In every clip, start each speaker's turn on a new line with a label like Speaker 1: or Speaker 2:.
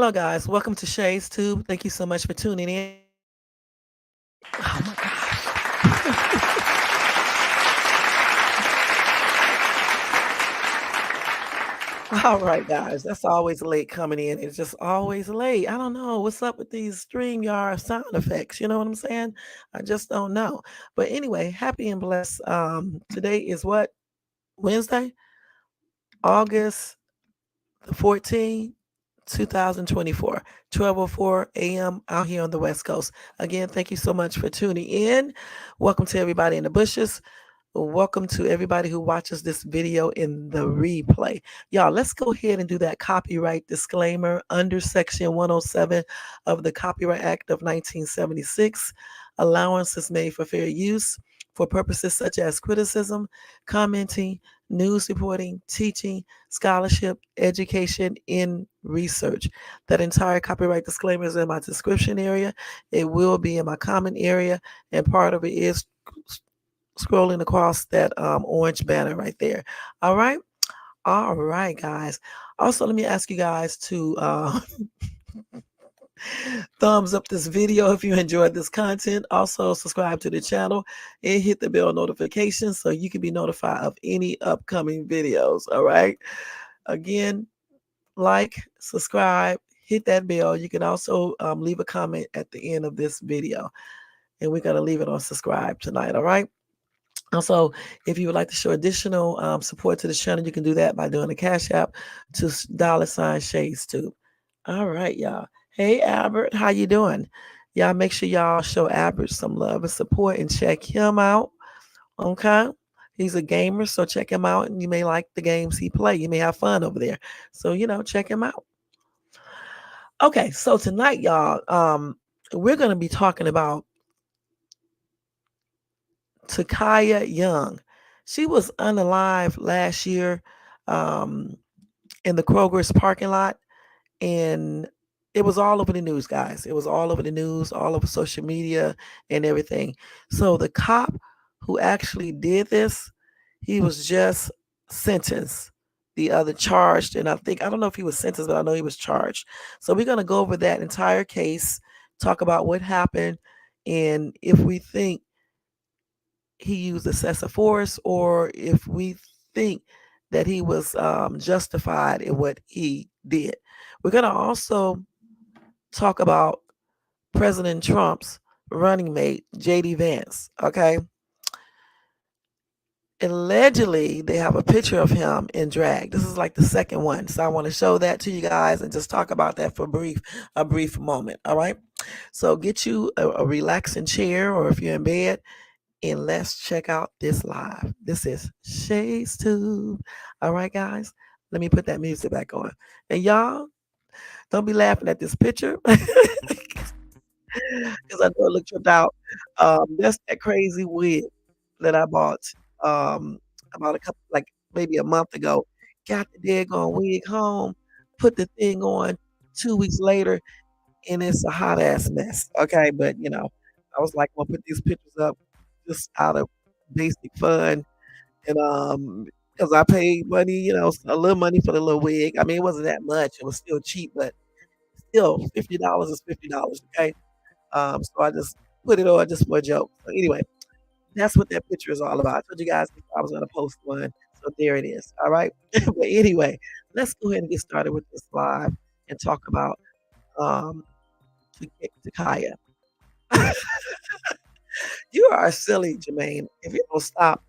Speaker 1: Hello, guys. Welcome to Shay's Tube. Thank you so much for tuning in. Oh my gosh. All right, guys. That's always late coming in. It's just always late. I don't know what's up with these StreamYard sound effects. You know what I'm saying? I just don't know. But anyway, happy and blessed. Today is what? Wednesday, August the 14th. 2024, 12:04 a.m. out here on the West Coast. Again, thank you so much for tuning in. Welcome to everybody in the bushes. Welcome to everybody who watches this video in the replay. Y'all, let's go ahead and do that copyright disclaimer under Section 107 of the Copyright Act of 1976. Allowance is made for fair use for purposes such as criticism, commenting, news reporting, teaching, scholarship, education, in research. That entire copyright disclaimer is in my description area. It will be in my comment area, and part of it is scrolling across that orange banner right there. All right. All right, guys. Also, let me ask you guys to thumbs up this video if you enjoyed this content. Also, subscribe to the channel and hit the bell notification so you can be notified of any upcoming videos. All right. Again, like, subscribe, hit that bell. You can also leave a comment at the end of this video. And we're going to leave it on subscribe tonight. All right. Also, if you would like to show additional support to the channel, you can do that by doing a Cash App to $Shades Tube. All right, y'all. Hey, Albert, how you doing? Y'all make sure y'all show Albert some love and support and check him out. Okay, he's a gamer, so check him out, and you may like the games he play. You may have fun over there. So check him out. Okay, so tonight, y'all, we're gonna be talking about Takiya Young. She was unalived last year in the Kroger's parking lot, and it was all over the news, guys. It was all over the news, all over social media and everything. So the cop who actually did this, he was just sentenced. The other charged, and I don't know if he was sentenced, but I know he was charged. So we're going to go over that entire case, talk about what happened, and if we think he used excessive force or if we think that he was justified in what he did. We're going to also talk about President Trump's running mate, JD Vance. Okay. Allegedly, they have a picture of him in drag. This is like the second one. So I want to show that to you guys and just talk about that for a brief moment. All right. So get you a relaxing chair, or if you're in bed, and let's check out this live. This is Shay's Tube. All right, guys, let me put that music back on. And y'all, don't be laughing at this picture because I know it looked tripped out. That's that crazy wig that I bought about a couple, like maybe a month ago. Got the daggone wig home, put the thing on 2 weeks later, and it's a hot ass mess. Okay, but I was like, I'm gonna put these pictures up just out of basic fun, and because I paid money, a little money for the little wig. I mean, it wasn't that much; it was still cheap, but still, $50 is $50. Okay, so I just put it on just for a joke. So anyway, that's what that picture is all about. I told you guys I was gonna post one, so there it is. All right, but anyway, let's go ahead and get started with this live and talk about um, Takaya. You are silly, Jermaine. If you don't stop,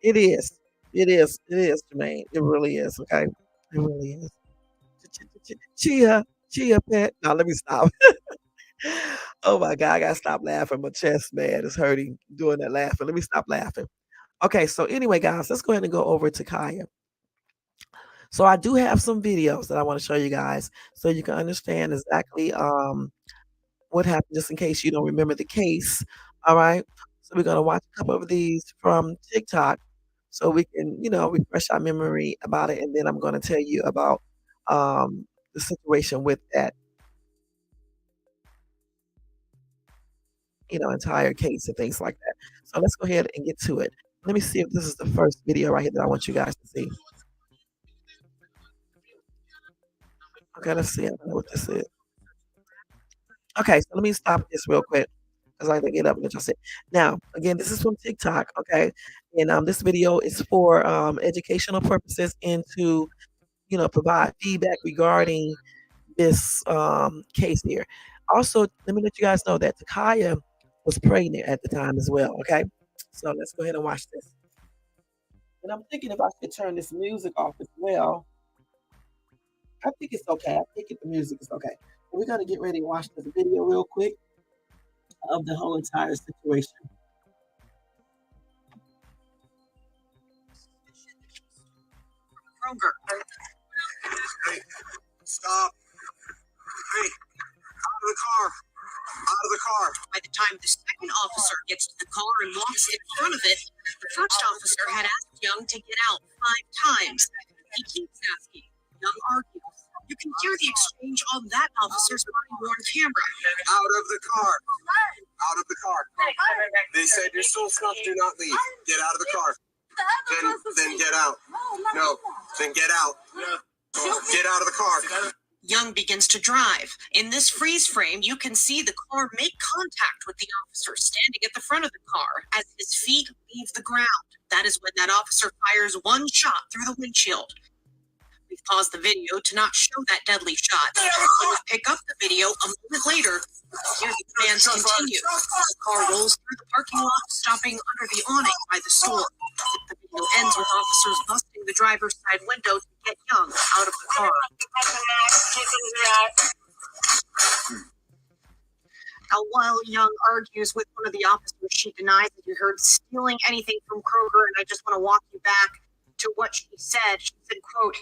Speaker 1: it is. It is. It is, Jermaine. It really is. Okay. It really is. Chia, chia pet. Now let me stop. Oh my God, I gotta stop laughing. My chest, man, is hurting doing that laughing. Let me stop laughing. Okay, so anyway, guys, let's go ahead and go over to Kaya. So I do have some videos that I want to show you guys so you can understand exactly what happened, just in case you don't remember the case. All right. So we're gonna watch a couple of these from TikTok so we can, refresh our memory about it. And then I'm gonna tell you about the situation with that, entire case and things like that. So let's go ahead and get to it. Let me see if this is the first video right here that I want you guys to see. Okay, let's see. I don't know what this is. Okay, so let me stop this real quick because I have to get up and adjust it. Now, again, this is from TikTok, okay? And this video is for educational purposes and to, provide feedback regarding this case here. Also, let me let you guys know that Takiya was pregnant at the time as well, okay? So let's go ahead and watch this. And I'm thinking if I should turn this music off as well. I think it's okay. I think the music is okay. But we're going to get ready to watch this video real quick of the whole entire situation.
Speaker 2: Kroger. Hey, stop. Hey, out of the car. Out of the car. By the time the second officer gets to the car and walks in front of it, the first officer had asked Young to get out 5 times. He keeps asking. Young argues. You can hear the exchange on that officer's body-worn camera. Out of the car. Out of the car. They said you're still snuffed. Do not leave. Get out of the car. Then get out. No. Then get out. Get out of the car. Young begins to drive. In this freeze frame, you can see the car make contact with the officer standing at the front of the car as his feet leave the ground. That is when that officer fires one shot through the windshield. We've paused the video to not show that deadly shot. When we pick up the video a moment later, here the plans continue. The car rolls through the parking lot, stopping under the awning by the store. The video ends with officers busting the driver's side window to get Young out of the car. Now, while Young argues with one of the officers, she denies that you heard stealing anything from Kroger, and I just want to walk you back to what she said. She said, quote,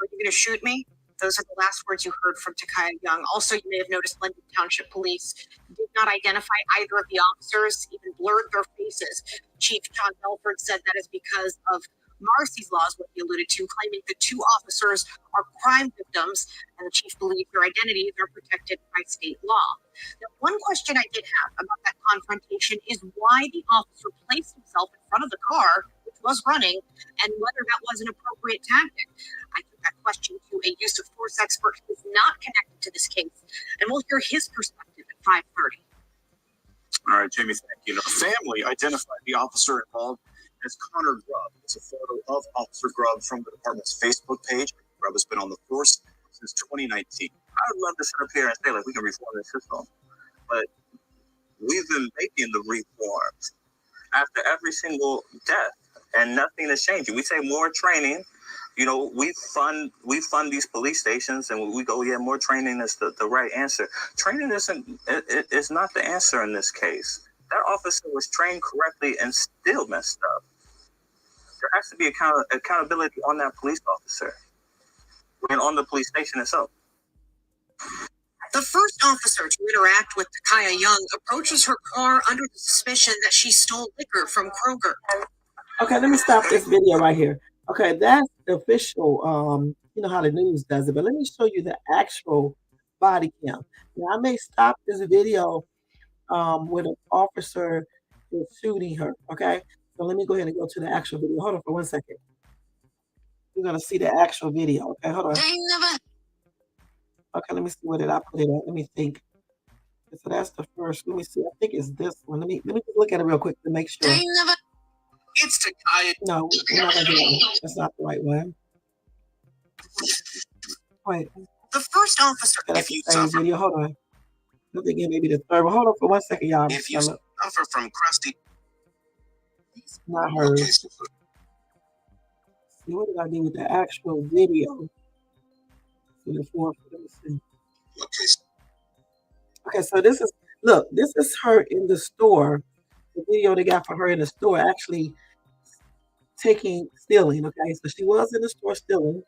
Speaker 2: "Are you going to shoot me?" Those are the last words you heard from Takiya Young. Also, you may have noticed Linden Township Police did not identify either of the officers, even blurred their faces. Chief John Belford said that is because of Marcy's laws, what he alluded to, claiming the 2 officers are crime victims, and the chief believes their identities are protected by state law. Now, one question I did have about that confrontation is why the officer placed himself in front of the car, which was running, and whether that was an appropriate tactic. I took that question to a use of force expert who is not connected to this case, and we'll hear his perspective at 5:30.
Speaker 3: All right, Jamie, thank you. The family identified the officer involved as Connor Grubb. It's a photo of Officer Grubb from the department's Facebook page. Grubb has been on the force since 2019. I would love to sit up here and say, like, we can reform the system, but we've been making the reforms after every single death, and nothing is changing. We say more training. You know, we fund these police stations, and we go, yeah, more training is the right answer. Training is not the answer in this case. That officer was trained correctly and still messed up. There has to be accountability on that police officer and on the police station itself.
Speaker 2: The first officer to interact with Takiya Young approaches her car under the suspicion that she stole liquor from Kroger.
Speaker 1: Okay, let me stop this video right here. Okay, that's the official, you know how the news does it, but let me show you the actual body cam. Now, I may stop this video with an officer is shooting her, okay? So let me go ahead and go to the actual video. Hold on for 1 second. We're gonna see the actual video, okay? Hold on. Okay, let me see where did I put it at. Let me think. So that's the first. Let me see. I think it's this one. Let me just look at it real quick to make sure.
Speaker 2: It's Takiya.
Speaker 1: No, we're not gonna do that one. That's not the right one. Wait.
Speaker 2: The first officer.
Speaker 1: Okay, that's the same video. Hold on. I think it may be the third one. Hold on for 1 second, y'all.
Speaker 2: If you suffer from crusty.
Speaker 1: Not her. See, what did I do with the actual video? So the fourth, let me see. Okay, so this is her in the store. The video they got for her in the store actually stealing. Okay, so she was in the store stealing.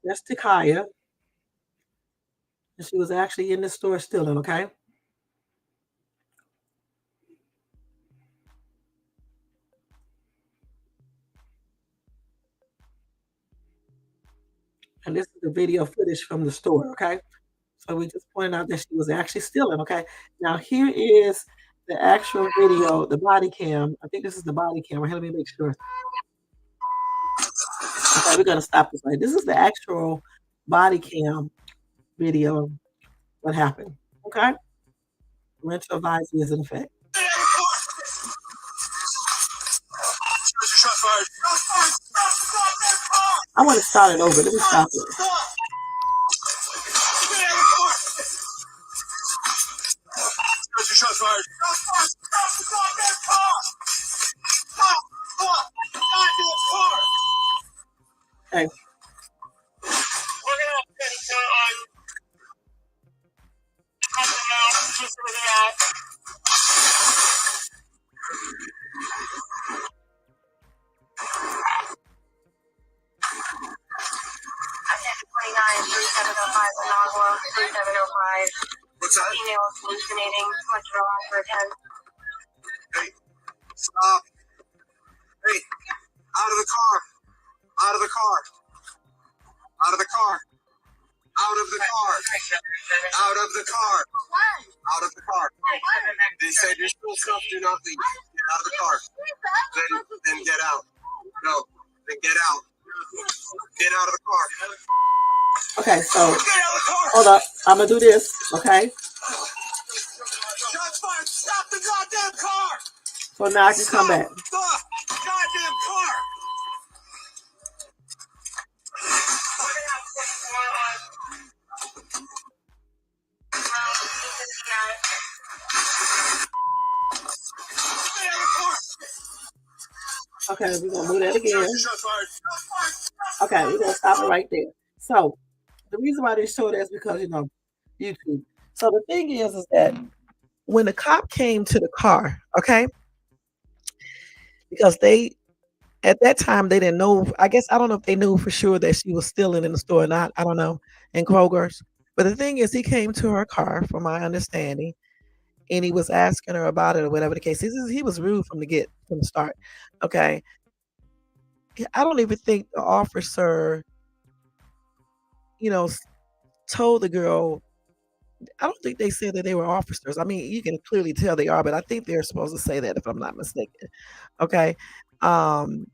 Speaker 1: That's Takiya. And she was actually in the store stealing, okay? And this is the video footage from the store, okay? So we just pointed out that she was actually stealing. Okay. Now here is the actual video, the body cam. I think this is the body cam. Right here, let me make sure. Okay, we're gonna stop this right. This is the actual body cam video. What happened? Okay. Rental advisory is in effect. I want to start it over. Let me stop it. Okay.
Speaker 2: What's that? Email hallucinating. For 10. Hey, stop. Hey, out of the car. Out of the car. Out of the car. Out of the car. Out of the car. Out of the car. They said your school stuff, do not leave. Get out of the car. Then get out. No, then get out. Get out of the car.
Speaker 1: Okay, so hold up. I'm gonna do this. Okay.
Speaker 2: Shots fired. Stop the goddamn car.
Speaker 1: So now I can come back.
Speaker 2: The goddamn car.
Speaker 1: Okay, we're gonna do that again. Okay, we're gonna stop it right there. So the reason why they show that is because YouTube. So the thing is that when the cop came to the car, okay, because they at that time they didn't know. I guess I don't know if they knew for sure that she was stealing in the store or not. I don't know in Kroger's. But the thing is, he came to her car, from my understanding, and he was asking her about it or whatever the case is. He was rude from the start. Okay, I don't even think the officer, you know, told the girl. I don't think they said that they were officers. I mean, you can clearly tell they are, but I think they're supposed to say that if I'm not mistaken. Okay. Um,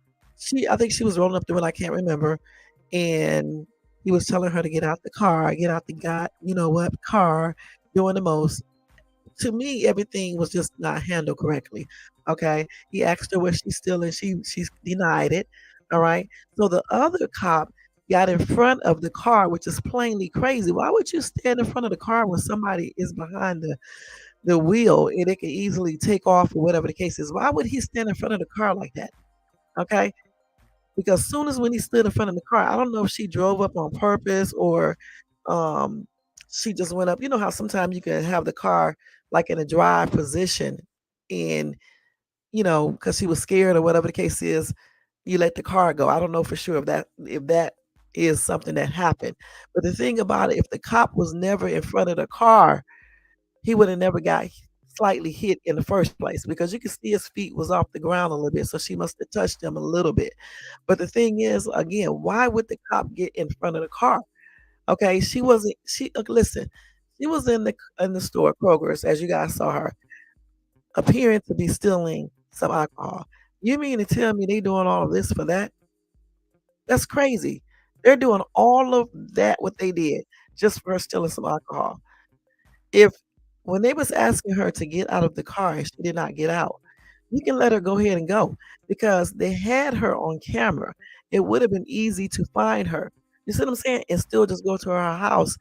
Speaker 1: I think she was rolling up the window. I can't remember, and he was telling her to get out the car, get out the car, doing the most. To me, everything was just not handled correctly. Okay. He asked her was she still and she denied it. All right. So the other cop got in front of the car, which is plainly crazy. Why would you stand in front of the car when somebody is behind the wheel and it can easily take off or whatever the case is? Why would he stand in front of the car like that? Okay. Because soon as when he stood in front of the car, I don't know if she drove up on purpose or um she just went up. You know how sometimes you can have the car like in a drive position and because she was scared or whatever the case is, you let the car go. I don't know for sure if that is something that happened. But the thing about it, if the cop was never in front of the car, he would have never got slightly hit in the first place because you can see his feet was off the ground a little bit. So she must have touched him a little bit. But the thing is, again, why would the cop get in front of the car? Okay, she wasn't. Listen, she was in the store, Kroger's, as you guys saw her, appearing to be stealing some alcohol. You mean to tell me they doing all of this for that? That's crazy. They're doing all of that what they did just for her stealing some alcohol. If when they was asking her to get out of the car and she did not get out, you can let her go ahead and go because they had her on camera. It would have been easy to find her. You see what I'm saying? And still just go to her house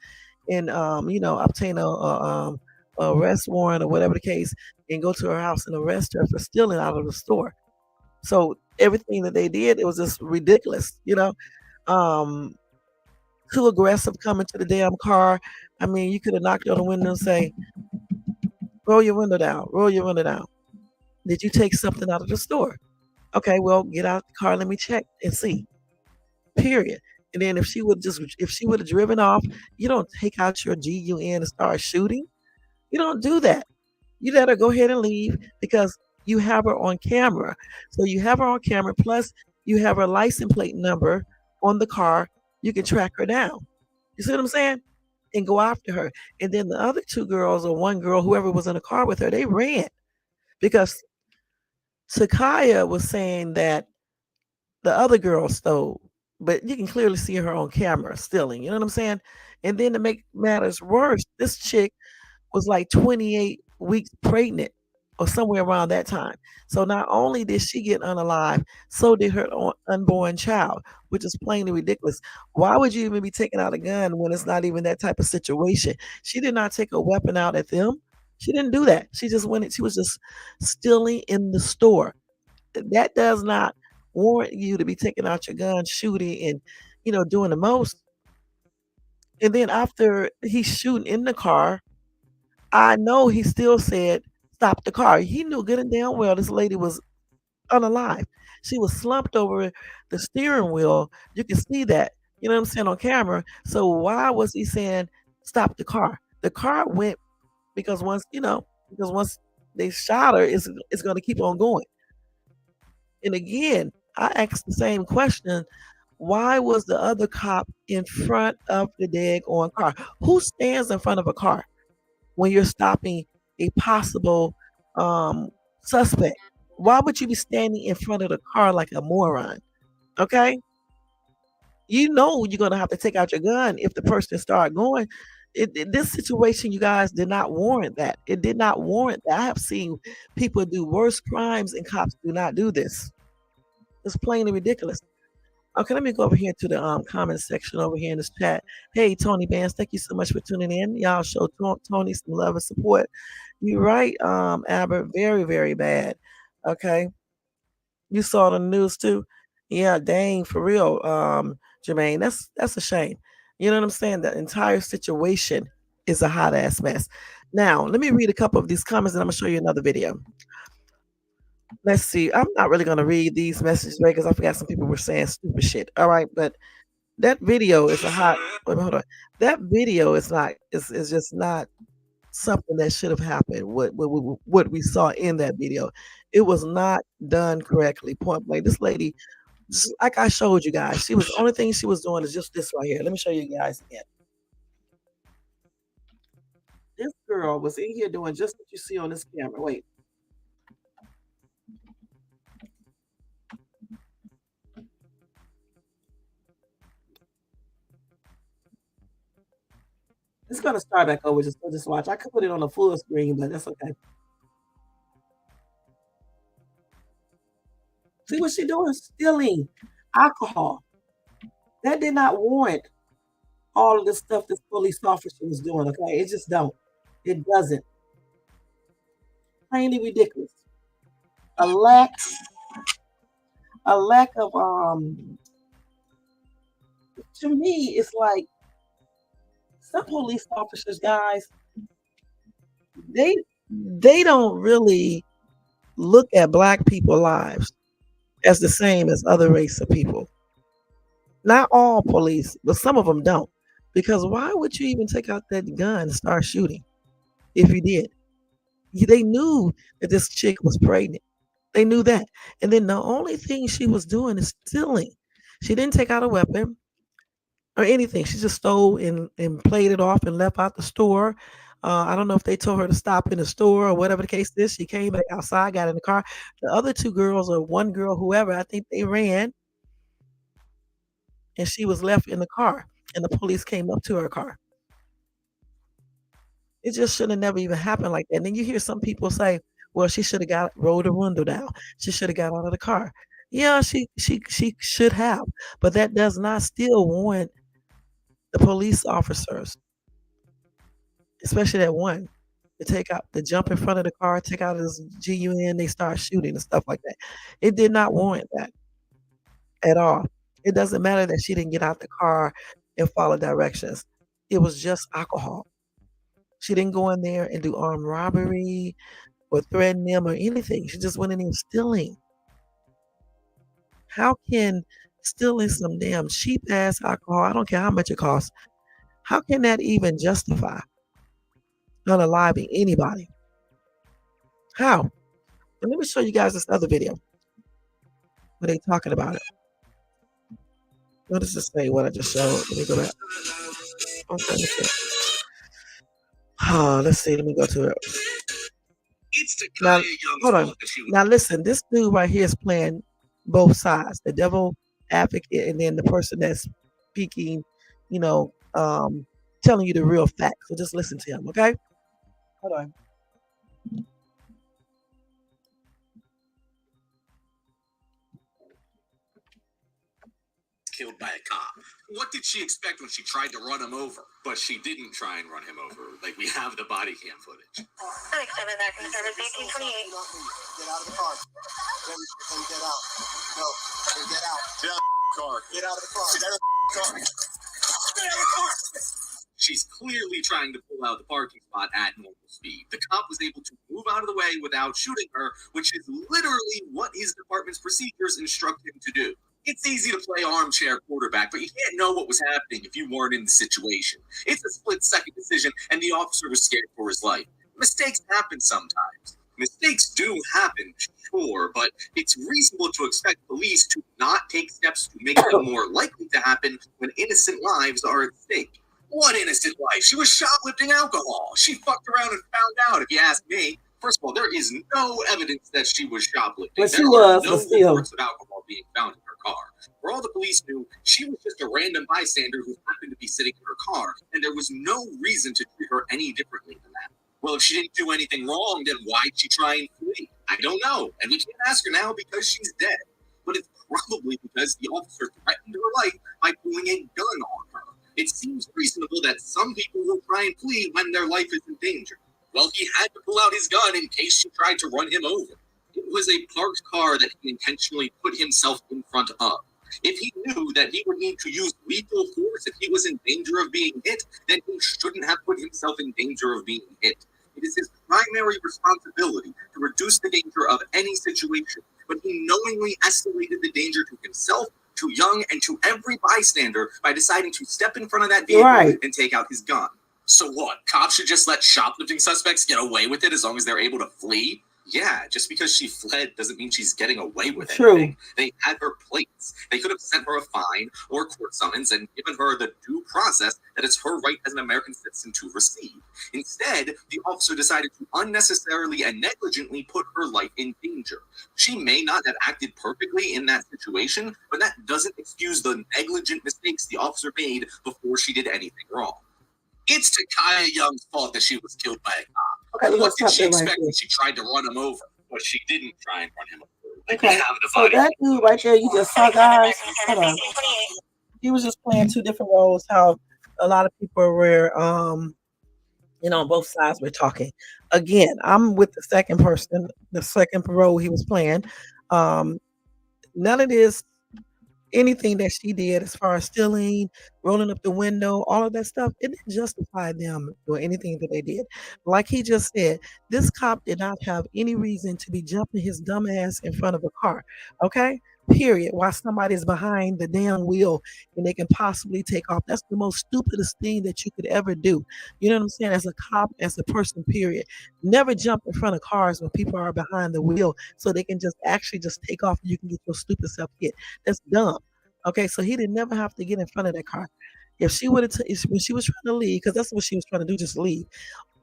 Speaker 1: and obtain a arrest warrant or whatever the case, and go to her house and arrest her for stealing out of the store. So everything that they did, it was just ridiculous. Um, Too aggressive coming to the damn car. I mean, you could have knocked on the window and say, "Roll your window down. Roll your window down." Did you take something out of the store? Okay, well, get out the car. Let me check and see. Period. And then if she would have driven off, you don't take out your GUN and start shooting. You don't do that. You let her go ahead and leave because you have her on camera. So you have her on camera, plus you have her license plate number on the car. You can track her down. You see what I'm saying? and go after her. And then the other 2 girls or 1 girl, whoever was in the car with her, they ran because Takiya was saying that the other girl stole, but you can clearly see her on camera stealing, you know what I'm saying? And then to make matters worse, this chick was like 28 weeks pregnant or somewhere around that time. So not only did she get unalive, so did her unborn child, which is plainly ridiculous. Why would you even be taking out a gun when it's not even that type of situation? She did not take a weapon out at them. She didn't do that. She just went. She was just stealing in the store. That does not warrant you to be taking out your gun, shooting, and doing the most. And then after he's shooting in the car, I know he still said, "Stop the car." He knew good and damn well this lady was unalive. She was slumped over the steering wheel. You can see that, you know what I'm saying, on camera. So why was he saying, "Stop the car"? The car went because once they shot her, it's gonna keep on going. And again, I asked the same question. Why was the other cop in front of the daggone car? Who stands in front of a car when you're stopping a possible suspect? Why would you be standing in front of the car like a moron? Okay, you know you're gonna have to take out your gun if the person start going. This situation, you guys, did not warrant that. It did not warrant that. I have seen people do worse crimes, and cops do not do this. It's plainly ridiculous. Okay, let me go over here to the comment section over here in this chat. Hey, Tony Vance, thank you so much for tuning in. Y'all show Tony some love and support. You're right, Albert, very, very bad. Okay, you saw the news too. Yeah, dang, for real, Jermaine, that's a shame. You know what I'm saying? The entire situation is a hot ass mess. Now, let me read a couple of these comments, and I'm gonna show you another video. Let's see. I'm not really gonna read these messages, right? Because I forgot some people were saying stupid shit. All right, but that video is a hot wait, hold on. That video is just not something that should have happened. What we saw in that video, it was not done correctly. Point blank. This lady, just like I showed you guys, she was the only thing she was doing is just this right here. Let me show you guys again. This girl was in here doing just what you see on this camera. Wait. It's gonna start back over. Just watch. I could put it on a full screen, but that's okay. See what she doing? Stealing alcohol. That did not warrant all of the stuff this police officer was doing. Okay, it just don't. It doesn't. Plainly ridiculous. A lack, a lack of To me, it's like some police officers, guys, they they don't really look at black people lives as the same as other race of people. Not all police, but some of them don't. Because why would you even take out that gun and start shooting if you did? They knew that this chick was pregnant. They knew that. And then the only thing she was doing is stealing. She didn't take out a weapon or anything. She just stole and played it off and left out the store. I don't know if they told her to stop in the store or whatever the case is. She came back outside, got in the car. The other 2 girls or 1 girl, whoever, I think they ran and she was left in the car and the police came up to her car. It just should have never even happened like that. And then you hear some people say, "Well, she should have rolled the window down. She should have got out of the car." Yeah, she should have, but that does not still warrant the police officers, especially that one, to jump in front of the car, take out his GUN, they start shooting and stuff like that. It did not warrant that at all. It doesn't matter that she didn't get out the car and follow directions. It was just alcohol. She didn't go in there and do armed robbery or threaten them or anything. She just went in there stealing. How can stealing some damn cheap ass alcohol, I don't care how much it costs, how can that even justify unaliving anybody? How? And let me show you guys this other video where they talking about it. What does this say? What I just showed? Let me go back. Okay, let's see. Let's see. Let me go to it.
Speaker 2: It's
Speaker 1: Now,
Speaker 2: Takiya Young's
Speaker 1: hold on.
Speaker 2: fault that she was.
Speaker 1: Now, listen. This dude right here is playing both sides: the devil advocate, and then the person that's speaking. You know, telling you the real facts. So just listen to him, okay? Hold on.
Speaker 2: Killed by a cop. What did she expect when she tried to run him over? But she didn't try and run him over. Like, we have the body cam footage.
Speaker 4: Unextended acting service 1828.
Speaker 5: Get out of the car. Get out. No, get out.
Speaker 2: Get out of the car.
Speaker 5: Get out of the car.
Speaker 2: Get out of the car. Get out of the car. She's clearly trying to pull out the parking spot at normal speed. The cop was able to move out of the way without shooting her, which is literally what his department's procedures instruct him to do. It's easy to play armchair quarterback, but you can't know what was happening if you weren't in the situation. It's a split-second decision, and the officer was scared for his life. Mistakes happen sometimes. Mistakes do happen, sure, but it's reasonable to expect police to not take steps to make them more likely to happen when innocent lives are at stake. What innocent life? She was shoplifting alcohol. She fucked around and found out, if you ask me. First of all, there is no evidence that she was shoplifting.
Speaker 1: But she
Speaker 2: there
Speaker 1: was,
Speaker 2: are
Speaker 1: but
Speaker 2: no
Speaker 1: still.
Speaker 2: reports of alcohol being found in her car. For all the police knew, she was just a random bystander who happened to be sitting in her car, and there was no reason to treat her any differently than that. Well, if she didn't do anything wrong, then why'd she try and flee? I don't know, and we can't ask her now because she's dead. But it's probably because the officer threatened her life by pulling a gun on her. It seems reasonable that some people will try and flee when their life is in danger. Well, he had to pull out his gun in case she tried to run him over. It was a parked car that he intentionally put himself in front of. If he knew that he would need to use lethal force if he was in danger of being hit, then he shouldn't have put himself in danger of being hit. It is his primary responsibility to reduce the danger of any situation, but he knowingly escalated the danger to himself, to Young, and to every bystander by deciding to step in front of that vehicle and take out his gun. So what? Cops should just let shoplifting suspects get away with it as long as they're able to flee? Yeah, just because she fled doesn't mean she's getting away with anything. They had her plates. They could have sent her a fine or a court summons and given her the due process that it's her right as an American citizen to receive. Instead, the officer decided to unnecessarily and negligently put her life in danger. She may not have acted perfectly in that situation, but that doesn't excuse the negligent mistakes the officer made before she did anything wrong. It's Takiya Young's fault that she was killed by a cop.
Speaker 1: Okay,
Speaker 2: What did she expect when she tried to run him over? But she didn't try and run him over.
Speaker 1: Okay, so that dude right there, you just saw, guys. Hold on. He was just playing two different roles. How a lot of people were, on both sides were talking. Again, I'm with the second person, the second role he was playing. None of this anything that she did as far as stealing, rolling up the window, all of that stuff, it didn't justify them doing anything that they did. Like he just said, this cop did not have any reason to be jumping his dumb ass in front of a car. Okay? Period. While somebody's behind the damn wheel and they can possibly take off. That's the most stupidest thing that you could ever do. You know what I'm saying? As a cop, as a person, period. Never jump in front of cars when people are behind the wheel so they can just actually just take off and you can get your stupid self hit. That's dumb. Okay, so he didn't never have to get in front of that car. If she would have, when she was trying to leave, because that's what she was trying to do, just leave.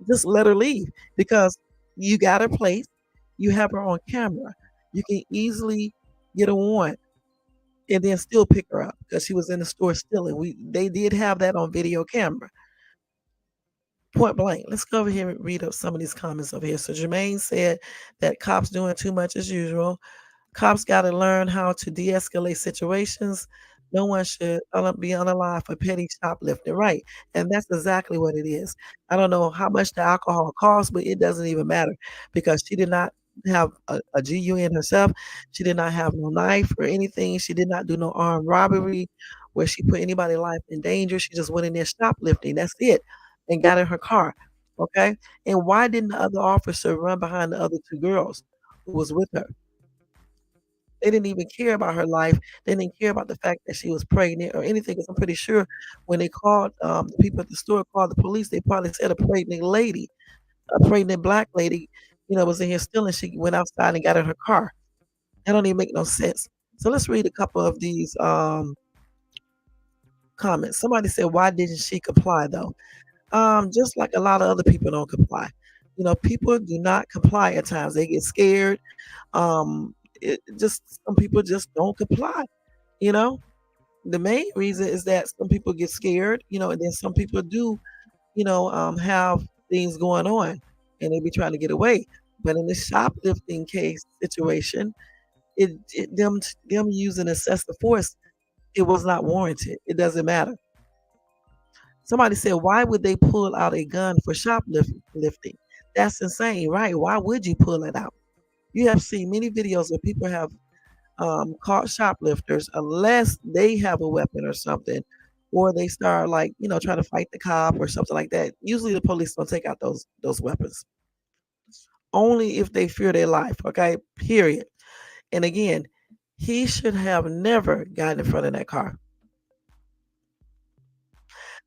Speaker 1: Just let her leave because you got her place. You have her on camera. You can easily get a warrant and then still pick her up because she was in the store stealing. They did have that on video camera. Point blank. Let's go over here and read up some of these comments over here. So Jermaine said that cops doing too much as usual. Cops got to learn how to de-escalate situations. No one should be unalive for petty shoplifting, right? And that's exactly what it is. I don't know how much the alcohol costs, but it doesn't even matter because she did not have a GUN herself. She did not have no knife or anything. She did not do no armed robbery where she put anybody's life in danger. She just went in there shoplifting. That's it, and got in her car. Okay, and why didn't the other officer run behind the other two girls who was with her? They didn't even care about her life. They didn't care about the fact that she was pregnant or anything. Because I'm pretty sure when they called the people at the store, called the police, they probably said a pregnant lady, a pregnant black lady, was in here stealing. She went outside and got in her car. That don't even make no sense. So let's read a couple of these comments. Somebody said, "Why didn't she comply though?" Just like a lot of other people don't comply. People do not comply at times. They get scared. Just some people just don't comply. You know, the main reason is that some people get scared. And then some people do, have things going on, and they be trying to get away. But in this shoplifting case situation, them using excessive force, it was not warranted. It doesn't matter. Somebody said, "Why would they pull out a gun for shoplifting? That's insane, right? Why would you pull it out?" You have seen many videos where people have caught shoplifters unless they have a weapon or something, or they start like trying to fight the cop or something like that. Usually, the police don't take out those weapons only if they fear their life. Okay, period. And again, he should have never gotten in front of that car.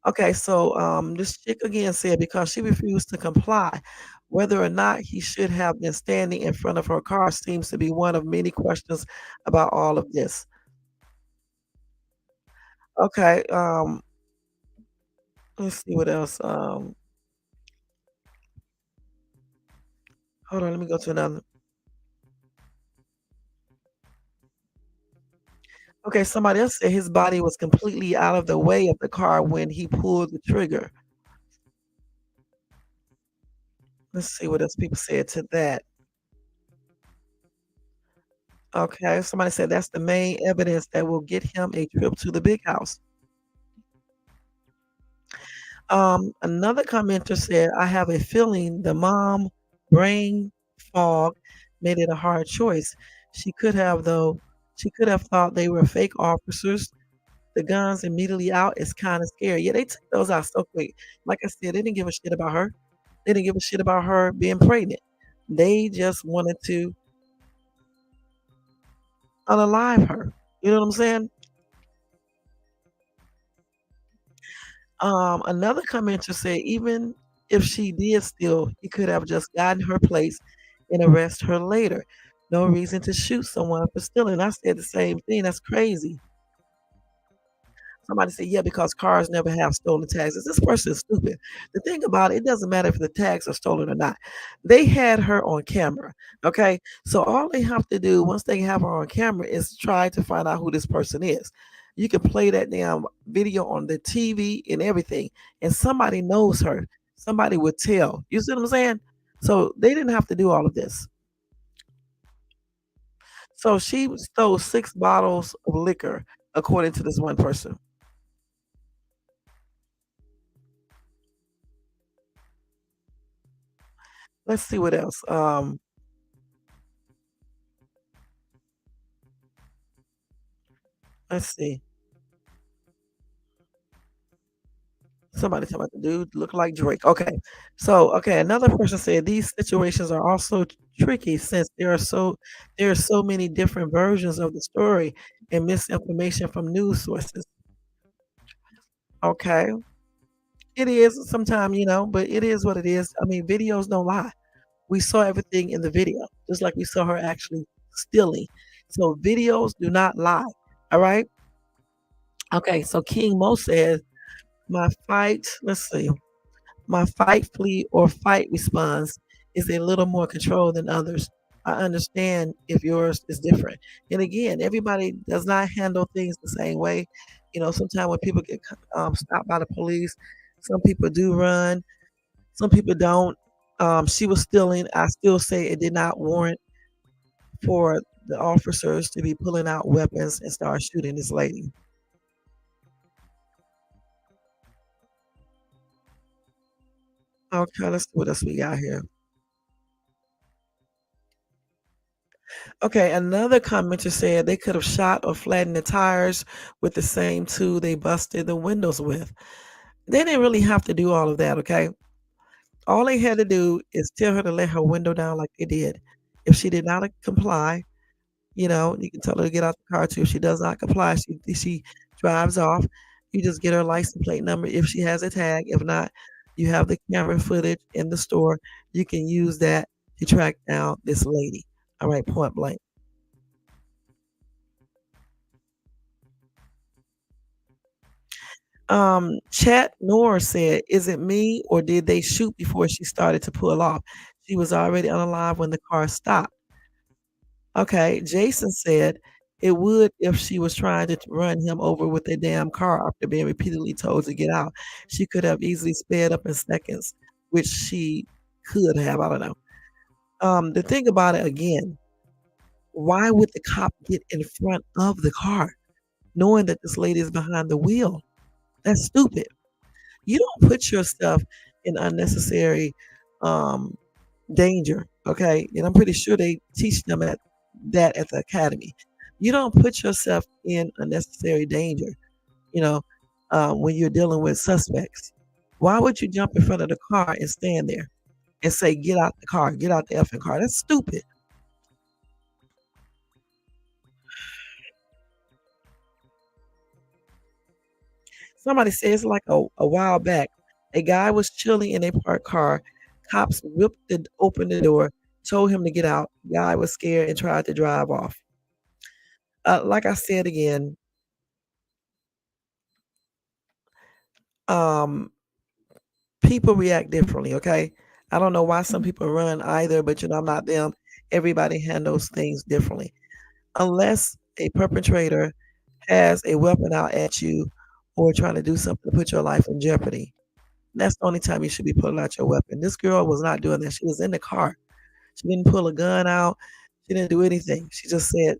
Speaker 1: Okay, so this chick again said because she refused to comply, whether or not he should have been standing in front of her car seems to be one of many questions about all of this. Okay, let's see what else. Hold on, let me go to another. Okay, somebody else said his body was completely out of the way of the car when he pulled the trigger. Let's see what else people said to that. Okay, somebody said that's the main evidence that will get him a trip to the big house. Another commenter said, I have a feeling the mom brain fog made it a hard choice. She could have, though, she could have thought they were fake officers. The guns immediately out is kind of scary. Yeah, they took those out so quick. Like I said, they didn't give a shit about her. They didn't give a shit about her being pregnant. They just wanted to unalive her. You know what I'm saying? Another commenter said, even if she did steal, he could have just gotten her place and arrest her later. No reason to shoot someone for stealing. I said the same thing. That's crazy. Somebody said, yeah, because cars never have stolen tags. This person is stupid. The thing about it, it doesn't matter if the tags are stolen or not. They had her on camera. Okay. So all they have to do once they have her on camera is try to find out who this person is. You can play that damn video on the TV and everything, and somebody knows her. Somebody would tell. You see what I'm saying? So they didn't have to do all of this. So she stole 6 bottles of liquor, according to this one person. Let's see what else. Let's see. Somebody talking about the dude look like Drake. Okay. So, okay, another person said these situations are also tricky since there are so many different versions of the story and misinformation from news sources. Okay. It is sometimes, but it is what it is. I mean, videos don't lie. We saw everything in the video, just like we saw her actually stealing. So videos do not lie. All right. Okay. So King Mo says, my fight, let's see. My fight, flee, or fight response is a little more controlled than others. I understand if yours is different. And again, everybody does not handle things the same way. Sometimes when people get stopped by the police, some people do run, some people don't. She was stealing. I still say it did not warrant for the officers to be pulling out weapons and start shooting this lady. Okay, let's see what else we got here. Okay, another commenter said they could have shot or flattened the tires with the same tool they busted the windows with. They didn't really have to do all of that, okay? All they had to do is tell her to let her window down like they did. If she did not comply, you can tell her to get out the car too. If she does not comply, she drives off. You just get her license plate number if she has a tag. If not, you have the camera footage in the store. You can use that to track down this lady. All right, point blank. Chat Nor said, "Is it me or did they shoot before she started to pull off? She was already unalive when the car stopped." Okay, Jason said, "It would if she was trying to run him over with a damn car after being repeatedly told to get out. She could have easily sped up in seconds, which she could have. I don't know." The thing about it again, why would the cop get in front of the car knowing that this lady is behind the wheel? That's stupid. You don't put yourself in unnecessary um, danger, okay? And I'm pretty sure they teach them at the academy. You don't put yourself in unnecessary danger, you know, when you're dealing with suspects. Why would you jump in front of the car and stand there and say, "Get out the car, get out the effing car"? That's stupid. Somebody says like a while back, a guy was chilling in a parked car. Cops open the door, told him to get out. Guy was scared and tried to drive off. Like I said again, um, people react differently. Okay, I don't know why some people run either, but I'm not them. Everybody handles things differently. Unless a perpetrator has a weapon out at you or trying to do something to put your life in jeopardy. That's the only time you should be pulling out your weapon. This girl was not doing that. She was in the car. She didn't pull a gun out. She didn't do anything. She just said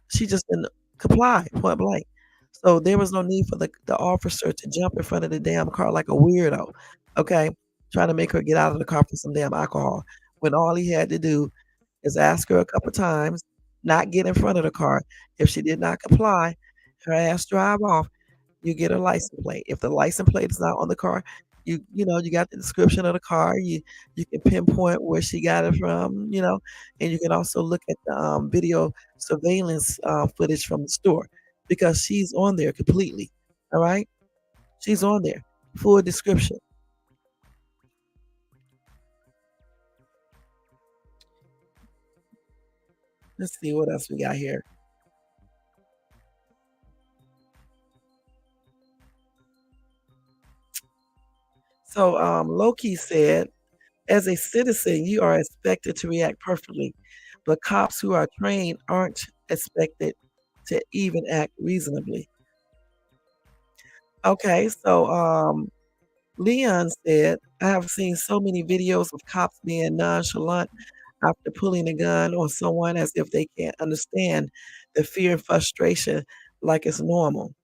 Speaker 1: she just didn't comply, point blank. So there was no need for the officer to jump in front of the damn car like a weirdo, okay? Trying to make her get out of the car for some damn alcohol. When all he had to do is ask her a couple times, not get in front of the car. If she did not comply, her ass drive off. You get a license plate. If the license plate is not on the car, you got the description of the car. You can pinpoint where she got it from, and you can also look at the video surveillance footage from the store because she's on there completely. All right, she's on there, full description. Let's see what else we got here. So Loki said, as a citizen, you are expected to react perfectly, but cops who are trained aren't expected to even act reasonably. Okay, so Leon said, I have seen so many videos of cops being nonchalant after pulling a gun on someone as if they can't understand the fear and frustration like it's normal.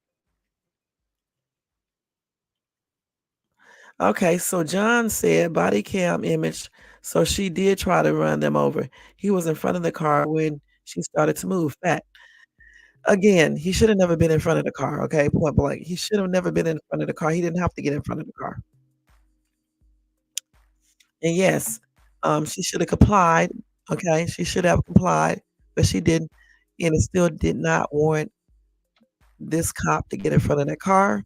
Speaker 1: Okay, so John said body cam image. So she did try to run them over. He was in front of the car when she started to move. Fact. Again, he should have never been in front of the car. Okay, point blank. He should have never been in front of the car. He didn't have to get in front of the car. And yes, she should have complied. Okay, she should have complied, but she didn't, and it still did not warrant this cop to get in front of that car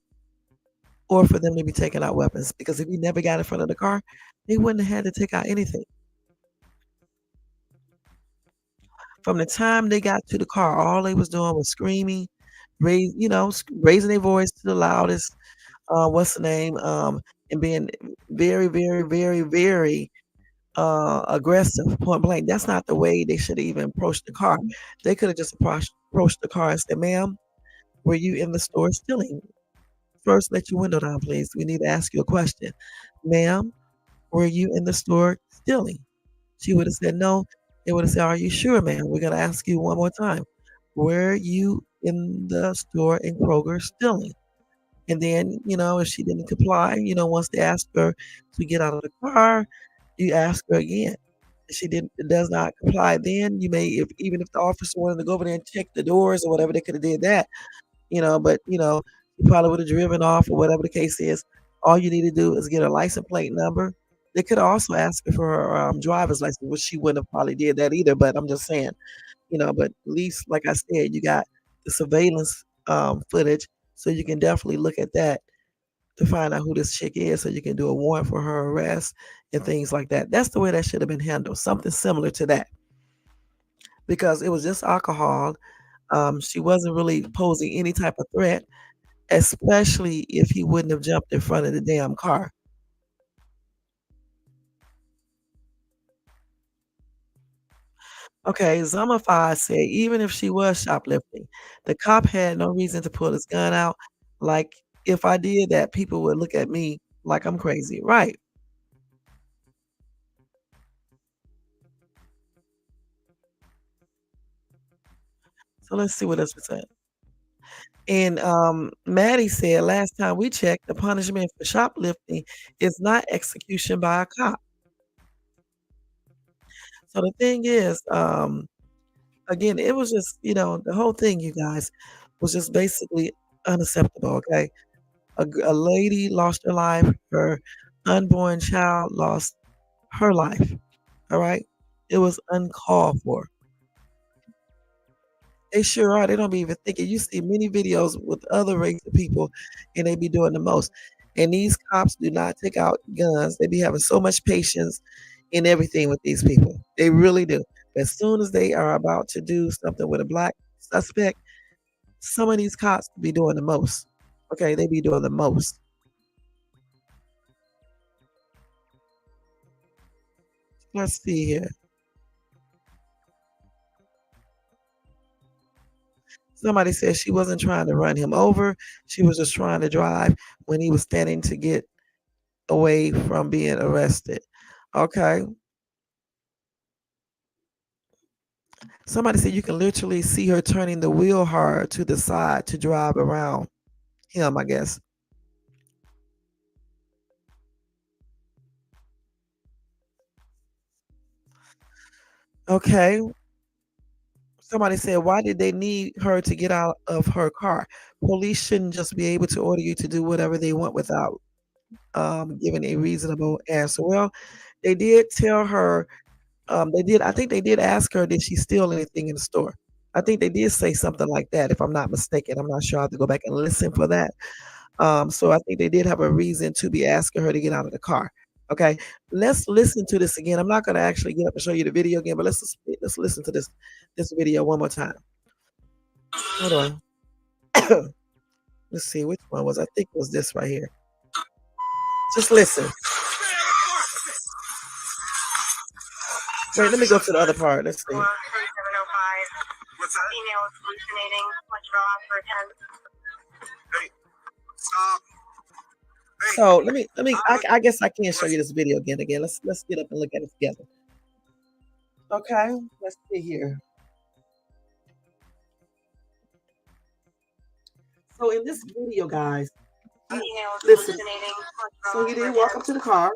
Speaker 1: or for them to be taking out weapons. Because if he never got in front of the car, they wouldn't have had to take out anything. From the time they got to the car, all they was doing was screaming, raising their voice to the loudest. What's the name? And being very, very, very, very aggressive, point blank. That's not the way they should have even approached the car. They could have just approached the car and said, "Ma'am, were you in the store stealing? First, let your window down, please. We need to ask you a question. Ma'am, were you in the store stealing?" She would have said no. They would have said, "Are you sure, ma'am? We're going to ask you one more time. Were you in the store in Kroger stealing?" And then, if she didn't comply, once they asked her to get out of the car, you ask her again. If she does not comply, then you may, if even if the officer wanted to go over there and check the doors or whatever, they could have did that, but you probably would have driven off or whatever the case is. All you need to do is get a license plate number. They could also ask her for her driver's license, which she wouldn't have probably did that either. But I'm just saying, but at least, like I said, you got the surveillance footage, so you can definitely look at that to find out who this chick is, so you can do a warrant for her arrest and things like that. That's the way that should have been handled, something similar to that, because it was just alcohol. She wasn't really posing any type of threat. especially if he wouldn't have jumped in front of the damn car. Okay, Zumify said even if she was shoplifting, the cop had no reason to pull his gun out. Like, if I did that, people would look at me like I'm crazy. Right. So let's see what else we said. And Maddie said last time we checked, the punishment for shoplifting is not execution by a cop. So the thing is, again, it was just, the whole thing, you guys, was just basically unacceptable. Okay. A lady lost her life, her unborn child lost her life. All right. It was uncalled for. They sure are. They don't be even thinking. You see many videos with other race of people, and they be doing the most. And these cops do not take out guns. They be having so much patience in everything with these people. They really do. But as soon as they are about to do something with a black suspect, some of these cops be doing the most. Okay, they be doing the most. Let's see here. Somebody said she wasn't trying to run him over. She was just trying to drive when he was standing to get away from being arrested. Okay. Somebody said you can literally see her turning the wheel hard to the side to drive around him, I guess. Okay. Somebody said, why did they need her to get out of her car? Police shouldn't just be able to order you to do whatever they want without giving a reasonable answer. Well, they did tell her, I think they did ask her, did she steal anything in the store? I think they did say something like that, if I'm not mistaken. I'm not sure. I have to go back and listen for that. So I think they did have a reason to be asking her to get out of the car. Okay, let's listen to this again. I'm not going to actually get up and show you the video again, but let's listen to this video one more time. Hold on. Let's see which one was. I think it was this right here. Just listen. Wait, let me go to the other part. Let's see.
Speaker 4: 3705.
Speaker 3: What's that?
Speaker 4: Female is hallucinating. Let's draw for 10.
Speaker 3: Hey, stop. Hey,
Speaker 1: So let me. I guess I can't show you this video again. Let's get up and look at it together. Okay, let's see here. So in this video, guys,
Speaker 4: Female is
Speaker 1: listen.
Speaker 4: hallucinating. Let's draw
Speaker 1: So he
Speaker 4: for
Speaker 1: did
Speaker 4: 10.
Speaker 1: walk up to the car.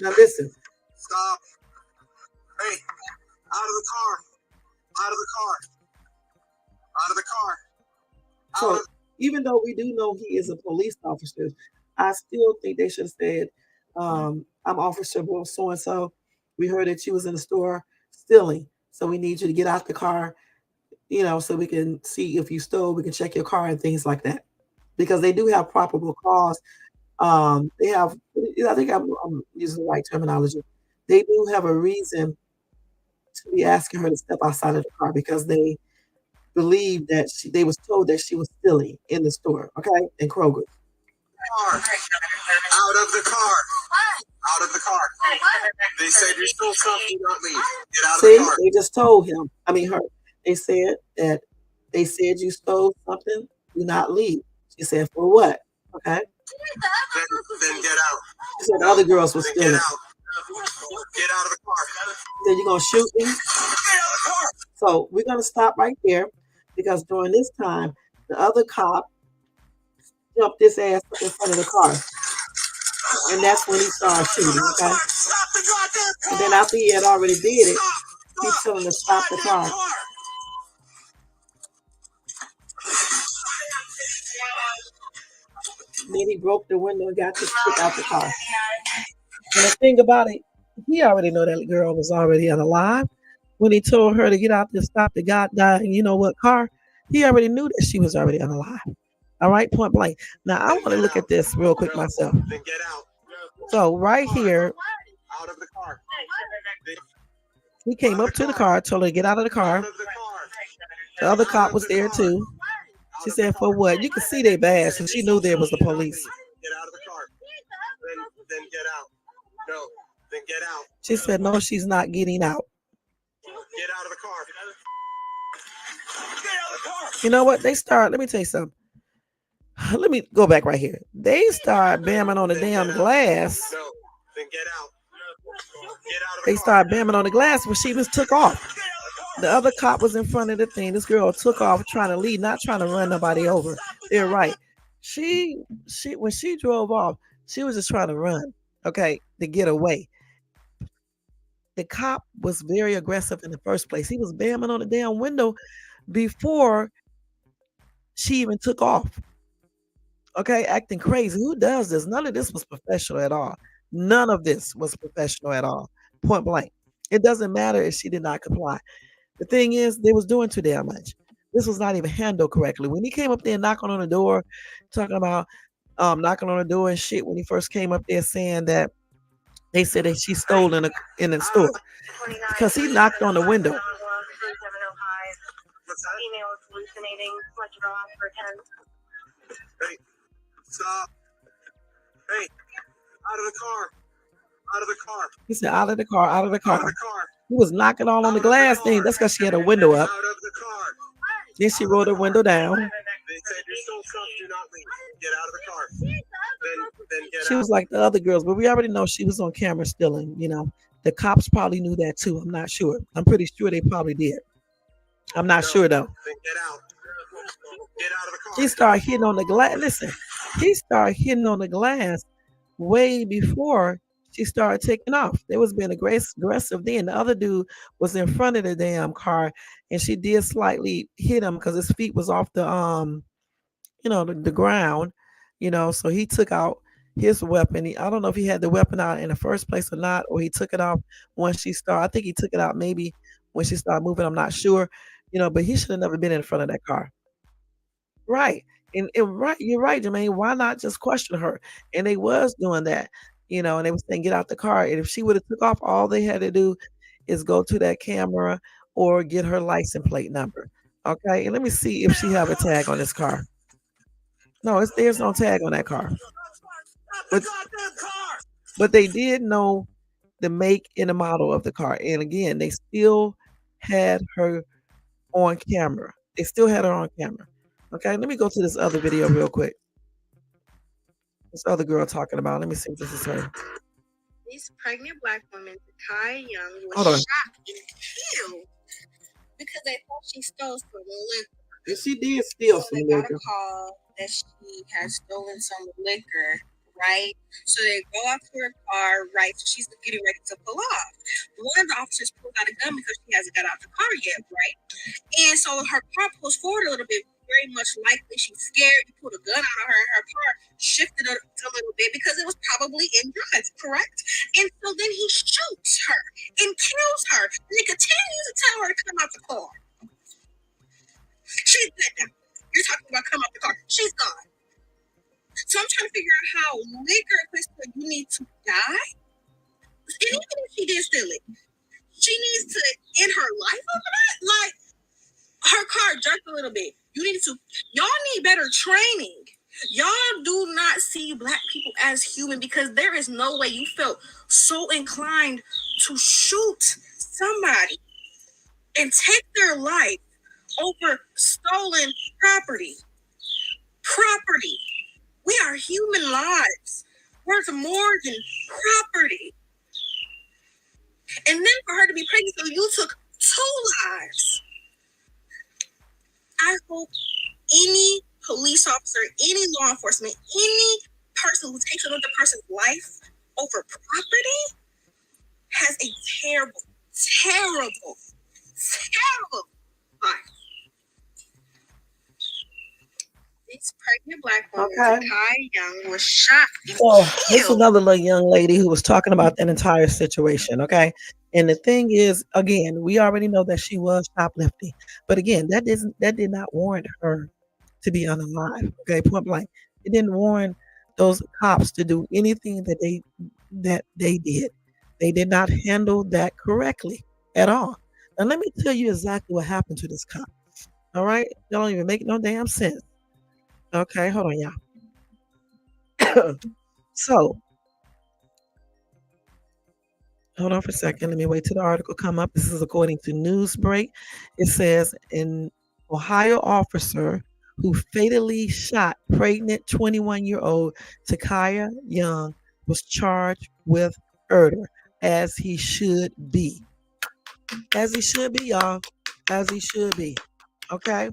Speaker 1: Now listen.
Speaker 3: stop. Hey, out of the car. Out of the car. Out of the car.
Speaker 1: So even though we do know he is a police officer, I still think they should have said, I'm Officer so and so. We heard that you was in the store stealing. So we need you to get out the car, so we can see if you stole, we can check your car and things like that. Because they do have probable cause. They have, I think I'm using the right terminology. They do have a reason to be asking her to step outside of the car because they believe that they was told that she was stealing in the store, okay, in Kroger.
Speaker 3: Car. Out of the car. Out of the car. They said you stole something, do not leave. Get out of
Speaker 1: See,
Speaker 3: the car.
Speaker 1: they just told him. I mean, her. They said that they said you stole something. Do not leave. She said, for what? Okay.
Speaker 3: Then get out.
Speaker 1: She said the other girls were
Speaker 3: Then
Speaker 1: stealing.
Speaker 3: get out. Get out of the car.
Speaker 1: Then you're gonna shoot me.
Speaker 3: Get out of the car.
Speaker 1: So we're gonna stop right there because during this time, the other cop jumped his ass up in front of the car, and that's when he started shooting. Okay.
Speaker 3: Stop the goddamn car.
Speaker 1: And then after he had already did it, he
Speaker 3: Stop.
Speaker 1: told him to stop the car. Then he broke the window and got the stick out the car. And the thing about it, he already know that girl was already unalive. When he told her to get out there, stop the goddamn, car, he already knew that she was already unalive. All right, point blank. Now I want to look at this real quick myself.
Speaker 3: Then get out.
Speaker 1: So right here,
Speaker 3: Out of the car.
Speaker 1: he came up to the car, told her to get out of the car.
Speaker 3: Out of the car.
Speaker 1: The other cop was there too. She said, for what? You can see they bad, so she knew there was the police.
Speaker 5: Get out of the car. Then get out. No, then get out.
Speaker 1: She said, no, she's not getting out.
Speaker 5: Get out of the car. Get out of the car.
Speaker 1: You know what? Let me tell you something. Let me go back right here. They start bamming on the damn glass.
Speaker 5: No, then get out. Get out of the
Speaker 1: They
Speaker 5: car.
Speaker 1: started bamming on the glass when she just took off. The other cop was in front of the thing. This girl took off trying to leave, not trying to run nobody over. They're right. She when she drove off, she was just trying to run, okay, to get away. The cop was very aggressive in the first place. He was bamming on the damn window before she even took off. Okay, acting crazy. Who does this? None of this was professional at all. None of this was professional at all. Point blank. It doesn't matter if she did not comply. The thing is, they was doing too damn much. This was not even handled correctly. When he came up there knocking on the door, talking about knocking on the door and shit, when he first came up there saying that they said that she stole in the store because he knocked on the window.
Speaker 4: Female is hallucinating. Much draw for 10.
Speaker 5: Hey, stop. Hey, out of the car. Out of the car.
Speaker 1: He said, out of the car, out of the
Speaker 5: Out of
Speaker 1: car.
Speaker 5: the car.
Speaker 1: He was knocking all on the glass thing. That's because she had a window up.
Speaker 5: Out of the car.
Speaker 1: Then she rolled her window down.
Speaker 5: They said you stole stuff. Do not leave. Get out of the car. Then get
Speaker 1: She
Speaker 5: out.
Speaker 1: was like the other girls, but we already know she was on camera stealing. You know, the cops probably knew that too. I'm not sure. I'm pretty sure they probably did. I'm not sure though.
Speaker 5: Then get out. Get out of the car.
Speaker 1: He started hitting on the glass. Listen, he started hitting on the glass way before she started taking off. They was being aggressive then. The other dude was in front of the damn car, and she did slightly hit him because his feet was off the the ground, so he took out his weapon. I don't know if he had the weapon out in the first place or not, or he took it off once she started. I think he took it out maybe when she started moving. I'm not sure, but he should have never been in front of that car. Right. And right, you're right, Jermaine. Why not just question her? And they was doing that, and they was saying get out the car. And if she would have took off, all they had to do is go to that camera or get her license plate number. Okay. And let me see if she have a tag on this car. No, there's no tag on that car. But they did know the make and the model of the car. And again, they still had her on camera. They still had her on camera. Okay, let me go to this other video real quick. This other girl talking about. Let me see what this is her.
Speaker 6: This pregnant black woman, Takiya Young,
Speaker 1: Hold
Speaker 6: was
Speaker 1: on.
Speaker 6: shot and killed because they thought she stole some liquor.
Speaker 1: And she did steal
Speaker 6: So
Speaker 1: some
Speaker 6: they got
Speaker 1: liquor.
Speaker 6: a call that she had stolen some liquor, right? So they go out to her car, right? So she's getting ready to pull off. One of the officers pulled out a gun because she hasn't got out the car yet, right? And so her car pulls forward a little bit, very much likely she's scared. He pulled a gun out of her, and her car shifted a little bit because it was probably in drive, correct? And so then he shoots her and kills her. And he continues to tell her to come out the car. She's dead now. You're talking about come out the car. She's gone. So I'm trying to figure out how liquor equates to you need to die. And even if she did steal it, she needs to end her life over that. Like her car jerked a little bit. Y'all need better training. Y'all do not see black people as human because there is no way you felt so inclined to shoot somebody and take their life over stolen property. We are human lives. Worth more than property. And then for her to be pregnant, so you took 2 lives. I hope any police officer, any law enforcement, any person who takes another person's life over property has a terrible, terrible, terrible life. This pregnant black woman,
Speaker 1: Okay.
Speaker 6: Takiya Young, was shot and
Speaker 1: So this is
Speaker 6: killed.
Speaker 1: another little young lady who was talking about that entire situation. Okay. And the thing is, again, we already know that she was shoplifting. But again, that did not warrant her to be unalive. Okay, point blank. It didn't warrant those cops to do anything that they did. They did not handle that correctly at all. Now let me tell you exactly what happened to this cop. All right, that don't even make no damn sense. Okay, hold on, y'all. So, hold on for a second. Let me wait till the article come up. This is according to Newsbreak. It says an Ohio officer who fatally shot pregnant 21-year-old Takiya Young was charged with murder, as he should be. As he should be, y'all. As he should be. Okay.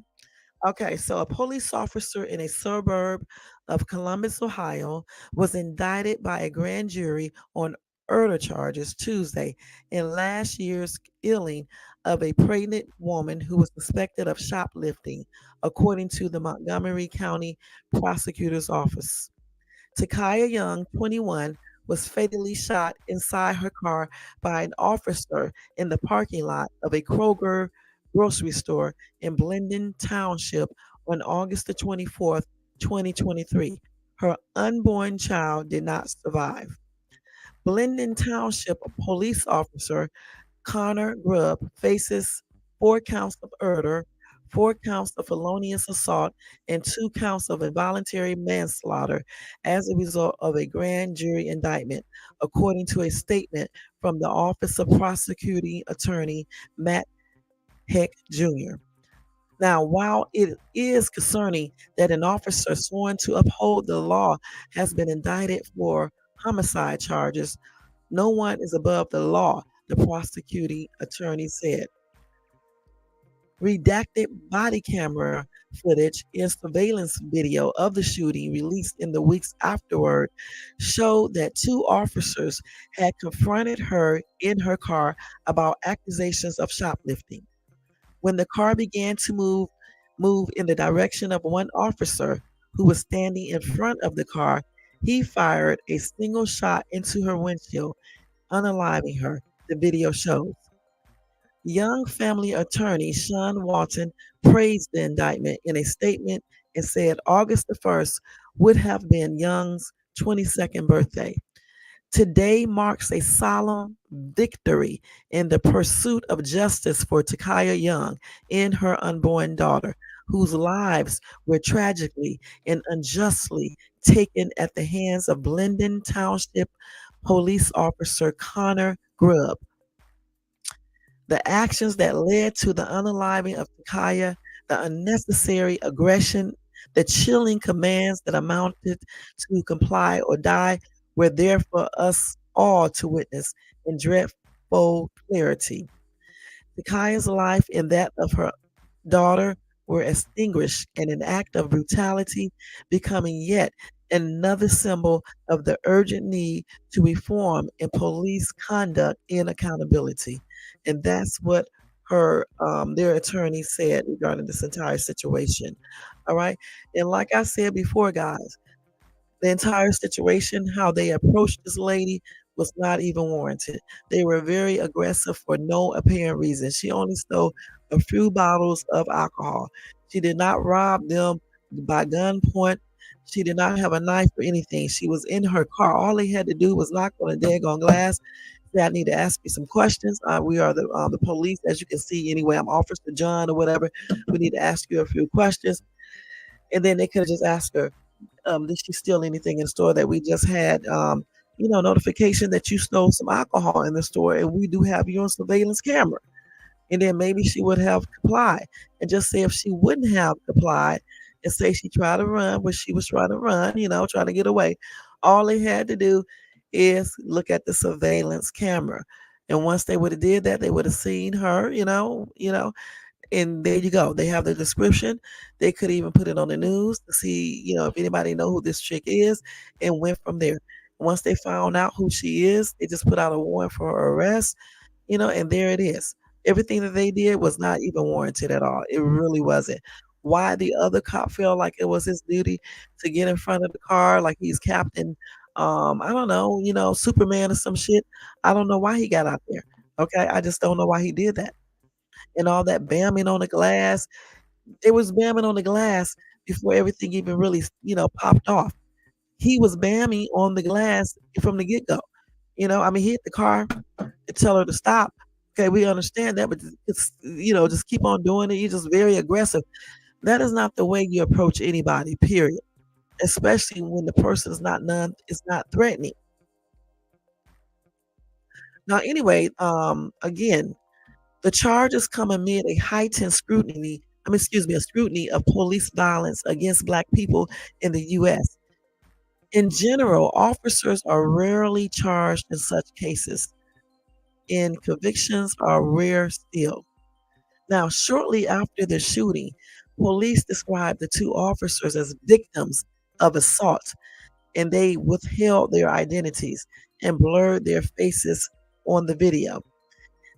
Speaker 1: Okay, so a police officer in a suburb of Columbus, Ohio, was indicted by a grand jury on murder charges Tuesday in last year's killing of a pregnant woman who was suspected of shoplifting, according to the Montgomery County Prosecutor's Office. Takiya Young, 21, was fatally shot inside her car by an officer in the parking lot of a Kroger grocery store in Blendon Township on August the 24th, 2023. Her unborn child did not survive. Blendon Township police officer Connor Grubb faces 4 counts of murder, 4 counts of felonious assault, and 2 counts of involuntary manslaughter as a result of a grand jury indictment, according to a statement from the Office of Prosecuting Attorney Matt Heck Jr. Now, while it is concerning that an officer sworn to uphold the law has been indicted for homicide charges, no one is above the law, the prosecuting attorney said. Redacted body camera footage and surveillance video of the shooting released in the weeks afterward showed that 2 officers had confronted her in her car about accusations of shoplifting. When the car began to move in the direction of one officer who was standing in front of the car, he fired a single shot into her windshield, unaliving her, the video shows. Young family attorney Sean Walton praised the indictment in a statement and said August the 1st would have been Young's 22nd birthday. Today marks a solemn victory in the pursuit of justice for Takiya Young and her unborn daughter, whose lives were tragically and unjustly taken at the hands of Blendon Township police officer Connor Grubb. The actions that led to the unaliving of Takiya, the unnecessary aggression, the chilling commands that amounted to comply or die were there for us all to witness in dreadful clarity. Takiya's life and that of her daughter were extinguished in an act of brutality, becoming yet another symbol of the urgent need to reform in police conduct and accountability. And that's what their attorney said regarding this entire situation. All right. And like I said before, guys, the entire situation, how they approached this lady was not even warranted. They were very aggressive for no apparent reason. She only stole a few bottles of alcohol. She did not rob them by gunpoint. She did not have a knife or anything. She was in her car. All they had to do was knock on a daggone glass. Say, I need to ask you some questions. We are the police, as you can see. Anyway, I'm Officer John or whatever. We need to ask you a few questions, and then they could have just asked her, did she steal anything in the store that we just had, notification that you stole some alcohol in the store and we do have you on surveillance camera. And then maybe she would have complied and just say if she wouldn't have complied and say she tried to run, but she was trying to run, trying to get away. All they had to do is look at the surveillance camera. And once they would have did that, they would have seen her, and there you go. They have the description. They could even put it on the news to see, if anybody know who this chick is, and went from there. Once they found out who she is, they just put out a warrant for her arrest, and there it is. Everything that they did was not even warranted at all. It really wasn't. Why the other cop felt like it was his duty to get in front of the car, like he's Captain, I don't know, Superman or some shit. I don't know why he got out there. Okay, I just don't know why he did that. And all that bamming on the glass. It was bamming on the glass before everything even really, popped off. He was bamming on the glass from the get go. I mean, he hit the car to tell her to stop. Okay, we understand that, but just keep on doing it. You're just very aggressive. That is not the way you approach anybody, period. Especially when the person is not threatening. Now, anyway, again, the charges come amid a heightened scrutiny. A scrutiny of police violence against Black people in the U.S. In general, officers are rarely charged in such cases, and convictions are rare still. Now, shortly after the shooting, police described the two officers as victims of assault, and they withheld their identities and blurred their faces on the video.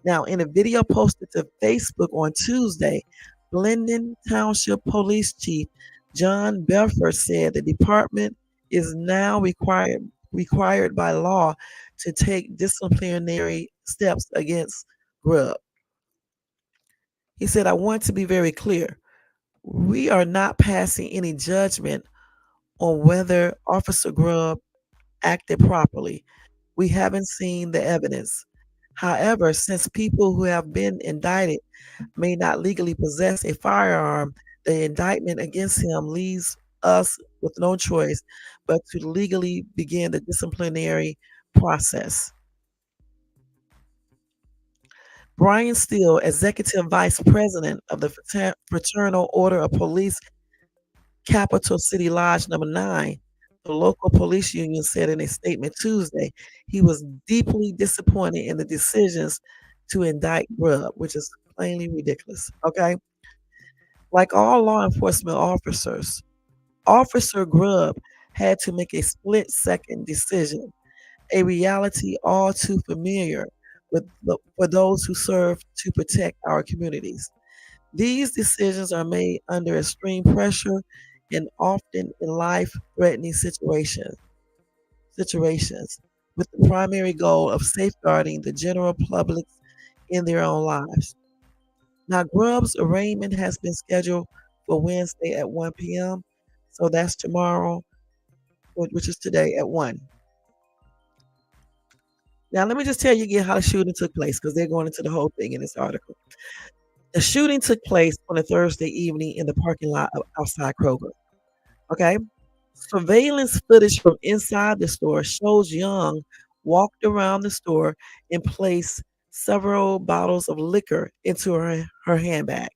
Speaker 1: Now, in a video posted to Facebook on Tuesday, Glendon Township Police Chief John Belfort said the department is now required by law to take disciplinary steps against Grubb. He said, I want to be very clear. We are not passing any judgment on whether Officer Grubb acted properly. We haven't seen the evidence. However, since people who have been indicted may not legally possess a firearm, the indictment against him leaves us with no choice but to legally begin the disciplinary process. Brian Steele, Executive Vice President of the Fraternal Order of Police, Capital City Lodge Number 9, the local police union said in a statement Tuesday he was deeply disappointed in the decisions to indict Grubb, which is plainly ridiculous. Okay. Like all law enforcement officers, Officer Grubb had to make a split second decision, a reality all too familiar for those who serve to protect our communities. These decisions are made under extreme pressure and often in life-threatening situations with the primary goal of safeguarding the general public in their own lives. Now, Grubb's arraignment has been scheduled for Wednesday at 1 p.m., so that's tomorrow, which is today at 1. Now, let me just tell you again how the shooting took place because they're going into the whole thing in this article. The shooting took place on a Thursday evening in the parking lot outside Kroger. Okay. Surveillance footage from inside the store shows Young walked around the store and placed several bottles of liquor into her handbag.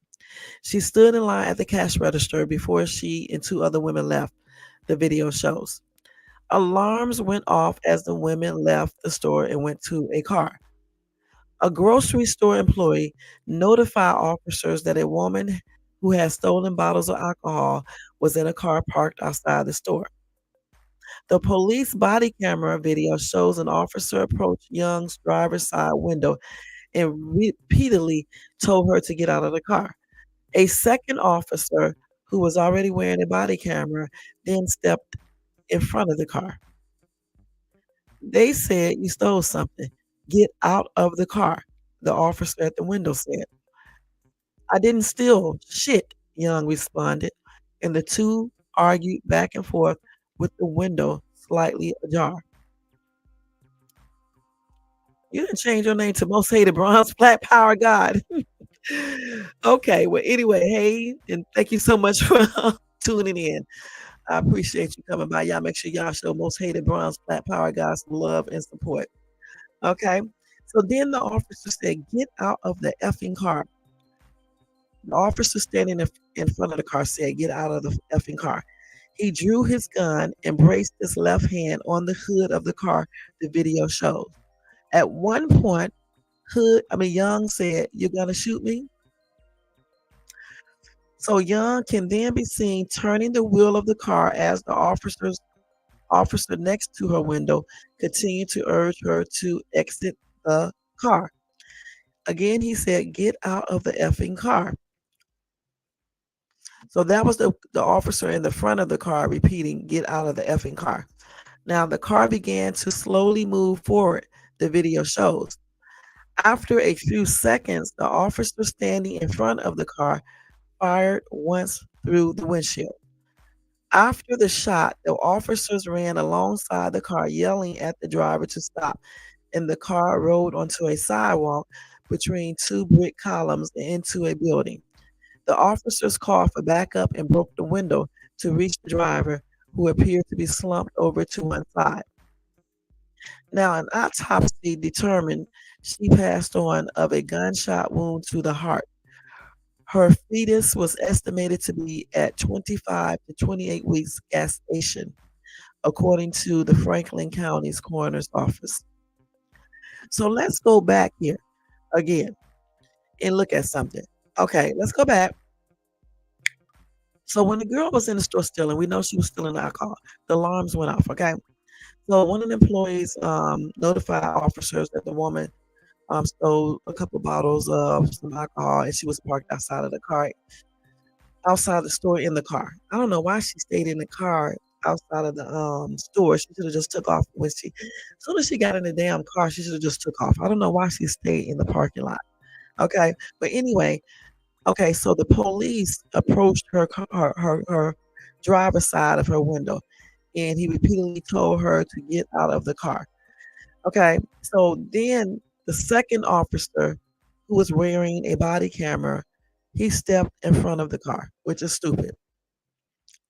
Speaker 1: She stood in line at the cash register before she and two other women left, the video shows. Alarms went off as the women left the store and went to a car. A grocery store employee notified officers that a woman who had stolen bottles of alcohol was in a car parked outside the store. The police body camera video shows an officer approach Young's driver's side window and repeatedly told her to get out of the car. A second officer, who was already wearing a body camera, then stepped in front of the car. They said, "You stole something. Get out of the car," the officer at the window said. "I didn't steal shit," Young responded, and the two argued back and forth with the window slightly ajar. You didn't change your name to Most Hated Bronze Black Power God. Okay, well, anyway, hey, and thank you so much for tuning in. I appreciate you coming by. Y'all make sure y'all show Most Hated Bronze Black Power God some love and support. Okay. So then the officer said, "Get out of the effing car." The officer standing in front of the car said, "Get out of the effing car." He drew his gun and braced his left hand on the hood of the car, the video shows. At one point, Young said, "You're going to shoot me?" So Young can then be seen turning the wheel of the car as the officer next to her window continued to urge her to exit the car. Again, he said, "Get out of the effing car." So that was the officer in the front of the car repeating, "Get out of the effing car." Now the car began to slowly move forward, the video shows. After a few seconds, the officer standing in front of the car fired once through the windshield. After the shot, the officers ran alongside the car, yelling at the driver to stop, and the car rolled onto a sidewalk between two brick columns and into a building. The officers called for backup and broke the window to reach the driver, who appeared to be slumped over to one side. Now, an autopsy determined she passed on of a gunshot wound to the heart. Her fetus was estimated to be at 25 to 28 weeks gestation, according to the Franklin County's coroner's office. So let's go back here again and look at something. Okay, let's go back. So when the girl was in the store stealing, we know she was stealing alcohol. The alarms went off. Okay, so one of the employees notified officers that the woman stole a couple bottles of some alcohol, and she was parked outside the store in the car. I don't know why she stayed in the car outside of the store. She should have just took off as soon as she got in the damn car, she should have just took off. I don't know why she stayed in the parking lot. Okay, but anyway, okay, so the police approached her driver's side of her window, and he repeatedly told her to get out of the car. Okay, so then the second officer, who was wearing a body camera, he stepped in front of the car, which is stupid.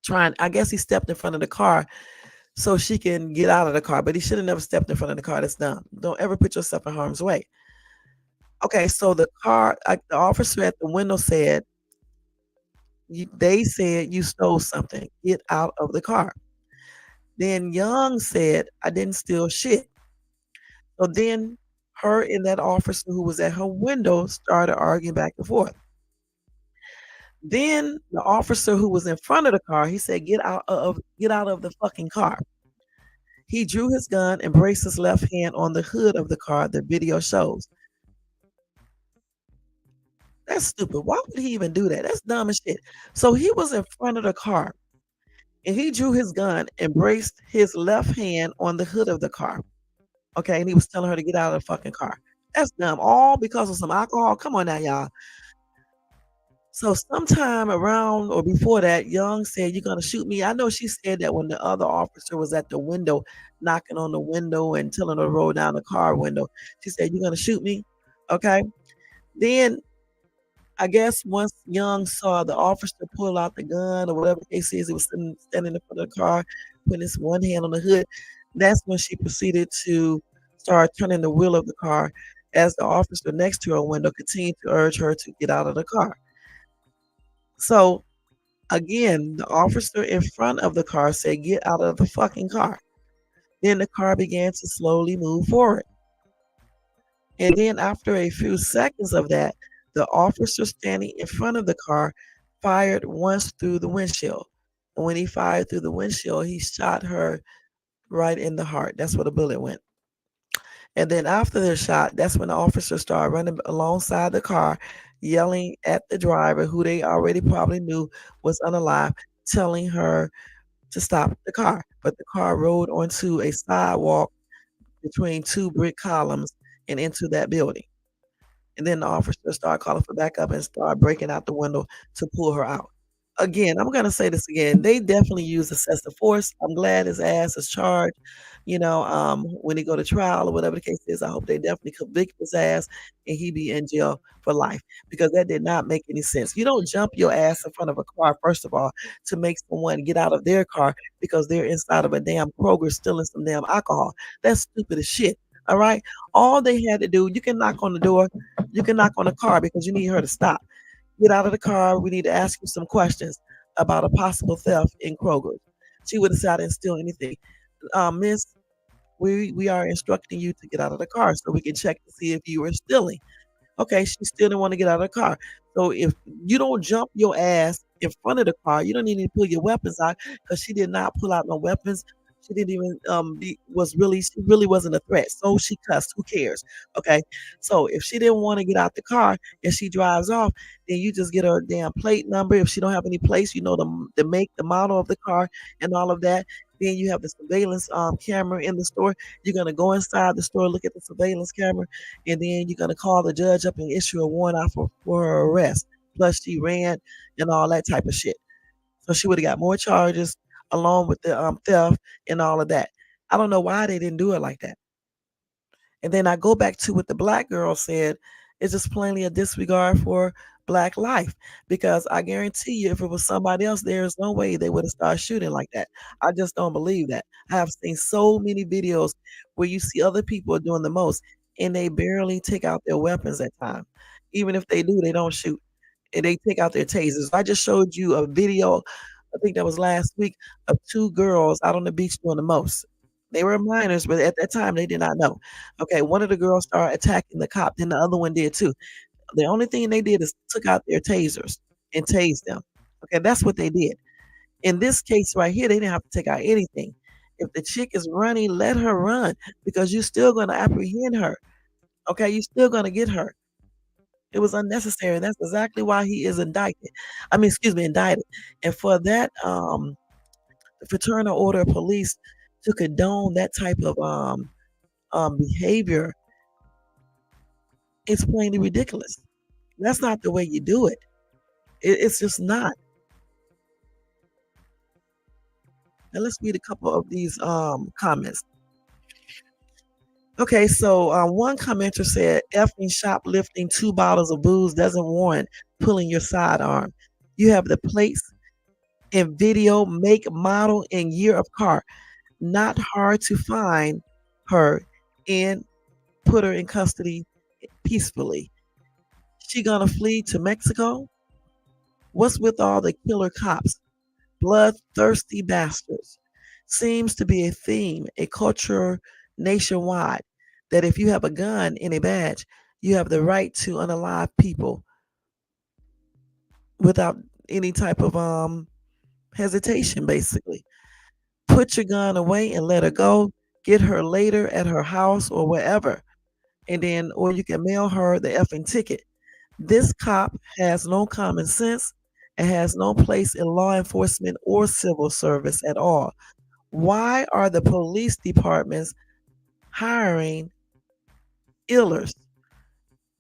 Speaker 1: I guess he stepped in front of the car so she can get out of the car, but he should have never stepped in front of the car. That's dumb. Don't ever put yourself in harm's way. Okay, so the officer at the window said, they said you stole something. Get out of the car. Then Young said, I didn't steal shit. So then her and that officer who was at her window started arguing back and forth. Then the officer who was in front of the car, he said, get out of the fucking car. He drew his gun and braced his left hand on the hood of the car, the video shows. That's stupid. Why would he even do that? That's dumb as shit. So he was in front of the car and he drew his gun and braced his left hand on the hood of the car. Okay, and he was telling her to get out of the fucking car. That's dumb. All because of some alcohol. Come on now, y'all. So sometime around or before that, Young said, you're going to shoot me. I know she said that when the other officer was at the window, knocking on the window and telling her to roll down the car window. She said, you're going to shoot me? Okay. Then I guess once Young saw the officer pull out the gun or whatever the case is, he was standing in front of the car, putting his one hand on the hood. That's when she proceeded to start turning the wheel of the car as the officer next to her window continued to urge her to get out of the car. So again, the officer in front of the car said, get out of the fucking car. Then the car began to slowly move forward. And then after a few seconds of that, the officer standing in front of the car fired once through the windshield. And when he fired through the windshield, he shot her right in the heart. That's where the bullet went. And then after the shot, that's when the officer started running alongside the car, yelling at the driver, who they already probably knew was unalive, telling her to stop the car. But the car rolled onto a sidewalk between two brick columns and into that building. And then the officer started calling for backup and started breaking out the window to pull her out. Again, I'm gonna say this again. They definitely use excessive force. I'm glad his ass is charged. When he go to trial or whatever the case is, I hope they definitely convict his ass and he be in jail for life because that did not make any sense. You don't jump your ass in front of a car, first of all, to make someone get out of their car because they're inside of a damn Kroger stealing some damn alcohol. That's stupid as shit. All right. All they had to do, you can knock on the door, you can knock on the car because you need her to stop. Get out of the car. We need to ask you some questions about a possible theft in Kroger. She would have said I didn't steal anything. Miss, we are instructing you to get out of the car so we can check to see if you were stealing. Okay, she still didn't want to get out of the ry. So if you don't jump your ass in front of the car, you don't need to pull your weapons out because she did not pull out no weapons. She didn't even she really wasn't a threat. So she cussed. Who cares? Okay. So if she didn't want to get out the car and she drives off, then you just get her damn plate number. If she don't have any plates, you know the make, the model of the car and all of that. Then you have the surveillance camera in the store. You're gonna go inside the store, look at the surveillance camera, and then you're gonna call the judge up and issue a warrant out for her arrest. Plus she ran and all that type of shit. So she would have got more charges along with the theft and all of that. I don't know why they didn't do it like that. And then I go back to what the black girl said. It's just plainly a disregard for black life, because I guarantee you, if it was somebody else, there's no way they would have started shooting like that. I just don't believe that. I have seen so many videos where you see other people doing the most, and they barely take out their weapons at times. Even if they do, they don't shoot, and they take out their tasers. I just showed you a video, I think that was last week, of two girls out on the beach doing the most. They were minors, but at that time they did not know. Okay, one of the girls started attacking the cop, then the other one did too. The only thing they did is took out their tasers and tased them. Okay, that's what they did. In this case right here, they didn't have to take out anything. If the chick is running, let her run, because you're still going to apprehend her. Okay, you're still going to get her. It was unnecessary. That's exactly why he is indicted. I mean, excuse me, indicted. And for that, the Fraternal Order of Police to condone that type of behavior, it's plainly ridiculous. That's not the way you do it. It's just not. And let's read a couple of these comments. Okay, so one commenter said, effing shoplifting 2 bottles of booze doesn't warrant pulling your sidearm. You have the plates and video, make, model, and year of car. Not hard to find her and put her in custody peacefully. She gonna flee to Mexico? What's with all the killer cops? Bloodthirsty bastards. Seems to be a theme, a culture nationwide, that if you have a gun and a badge, you have the right to unalive people without any type of hesitation, basically. Put your gun away and let her go. Get her later at her house or wherever. And then, or you can mail her the effing ticket. This cop has no common sense and has no place in law enforcement or civil service at all. Why are the police departments hiring illers?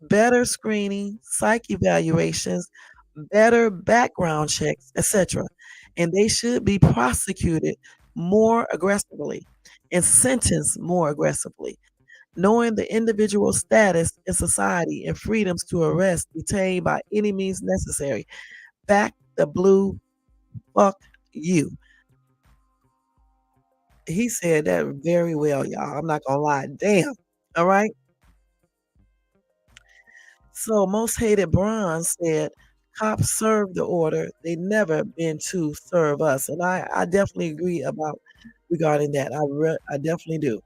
Speaker 1: Better screening, psych evaluations, better background checks, etc. And they should be prosecuted more aggressively and sentenced more aggressively, knowing the individual status in society and freedoms to arrest, detain by any means necessary. Back the blue, fuck you. He said that very well, y'all. I'm not gonna lie. Damn. All right. So most hated bronze said cops serve the order. They never been to serve us. And I definitely agree about regarding that. I definitely do.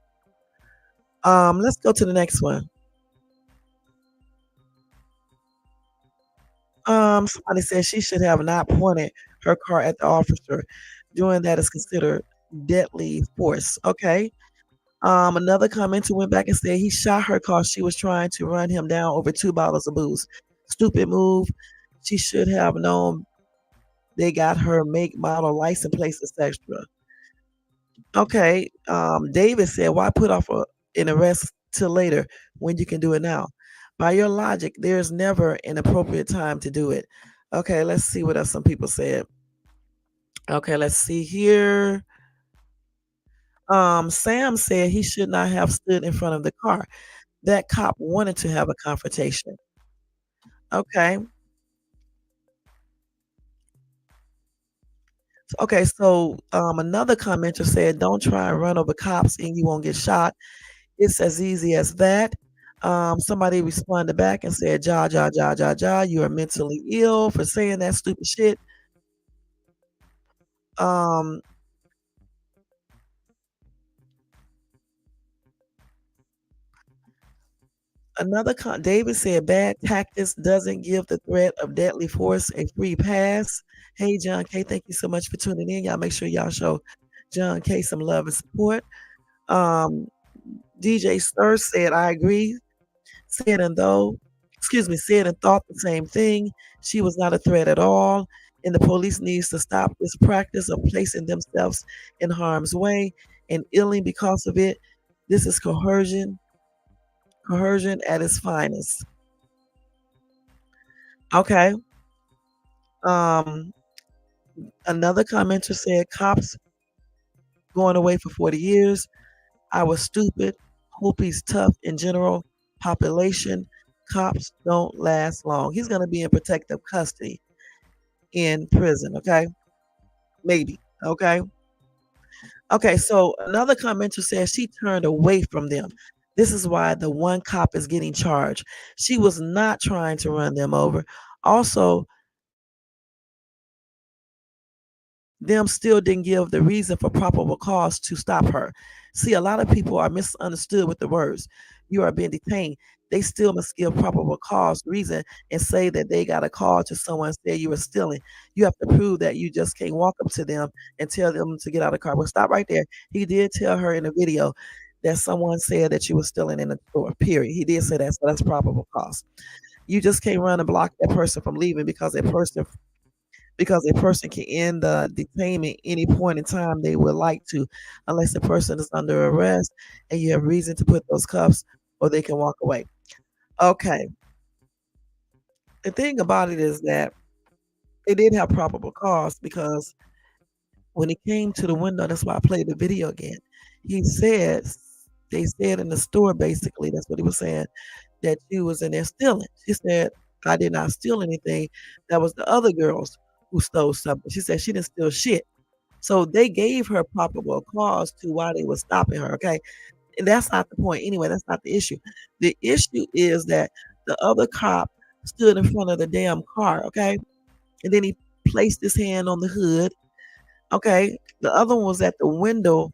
Speaker 1: Let's go to the next one. Somebody said she should have not pointed her car at the officer. Doing that is considered deadly force. Okay. Another commenter went back and said he shot her cause she was trying to run him down over 2 bottles of booze. Stupid move. She should have known they got her make, model, license plate, etc. Okay. David said, why put off an arrest till later when you can do it now? By your logic, there's never an appropriate time to do it. Okay, let's see what else some people said. Okay, let's see here. Sam said he should not have stood in front of the car. That cop wanted to have a confrontation. Okay. Okay, so another commenter said, don't try and run over cops and you won't get shot. It's as easy as that. Somebody responded back and said, ja, ja, ja, ja, ja, you are mentally ill for saying that stupid shit. Um, David said, bad tactics doesn't give the threat of deadly force a free pass. Hey, John K, thank you so much for tuning in. Y'all make sure y'all show John K some love and support. DJ Stir said, I agree. Said and thought the same thing. She was not a threat at all. And the police needs to stop this practice of placing themselves in harm's way and illing because of it. This is coercion at its finest. Okay. Um, Another commenter said, cops going away for 40 years. I was stupid. Hope he's tough in general population. Cops don't last long. He's going to be in protective custody in prison, okay? Maybe, okay? Okay, so another commenter says she turned away from them. This is why the one cop is getting charged. She was not trying to run them over. Also, them still didn't give the reason for probable cause to stop her. See, a lot of people are misunderstood with the words. You are being detained. They still must give probable cause reason and say that they got a call to someone say you were stealing. You have to prove that you just can't walk up to them and tell them to get out of the car. Well, stop right there. He did tell her in the video that someone said that you were stealing in the store, period. He did say that, so that's probable cause. You just can't run and block that person from leaving because a person can end the detainment any point in time they would like to, unless the person is under arrest and you have reason to put those cuffs, or they can walk away. Okay. The thing about it is that they did have probable cause because when it came to the window, that's why I played the video again. He said, they said in the store, basically, that's what he was saying, that you was in there stealing. She said, I did not steal anything. That was the other girls who stole something. She said she didn't steal shit. So they gave her probable cause to why they were stopping her. Okay. And that's not the point. Anyway, that's not the issue. The issue is that the other cop stood in front of the damn car. Okay. And then he placed his hand on the hood. Okay. The other one was at the window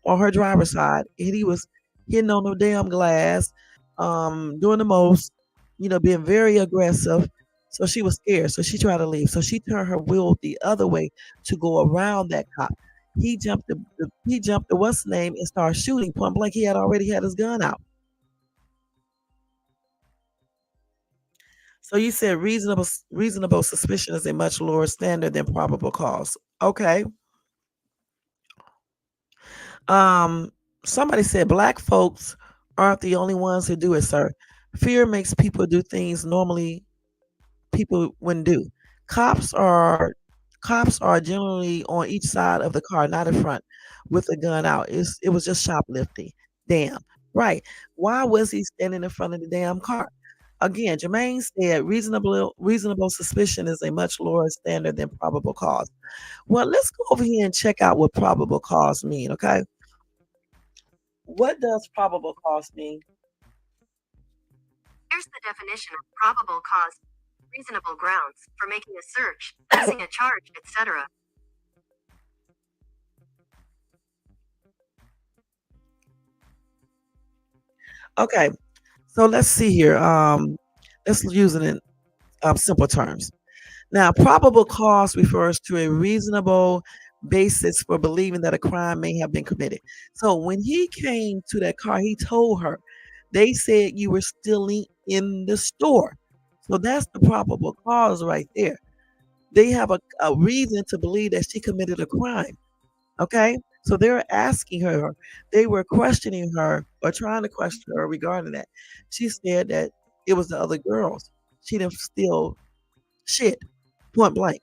Speaker 1: on her driver's side, and he was hitting on the damn glass, doing the most, being very aggressive. So she was scared. So she tried to leave. So she turned her wheel the other way to go around that cop. He jumped the what's name and started shooting point blank. He had already had his gun out. So you said reasonable suspicion is a much lower standard than probable cause. Okay. Um, Somebody said black folks aren't the only ones who do it, sir. Fear makes people do things normally people wouldn't do. Cops are cops are generally on each side of the car, not in front, with a gun out. It was just shoplifting. Damn. Right. Why was he standing in front of the damn car? Again, Jermaine said reasonable suspicion is a much lower standard than probable cause. Well, let's go over here and check out what probable cause mean, okay? What does probable cause mean?
Speaker 7: Here's the definition of probable cause: reasonable grounds for making a search, pressing a charge, etc.
Speaker 1: Okay, so let's see here. Let's use it in simple terms. Now, probable cause refers to a reasonable basis for believing that a crime may have been committed. So when he came to that car, he told her, they said you were stealing in the store. So that's the probable cause right there. They have a reason to believe that she committed a crime. Okay. So they're asking her, they were questioning her or trying to question her regarding that. She said that it was the other girls. She didn't steal shit, point blank.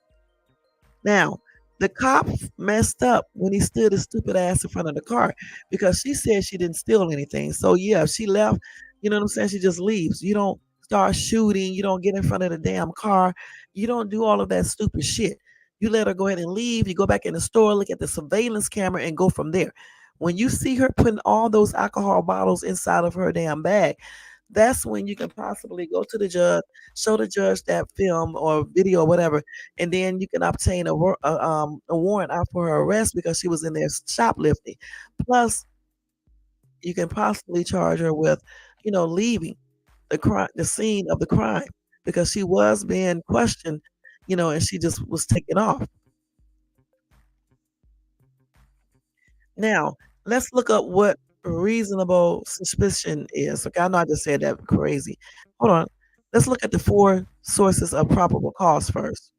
Speaker 1: Now, the cop messed up when he stood his stupid ass in front of the car because she said she didn't steal anything. So yeah, she left. You know what I'm saying? She just leaves. You don't start shooting. You don't get in front of the damn car. You don't do all of that stupid shit. You let her go ahead and leave. You go back in the store, look at the surveillance camera, and go from there. When you see her putting all those alcohol bottles inside of her damn bag, that's when you can possibly go to the judge, show the judge that film or video or whatever, and then you can obtain a warrant out for her arrest because she was in there shoplifting. Plus, you can possibly charge her with, leaving the scene of the crime because she was being questioned, and she just was taken off. Now, let's look up what reasonable suspicion is. Okay, I know I just said that crazy. Hold on. Let's look at the four sources of probable cause first.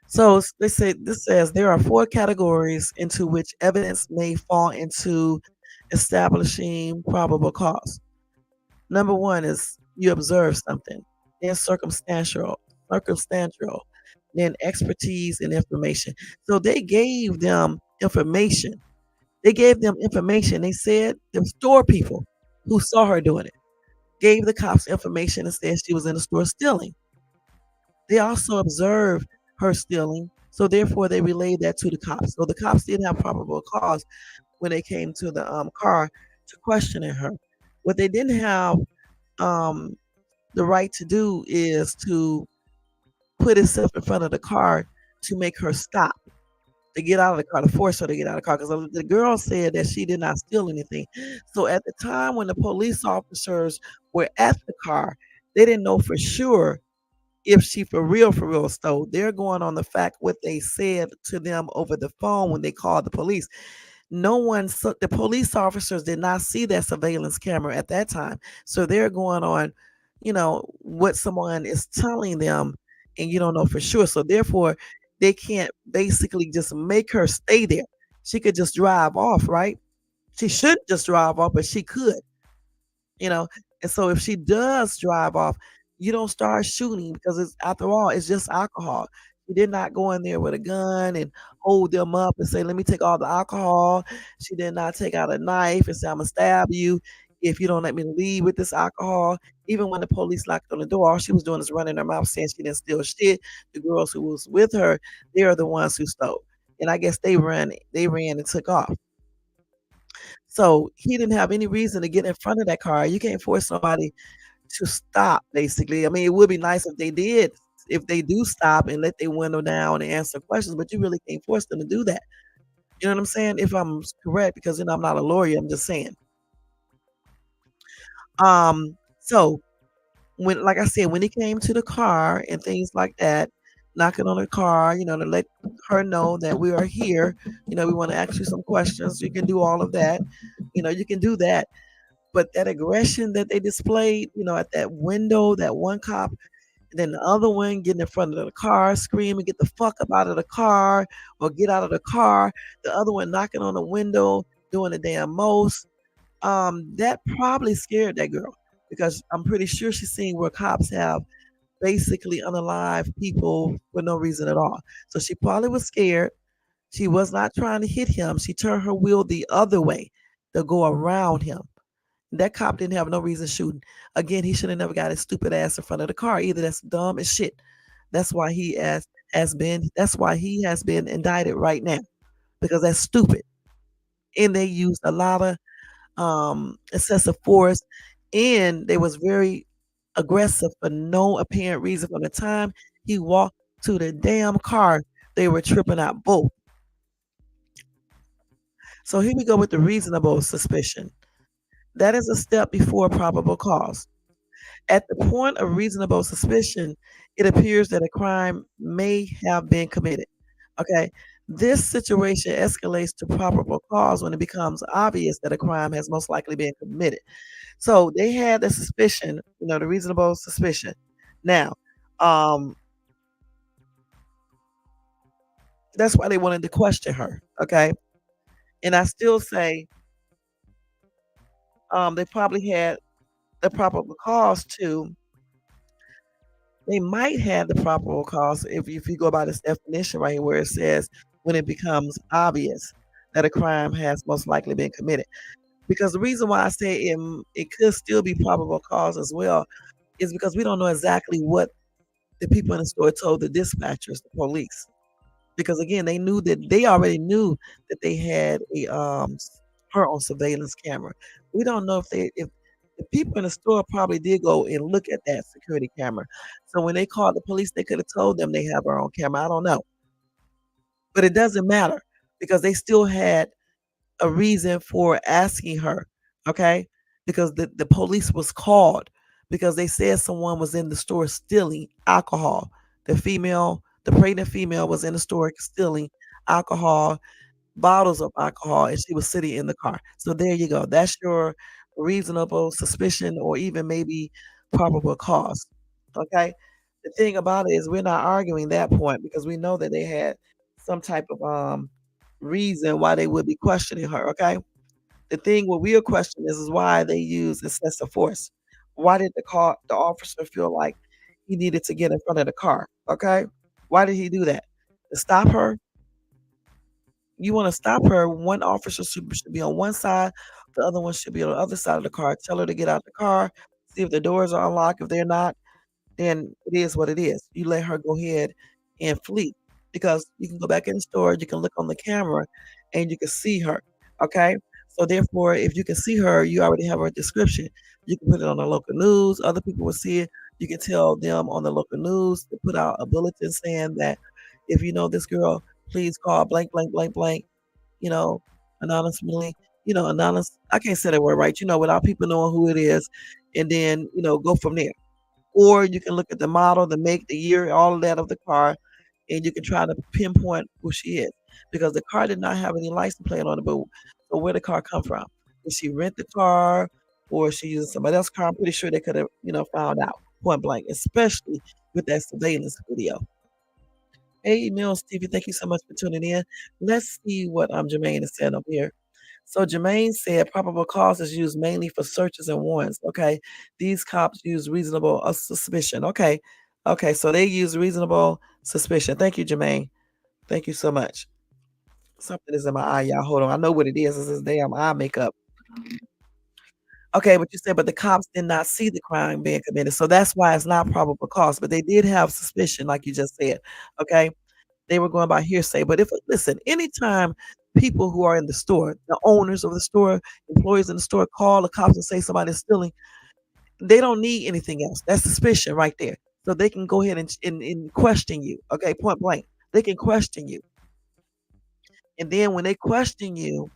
Speaker 1: So they say this says there are four categories into which evidence may fall into establishing probable cause. Number one is you observe something, then circumstantial, then expertise and information. So they gave them information. They gave them information. They said there were store people who saw her doing it. gave the cops information and said she was in the store stealing. They also observed her stealing, so therefore they relayed that to the cops. So the cops did have probable cause when they came to the car to questioning her. What they didn't have um, the right to do is to put itself in front of the car to make her stop, to get out of the car, to force her to get out of the car. Because the girl said that she did not steal anything. So at the time when the police officers were at the car, they didn't know for sure if she for real stole. They're going on the fact what they said to them over the phone when they called the police. No one, so the police officers did not see that surveillance camera at that time. So they're going on, what someone is telling them, and you don't know for sure. So therefore, they can't basically just make her stay there. She could just drive off, right? She shouldn't just drive off, but she could you know. And so if she does drive off, you don't start shooting because it's after all, it's just alcohol. She did not go in there with a gun and hold them up and say, "Let me take all the alcohol." She did not take out a knife and say, "I'm gonna stab you if you don't let me leave with this alcohol." Even when the police knocked on the door, all she was doing is running her mouth saying she didn't steal shit. The girls who was with her, they are the ones who stole. And I guess they ran and took off. So he didn't have any reason to get in front of that car. You can't force somebody to stop, basically. I mean, it would be nice if they do stop and let their window down and answer questions, but you really can't force them to do that. You know what I'm saying? If I'm correct, because I'm not a lawyer, I'm just saying. So when, like I said, when he came to the car and things like that, knocking on the car, to let her know that we are here. We want to ask you some questions. You can do all of that. You can do that. But that aggression that they displayed, at that window, that one cop, and then the other one getting in front of the car, screaming, "Get the fuck up out of the car," or "Get out of the car." The other one knocking on the window, doing the damn most. That probably scared that girl because I'm pretty sure she's seen where cops have basically unalive people for no reason at all. So she probably was scared. She was not trying to hit him. She turned her wheel the other way to go around him. That cop didn't have no reason shooting. Again, he should have never got his stupid ass in front of the car. Either that's dumb as shit. That's why he has been indicted right now because that's stupid. And they used a lot of excessive force, and they was very aggressive for no apparent reason. From the time he walked to the damn car, they were tripping out both. So here we go with the reasonable suspicion. That is a step before probable cause. At the point of reasonable suspicion, it appears that a crime may have been committed. Okay. This situation escalates to probable cause when it becomes obvious that a crime has most likely been committed. So they had the suspicion, the reasonable suspicion. Now, um, that's why they wanted to question her. Okay. And I still say they probably had the probable cause to they might have the probable cause if you go by this definition right here where it says when it becomes obvious that a crime has most likely been committed. Because the reason why I say it could still be probable cause as well is because we don't know exactly what the people in the store told the dispatchers, the police. Because again, they already knew that they had her on surveillance camera. We don't know if the people in the store probably did go and look at that security camera. So when they called the police, they could have told them they have her on camera. I don't know. But it doesn't matter because they still had a reason for asking her, okay? Because the police was called because they said someone was in the store stealing alcohol. The pregnant female was in the store stealing alcohol, bottles of alcohol, and she was sitting in the car. So there you go. That's your reasonable suspicion or even maybe probable cause. Okay. The thing about it is we're not arguing that point because we know that they had some type of reason why they would be questioning her. Okay. The thing what we are questioning is why they use excessive force. Why did the officer feel like he needed to get in front of the car? Okay. Why did he do that? To stop her? You want to stop her, one officer should be on one side, the other one should be on the other side of the car. Tell her to get out the car, see if the doors are unlocked. If they're not, then it is what it is. You let her go ahead and flee because you can go back in the store, you can look on the camera, and you can see her. Okay. So therefore, if you can see her, you already have her description. You can put it on the local news. Other people will see it. You can tell them on the local news to put out a bulletin saying that if you know this girl, please call blank, blank, blank, blank, you know, anonymously, anonymous. I can't say that word right, without people knowing who it is, and then, go from there. Or you can look at the model, the make, the year, all of that of the car, and you can try to pinpoint who she is. Because the car did not have any license plate on it, but so where the car come from? Did she rent the car or she using somebody else's car? I'm pretty sure they could have, found out point blank, especially with that surveillance video. Hey, Mills TV, thank you so much for tuning in. Let's see what Jermaine is saying up here. So Jermaine said probable cause is used mainly for searches and warrants. Okay. These cops use reasonable suspicion. Okay. Okay. So they use reasonable suspicion. Thank you, Jermaine. Thank you so much. Something is in my eye, y'all. Hold on. I know what it is. This is damn eye makeup. Okay, but you said, but the cops did not see the crime being committed. So that's why it's not probable cause. But they did have suspicion, like you just said. Okay. They were going by hearsay. But if listen, anytime people who are in the store, the owners of the store, employees in the store, call the cops and say somebody's stealing, they don't need anything else. That's suspicion right there. So they can go ahead and question you. Okay, point blank. They can question you. And then when they question you,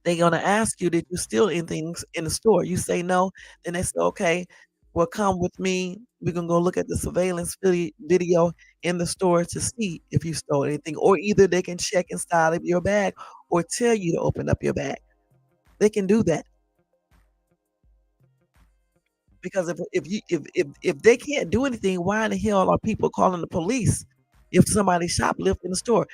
Speaker 1: they're gonna ask you, did you steal anything in the store? You say no, then they say, okay, well, come with me. We're gonna go look at the surveillance video in the store to see if you stole anything. Or either they can check inside of your bag or tell you to open up your bag. They can do that. Because if they can't do anything, why in the hell are people calling the police if somebody shoplifting in the store?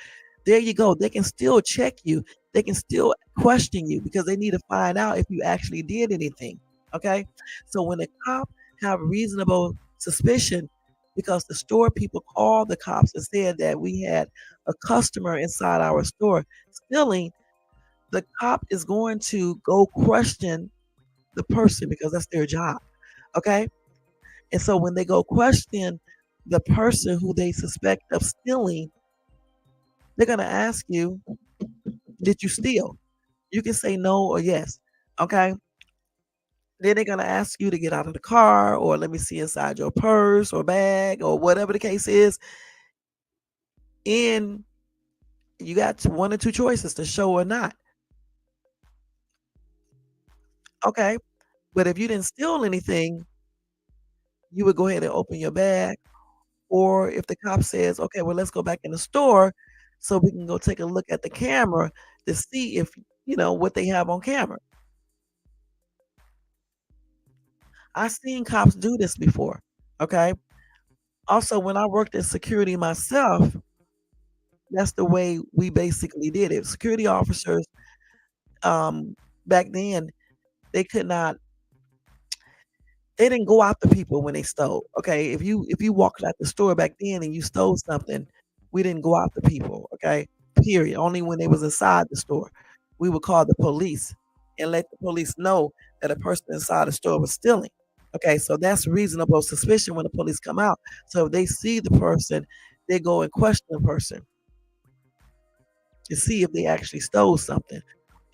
Speaker 1: There you go. They can still check you. They can still question you because they need to find out if you actually did anything. Okay. So when a cop have reasonable suspicion, because the store people called the cops and said that we had a customer inside our store stealing, the cop is going to go question the person because that's their job. Okay. And so when they go question the person who they suspect of stealing, they're going to ask you, did you steal? You can say no or yes. Okay. Then they're going to ask you to get out of the car or let me see inside your purse or bag or whatever the case is. And you got one or two choices to show or not. Okay. But if you didn't steal anything, you would go ahead and open your bag. Or if the cop says, okay, well, let's go back in the store so we can go take a look at the camera to see if, what they have on camera. I've seen cops do this before. Okay. Also, when I worked in security myself, that's the way we basically did it. Security officers, back then, they could not, they didn't go after people when they stole. Okay. If you walked out the store back then and you stole something, we didn't go after people. Okay. Period. Only when they was inside the store. We would call the police and let the police know that a person inside the store was stealing. Okay, so that's reasonable suspicion when the police come out. So if they see the person, they go and question the person to see if they actually stole something.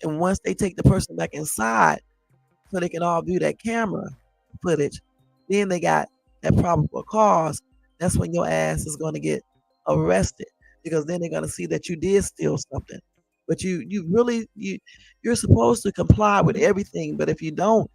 Speaker 1: And once they take the person back inside, so they can all view that camera footage, then they got that probable cause. That's when your ass is going to get arrested because then they're going to see that you did steal something. But you're supposed to comply with everything. But if you don't,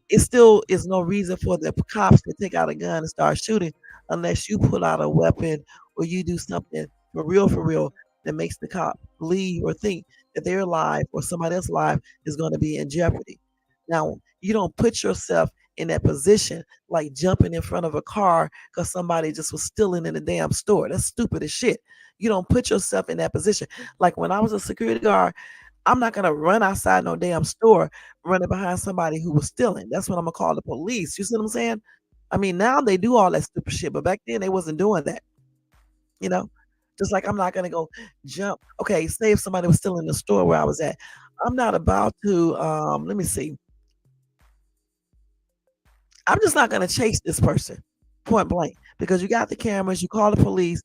Speaker 1: it still is no reason for the cops to take out a gun and start shooting unless you pull out a weapon or you do something for real, that makes the cop believe or think that their life or somebody else's life is going to be in jeopardy. Now, you don't put yourself in that position like jumping in front of a car because somebody just was stealing in the damn store. That's stupid as shit. You don't put yourself in that position. Like when I was a security guard, I'm not gonna run outside no damn store running behind somebody who was stealing. That's when I'm gonna call the police. You see what I'm saying? I mean, now they do all that stupid shit, but back then they wasn't doing that. You know, just like I'm not gonna go jump. Okay, say if somebody was still in the store where I was at, I'm not about to. Let me see. I'm just not going to chase this person, point blank, because you got the cameras, you call the police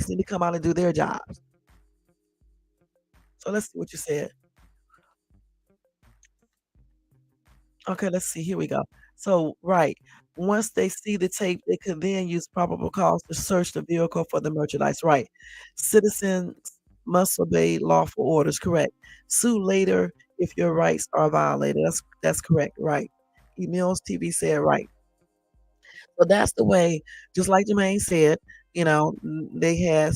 Speaker 1: need to come out and do their jobs. So let's see what you said. Okay, let's see. Here we go. So, right. Once they see the tape, they could then use probable cause to search the vehicle for the merchandise. Right. Citizens must obey lawful orders. Correct. Sue later if your rights are violated. That's correct. Right. Emails TV said right. So that's the way, just like Jermaine said, they had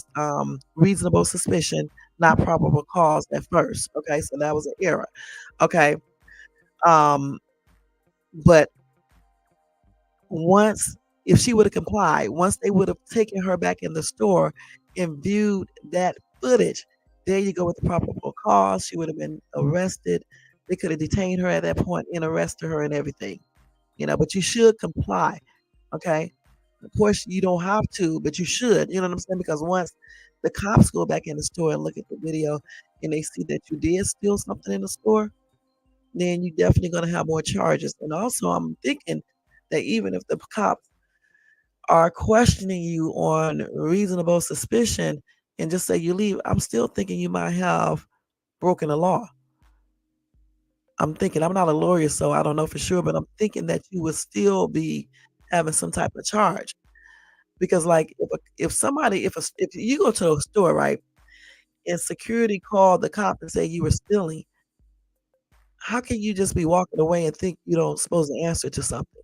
Speaker 1: reasonable suspicion, not probable cause at first. Okay, so that was an error. Okay. Um, but once if she would have complied, once they would have taken her back in the store and viewed that footage, there you go with the probable cause. She would have been arrested. They could have detained her at that point and arrested her and everything. But you should comply. Okay. Of course, you don't have to, but you should. You know what I'm saying? Because once the cops go back in the store and look at the video and they see that you did steal something in the store, then you're definitely going to have more charges. And also, I'm thinking that even if the cops are questioning you on reasonable suspicion and just say you leave, I'm still thinking you might have broken the law. I'm thinking, I'm not a lawyer, so I don't know for sure, but I'm thinking that you would still be having some type of charge. Because, like, if you go to a store, right, and security called the cop and say you were stealing, how can you just be walking away and think you don't supposed to answer to something?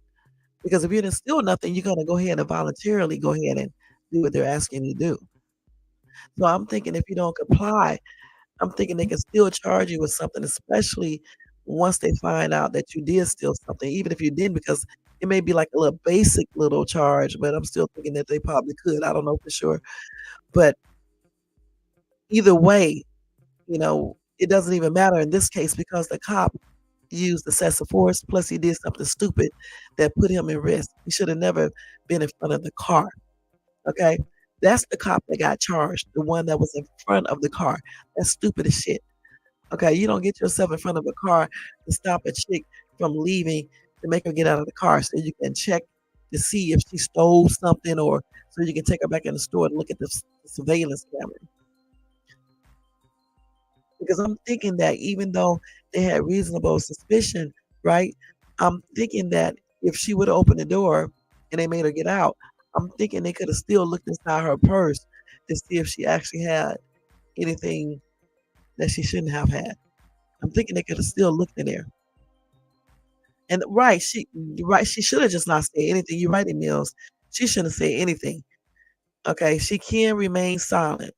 Speaker 1: Because if you didn't steal nothing, you're gonna go ahead and voluntarily go ahead and do what they're asking you to do. So I'm thinking if you don't comply, I'm thinking they can still charge you with something, especially once they find out that you did steal something, even if you didn't, because it may be like a little basic little charge, but I'm still thinking that they probably could. I don't know for sure. But either way, it doesn't even matter in this case because the cop used excessive force, plus he did something stupid that put him in risk. He should have never been in front of the car. Okay? That's the cop that got charged, the one that was in front of the car. That's stupid as shit. Okay, you don't get yourself in front of a car to stop a chick from leaving to make her get out of the car so you can check to see if she stole something or so you can take her back in the store and look at the surveillance camera. Because I'm thinking that even though they had reasonable suspicion, right? I'm thinking that if she would have opened the door and they made her get out, I'm thinking they could have still looked inside her purse to see if she actually had anything that she shouldn't have had. I'm thinking they could have still looked in there. And she should have just not said anything. You're right, Mills. She shouldn't say anything. Okay, she can remain silent,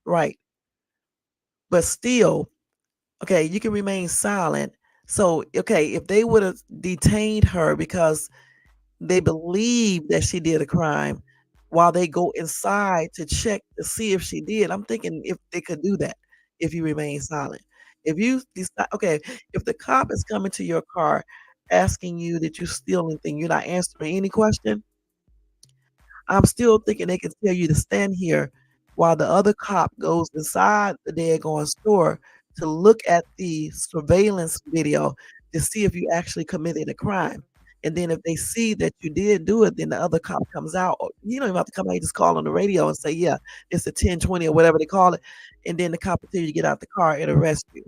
Speaker 1: right? But still, okay, you can remain silent. So, okay, if they would have detained her because they believe that she did a crime while they go inside to check to see if she did, I'm thinking if they could do that if you remain silent. If you decide, okay, if the cop is coming to your car asking you that you steal anything, you're not answering any question, I'm still thinking they can tell you to stand here while the other cop goes inside the daggone store to look at the surveillance video to see if you actually committed a crime. And then if they see that you did do it, then the other cop comes out. Or you don't even have to come out, you just call on the radio and say, yeah, it's a 1020 or whatever they call it. And then the cop will tell you to get out the car and arrest you.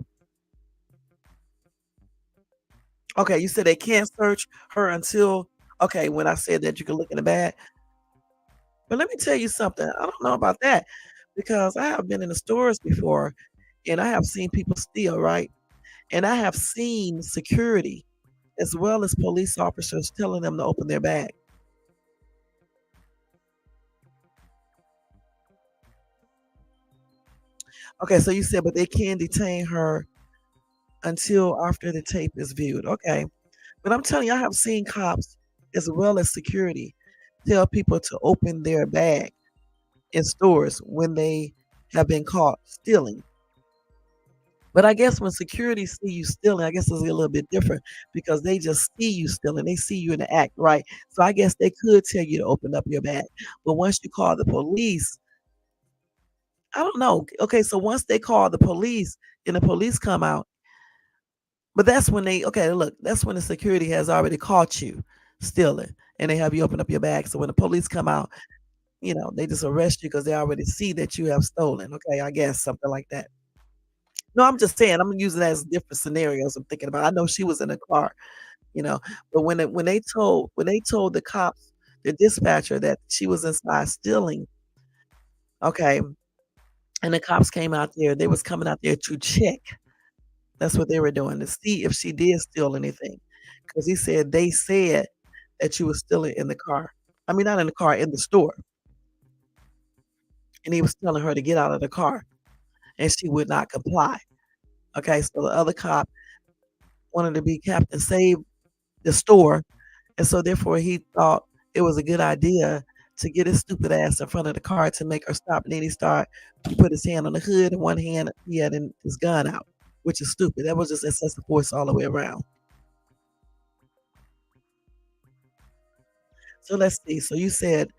Speaker 1: Okay, you said they can't search her until, okay, when I said that you can look in the bag. But let me tell you something. I don't know about that because I have been in the stores before and I have seen people steal, right? And I have seen security as well as police officers telling them to open their bag. Okay, so you said, but they can detain her until after the tape is viewed. Okay. But I'm telling you, I have seen cops as well as security tell people to open their bag in stores when they have been caught stealing. But I guess when security see you stealing, I guess it's a little bit different because they just see you stealing. They see you in the act, right? So I guess they could tell you to open up your bag. But once you call the police, I don't know. Okay, so once they call the police and the police come out, but that's when they okay, look, that's when the security has already caught you. stealing, and they have you open up your bag. So when the police come out, they just arrest you because they already see that you have stolen. Okay, I guess something like that. No, I'm just saying, I'm using that as different scenarios I'm thinking about. I know she was in a car, you know, but when they told the cops, the dispatcher that she was inside stealing, okay, and the cops came out there, they was coming out there to check. That's what they were doing, to see if she did steal anything. Because he said they said that you was stealing in the car. I mean, not in the car, in the store. And he was telling her to get out of the car, and she would not comply. Okay, so the other cop wanted to be Captain Save the store, and so therefore he thought it was a good idea to get his stupid ass in front of the car to make her stop. And then he put his hand on the hood, and one hand he had his gun out, which is stupid. That was just excessive force all the way around. So let's see. So you said,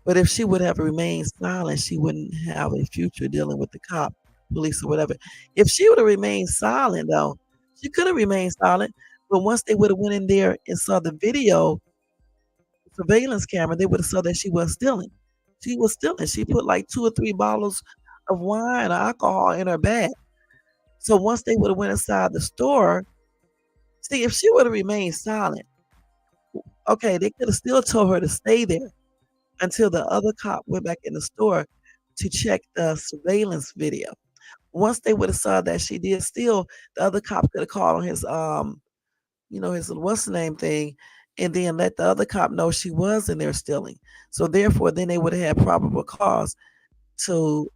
Speaker 1: but if she would have remained silent, she wouldn't have a future dealing with the cop, police, or whatever. If she would have remained silent, though, she could have remained silent. But once they would have went in there and saw the video, surveillance camera, they would have saw that she was stealing. She was stealing. She put like 2 or 3 bottles of wine or alcohol in her bag. So once they would have went inside the store, see, if she would have remained silent, okay, they could have still told her to stay there until the other cop went back in the store to check the surveillance video. Once they would have saw that she did steal, the other cop could have called on his what's the name thing, and then let the other cop know she was in there stealing. So therefore, then they would have had probable cause to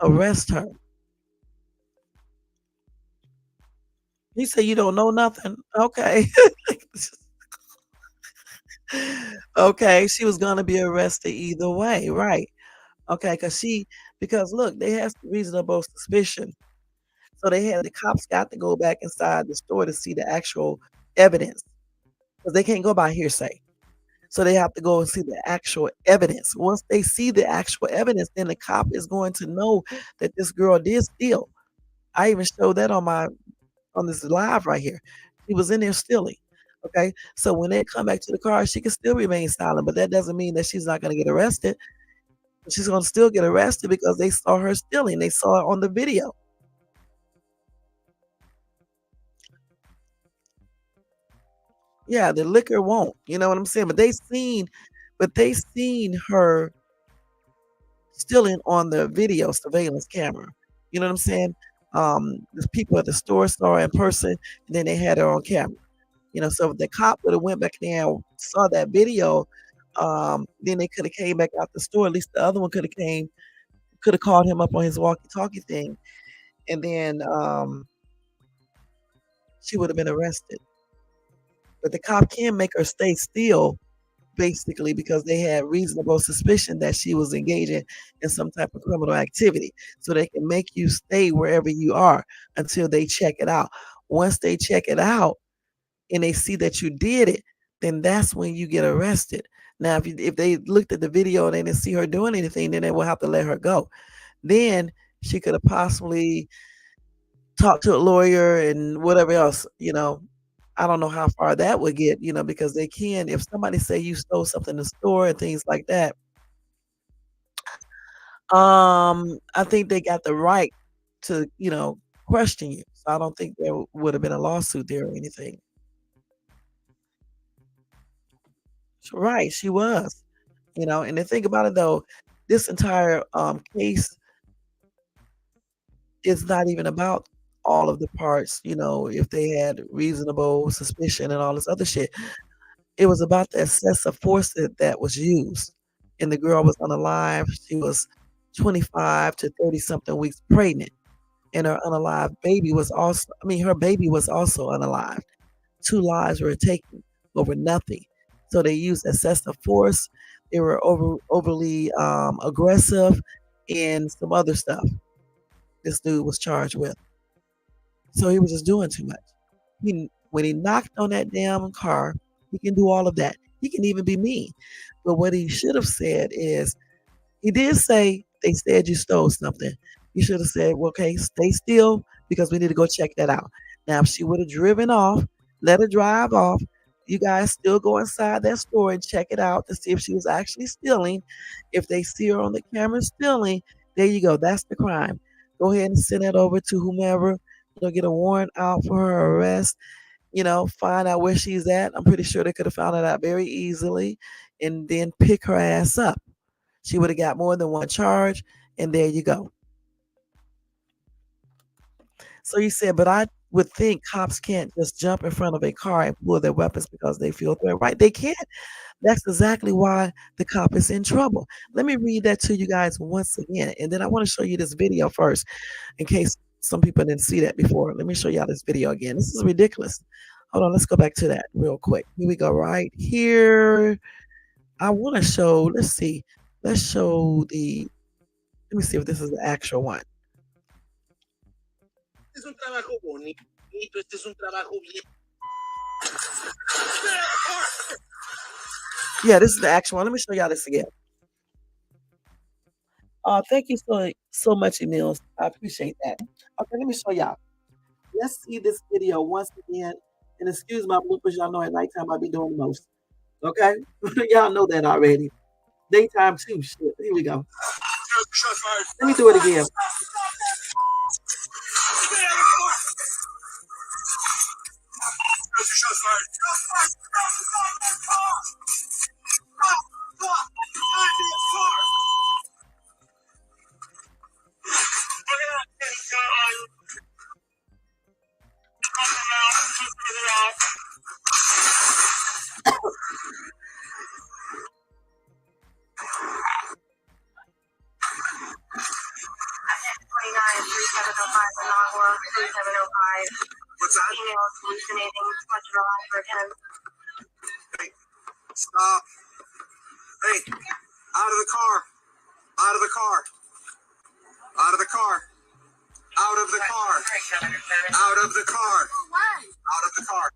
Speaker 1: arrest her. He said, "You don't know nothing." Okay. Okay, she was gonna be arrested either way, right? Okay, because look, they had reasonable suspicion. So the cops got to go back inside the store to see the actual evidence because they can't go by hearsay. So they have to go and see the actual evidence. Once they see the actual evidence, then the cop is going to know that this girl did steal. I even showed that on this live right here. She was in there stealing. Okay. So when they come back to the car, she can still remain silent, but that doesn't mean that she's not going to get arrested. She's going to still get arrested because they saw her stealing. They saw it on the video. Yeah, the liquor won't. You know what I'm saying? But they seen her stealing on the video surveillance camera. You know what I'm saying? The people at the store saw her in person, and then they had her on camera. So if the cop would have went back there and saw that video, then they could have came back out the store. At least the other one could have called him up on his walkie-talkie thing, and then she would have been arrested. But the cop can make her stay still, basically, because they had reasonable suspicion that she was engaging in some type of criminal activity. So they can make you stay wherever you are until they check it out. Once they check it out and they see that you did it, then that's when you get arrested. Now, if they looked at the video and they didn't see her doing anything, then they will have to let her go. Then she could have possibly talked to a lawyer and whatever else. I don't know how far that would get, because they can, if somebody say you stole something in the store and things like that, I think they got the right to, question you. So I don't think there would have been a lawsuit there or anything. Right, she was, and the thing about it though, this entire case is not even about all of the parts, if they had reasonable suspicion and all this other shit. It was about the excessive force that was used, and the girl was unalive. She was 25 to 30 something weeks pregnant, and her unalived baby was also her baby was also unalived. 2 lives were taken over nothing. So they used excessive force. They were overly aggressive and some other stuff this dude was charged with. So he was just doing too much. When he knocked on that damn car, he can do all of that. He can even be mean. But what he should have said is, he did say they said you stole something. You should have said, well, okay, stay still because we need to go check that out. Now, if she would have driven off, let her drive off, You guys still go inside that store and check it out to see if she was actually stealing. If they see her on the camera stealing, there you go. That's the crime. Go ahead and send it over to whomever. Get a warrant out for her arrest. Find out where she's at. I'm pretty sure they could have found it out very easily, and then pick her ass up. She would have got more than one charge, and there you go. So you said, but I would think cops can't just jump in front of a car and pull their weapons because they feel threat. Right? They can't. That's exactly why the cop is in trouble. Let me read that to you guys once again, and then I want to show you this video first, in case some people didn't see that before. Let me show y'all this video again. This is ridiculous. Hold on, let's go back to that real quick. Here we go, right here. I want to show, let's see. Let's show let me see if this is the actual one.
Speaker 5: Este es un trabajo bonito, este es un trabajo bien.
Speaker 1: Yeah, this is the actual one. Let me show y'all this again. Thank you so much, Emil. I appreciate that. Okay, let me show y'all. Let's see this video once again. And excuse my bloopers, y'all know at nighttime I be doing the most. Okay? Y'all know that already. Daytime too. Shit. Here we go. Let me do it again.
Speaker 5: What's that?
Speaker 4: Female hallucinating, much wrong for him.
Speaker 5: Stop. Hey, out of the car. Out of the car. Out of the car. Out of the car. Out of the car. Out of the car.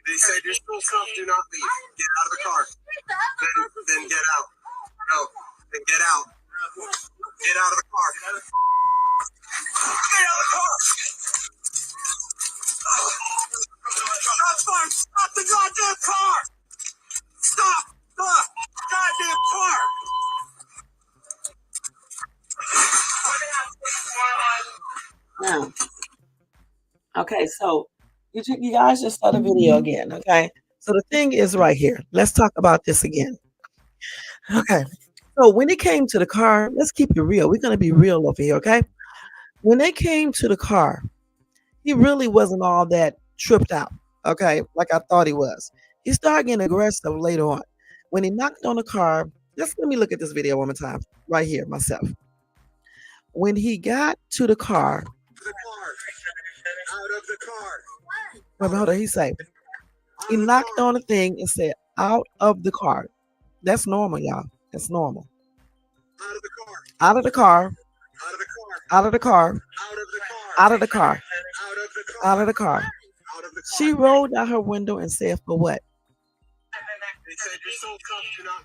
Speaker 5: They said you're still stuff, do not leave. Get out of the car. Then get out. No. Then get out. Get out of the car. Get out of the car. Shots fired. Stop the goddamn car. Stop the goddamn car.
Speaker 1: Now, okay, so you guys just saw the video again, okay? So the thing is right here. Let's talk about this again. Okay. So when it came to the car, let's keep it real. We're going to be real over here, okay? When they came to the car, he really wasn't all that tripped out, okay? Like I thought he was. He started getting aggressive later on. When he knocked on the car, let me look at this video one more time, right here, myself. When he got to the car,
Speaker 5: Out of the car.
Speaker 1: wait, hold on, he said, he knocked on the thing and said, out of the car. That's normal, y'all. That's normal.
Speaker 5: Out of the car.
Speaker 1: Out of the car.
Speaker 5: Out of the car.
Speaker 1: Out of the car. Out of the car.
Speaker 5: Out of the car.
Speaker 1: Out of the car.
Speaker 5: Out of the car.
Speaker 1: She rolled out her window and said, for what?
Speaker 5: They said you're still stuff, do not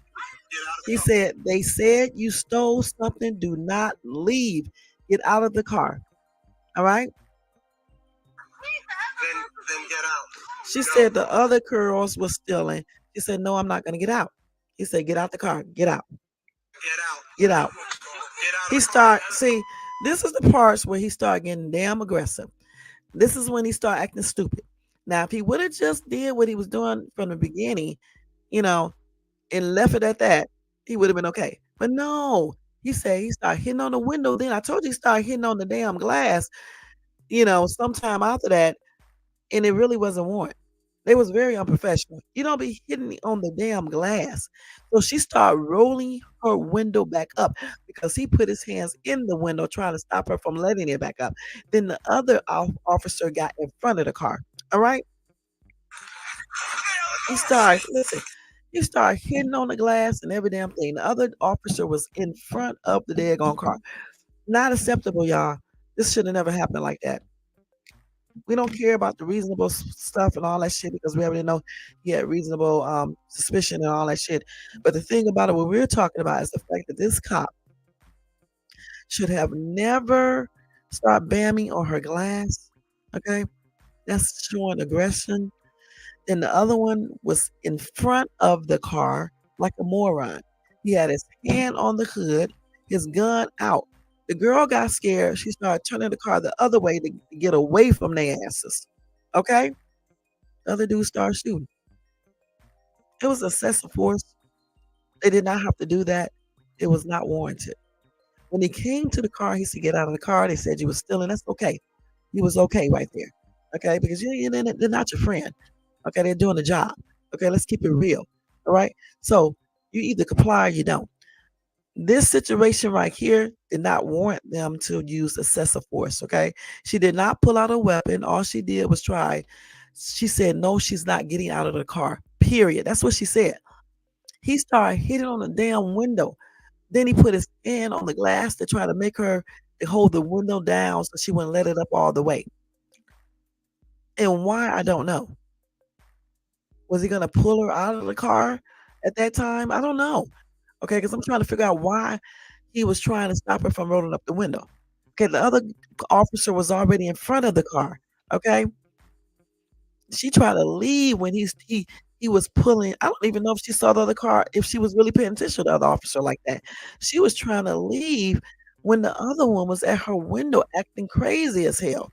Speaker 5: get out of the
Speaker 1: He
Speaker 5: car.
Speaker 1: said, they said you stole something. Do not leave. Get out of the car. All right?
Speaker 5: Then get out.
Speaker 1: She said the other girls were stealing. She said, no, I'm not going to get out. He said, get out the car. Get out.
Speaker 5: Get out.
Speaker 1: Get out.
Speaker 5: Get out.
Speaker 1: He see, this is the parts where he started getting damn aggressive. This is when he started acting stupid. Now, if he would have just did what he was doing from the beginning, and left it at that, he would have been okay. But no, he said he started hitting on the window. Then I told you he started hitting on the damn glass, sometime after that, and it really wasn't warrant. They was very unprofessional. You don't be hitting on the damn glass. So she started rolling her window back up because he put his hands in the window trying to stop her from letting it back up. Then the other officer got in front of the car. All right. He started hitting on the glass and every damn thing. The other officer was in front of the daggone car. Not acceptable, y'all. This should have never happened like that. We don't care about the reasonable stuff and all that shit because we already know he had reasonable suspicion and all that shit. But the thing about it, what we're talking about is the fact that this cop should have never started bamming on her glass. Okay? That's showing aggression. and the other one was in front of the car like a moron. He had his hand on the hood, his gun out. The girl got scared. She started turning the car the other way to get away from their asses. Okay? The other dude started shooting. It was excessive force. They did not have to do that. It was not warranted. When he came to the car, he said, "Get out of the car." They said you was stealing. That's okay. He was okay right there. Okay? Because they're not your friend. Okay? They're doing the job. Okay? Let's keep it real. All right? So you either comply or you don't. This situation right here did not warrant them to use excessive force. Okay? She did not pull out a weapon. All she did was try. She said, no, she's not getting out of the car. Period. That's what she said. He started hitting on the damn window. Then he put his hand on the glass to try to make her to hold the window down so she wouldn't let it up all the way. And why, I don't know. Was he gonna pull her out of the car at that time? I don't know. Okay, because I'm trying to figure out why he was trying to stop her from rolling up the window. Okay, the other officer was already in front of the car. Okay, she tried to leave when he was pulling. I don't even know if she saw the other car, if she was really paying attention to the other officer like that. She was trying to leave when the other one was at her window acting crazy as hell.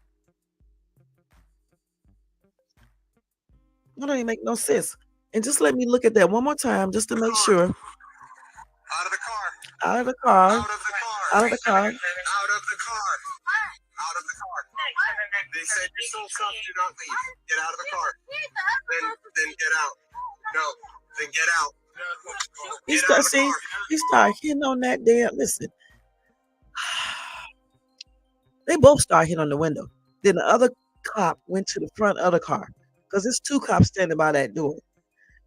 Speaker 1: That don't even make no sense. And just let me look at that one more time just to make sure.
Speaker 5: Out of the car.
Speaker 1: Out of the car.
Speaker 5: Out of the car.
Speaker 1: Out of the car.
Speaker 5: Out of the car. Out of the car. They said you stole stuff. Do not leave. Get out of the car. Then get out. No. Then get out.
Speaker 1: He started hitting on that damn. Listen, they both started hitting on the window. Then the other cop went to the front of the car because there's two cops standing by that door.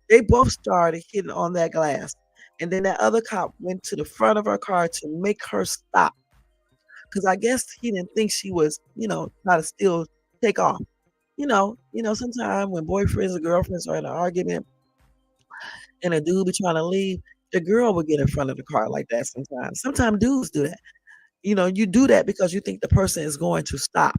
Speaker 1: They both started hitting on that glass. And then that other cop went to the front of her car to make her stop. Because I guess he didn't think she was, try to still take off. Sometimes when boyfriends or girlfriends are in an argument and a dude be trying to leave, the girl would get in front of the car like that sometimes. Sometimes dudes do that. You do that because you think the person is going to stop.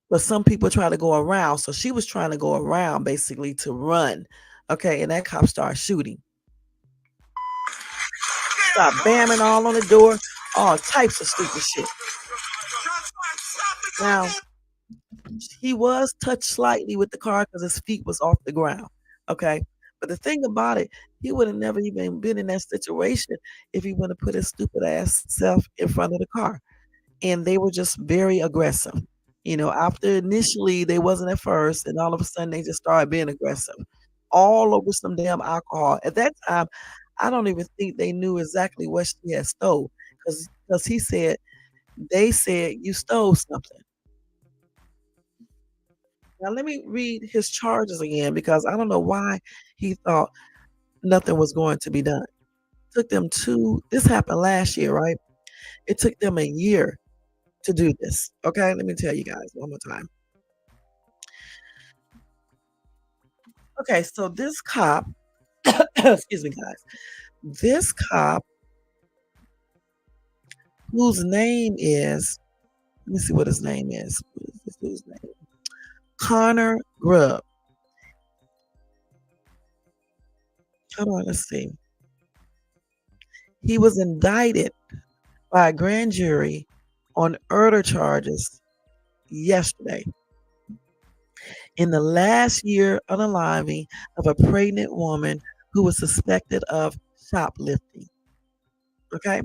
Speaker 1: But some people try to go around. So she was trying to go around basically to run. Okay, and that cop started shooting. Start bamming all on the door, all types of stupid shit. Now, he was touched slightly with the car because his feet was off the ground. Okay. But the thing about it, he would have never even been in that situation if he wouldn't have put his stupid ass self in front of the car. And they were just very aggressive. After initially they wasn't at first, and all of a sudden they just started being aggressive. All over some damn alcohol. At that time, I don't even think they knew exactly what she had stole. Because they said, you stole something. Now let me read his charges again because I don't know why he thought nothing was going to be done. This happened last year, right? It took them a year to do this. Okay, let me tell you guys one more time. Okay, so this cop, excuse me, guys. This cop, whose name is, let me see what his name is. What is this dude's name? Connor Grubb. Hold on, let's see. He was indicted by a grand jury on murder charges yesterday. In the last year unaliving of a pregnant woman who was suspected of shoplifting. Okay?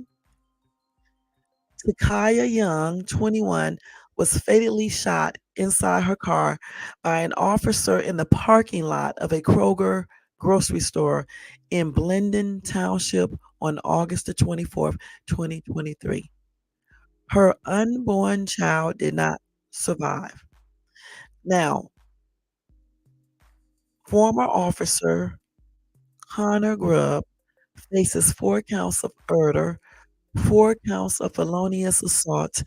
Speaker 1: Takiya Young, 21, was fatally shot inside her car by an officer in the parking lot of a Kroger grocery store in Blendon Township on August the 24th, 2023. Her unborn child did not survive. Now, former officer Connor Grubb faces 4 counts of murder, 4 counts of felonious assault,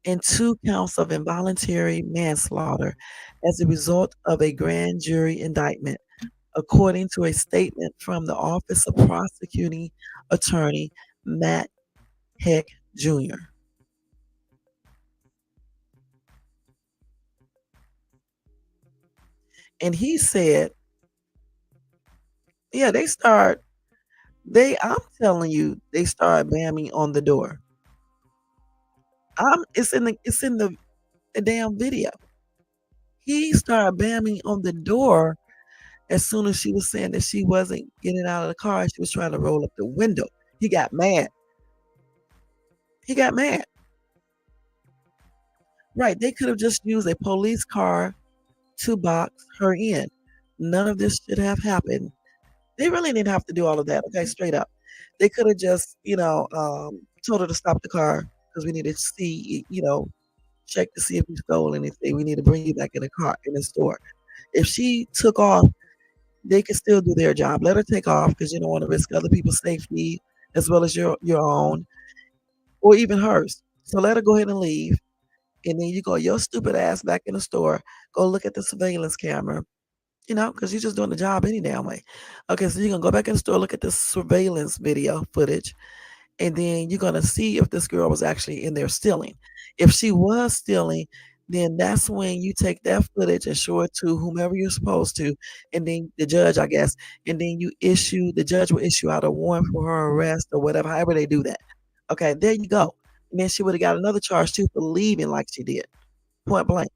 Speaker 1: and 2 counts of involuntary manslaughter as a result of a grand jury indictment, according to a statement from the Office of Prosecuting Attorney Matt Heck Jr. And he said Yeah, I'm telling you, they start bamming on the door. It's in the damn video. He started bamming on the door as soon as she was saying that she wasn't getting out of the car. She was trying to roll up the window. He got mad. He got mad. Right. They could have just used a police car to box her in. None of this should have happened. They really didn't have to do all of that. Okay, straight up. They could have just, told her to stop the car because we need to see, check to see if you stole anything. We need to bring you back in the car in the store. If she took off, they can still do their job. Let her take off because you don't want to risk other people's safety as well as your own or even hers. So let her go ahead and leave. And then you go your stupid ass back in the store. Go look at the surveillance camera, because you're just doing the job any damn way. Okay, so you're gonna go back in the store, look at the surveillance video footage, and then you're gonna see if this girl was actually in there stealing. If she was stealing, then that's when you take that footage and show it to whomever you're supposed to, and then the judge, I guess, and then the judge will issue out a warrant for her arrest or whatever, however they do that. Okay, there you go. And then she would have got another charge too for leaving like she did, point blank.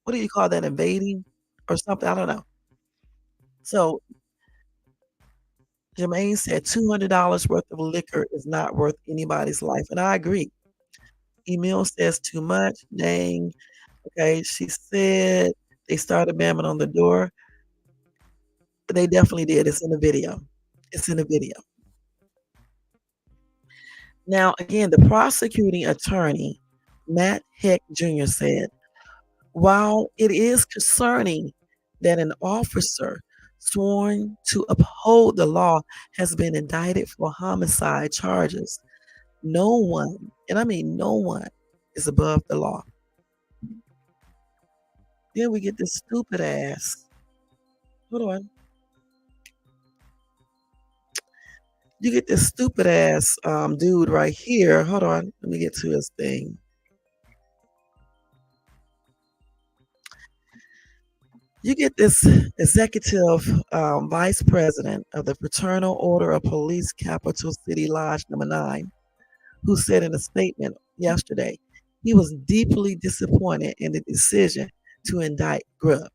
Speaker 1: What do you call that? Invading or something? I don't know. So Jermaine said $200 worth of liquor is not worth anybody's life. And I agree. Emil says too much. Dang. Okay. She said they started bamming on the door. They definitely did. It's in the video. It's in the video. Now, again, the prosecuting attorney, Matt Heck Jr., said, while it is concerning that an officer sworn to uphold the law has been indicted for homicide charges, no one, and I mean no one, is above the law. Then we get this stupid ass. Hold on. You get this stupid ass dude right here. Hold on. Let me get to his thing. You get this executive vice president of the Fraternal Order of Police, Capital City Lodge Number 9, who said in a statement yesterday he was deeply disappointed in the decision to indict Grubb.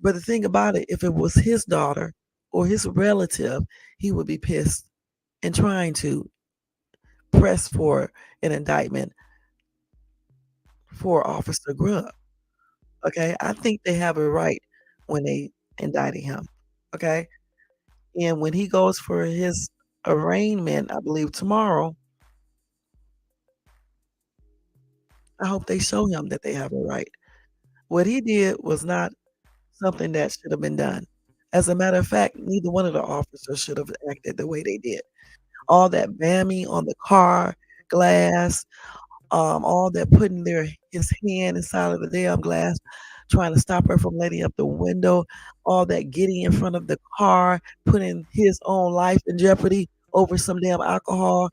Speaker 1: But the thing about it, if it was his daughter or his relative, he would be pissed and trying to press for an indictment for Officer Grubb. Okay, I think they have a right when they indicted him. Okay, and when he goes for his arraignment, I believe tomorrow, I hope they show him that they have a right. What he did was not something that should have been done. As a matter of fact, neither one of the officers should have acted the way they did. All that bamming on the car glass, all that putting his hand inside of the damn glass, trying to stop her from letting up the window, all that getting in front of the car, putting his own life in jeopardy over some damn alcohol,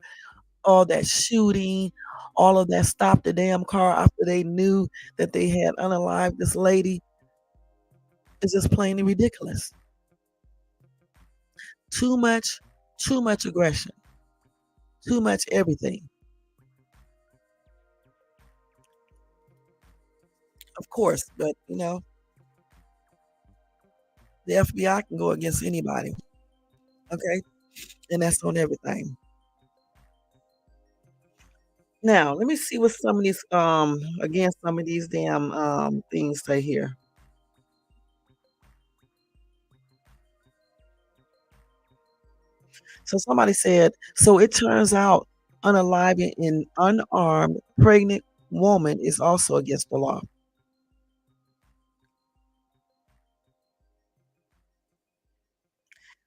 Speaker 1: all that shooting, all of that stopped the damn car after they knew that they had unalived this lady is just plainly ridiculous. Too much, too much aggression, too much everything. Of course, but the FBI can go against anybody. Okay, and that's on everything. Now, let me see what some of these again some of these damn things say here. So somebody said, so it turns out unaliving an unarmed pregnant woman is also against the law.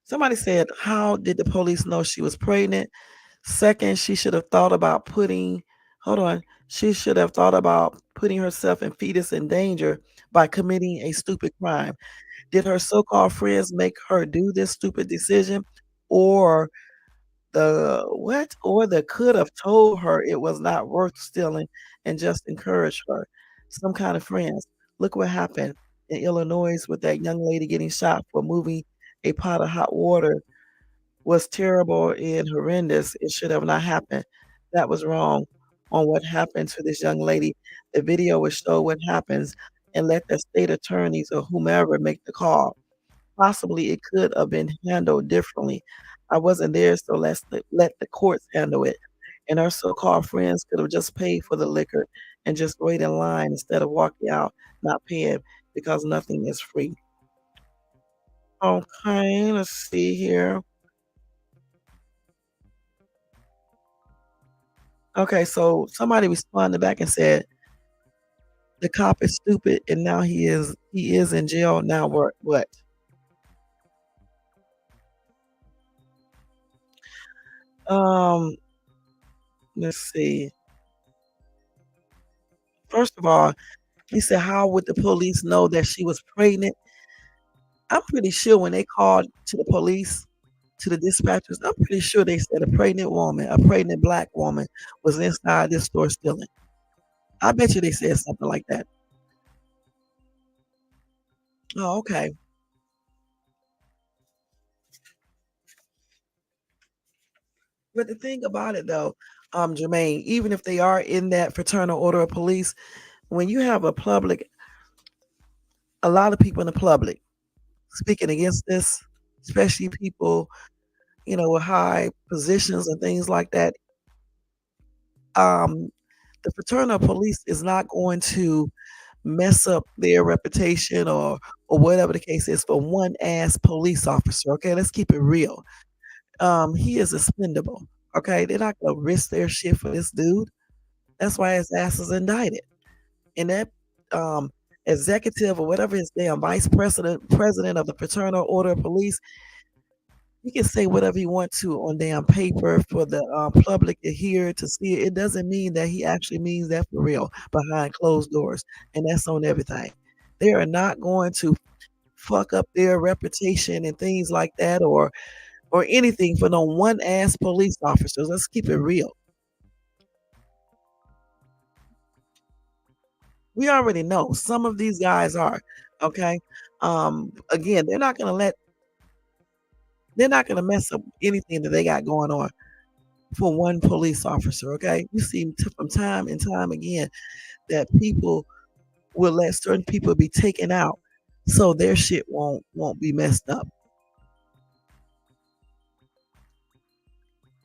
Speaker 1: Somebody said, how did the police know she was pregnant? Second, she should have thought about hold on, she should have thought about putting herself and fetus in danger by committing a stupid crime. Did her so-called friends make her do this stupid decision? Or the what? Or the could have told her it was not worth stealing and just encouraged her. Some kind of friends. Look what happened in Illinois with that young lady getting shot for moving a pot of hot water was terrible and horrendous. It should have not happened. That was wrong on what happened to this young lady. The video would show what happens and let the state attorneys or whomever make the call. Possibly it could have been handled differently. I wasn't there, so let the courts handle it. And our so-called friends could have just paid for the liquor and just wait in line instead of walking out not paying because nothing is free. Okay, let's see here. Okay, so somebody responded back and said the cop is stupid and now he is in jail. Now what? Um, let's see. First of all, he said, how would the police know that she was pregnant? I'm pretty sure when they called to the police, to the dispatchers, I'm pretty sure they said a pregnant black woman was inside this store stealing. I bet you they said something like that. Oh, okay. But the thing about it though, Jermaine, even if they are in that fraternal order of police, when you have a lot of people in the public speaking against this, especially people, with high positions and things like that, um, the fraternal police is not going to mess up their reputation or whatever the case is for one ass police officer. Okay, let's keep it real. He is expendable. Okay, they're not gonna risk their shit for this dude. That's why his ass is indicted. And that um executive or whatever his damn president of the fraternal order of police, he can say whatever he wants to on damn paper for the public to hear to see it. It doesn't mean that he actually means that for real behind closed doors, and that's on everything. They are not going to fuck up their reputation and things like that, or anything for no one ass police officers. Let's keep it real. We already know some of these guys are okay. Again, they're not gonna mess up anything that they got going on for one police officer. Okay, you see from time and time again that people will let certain people be taken out so their shit won't be messed up.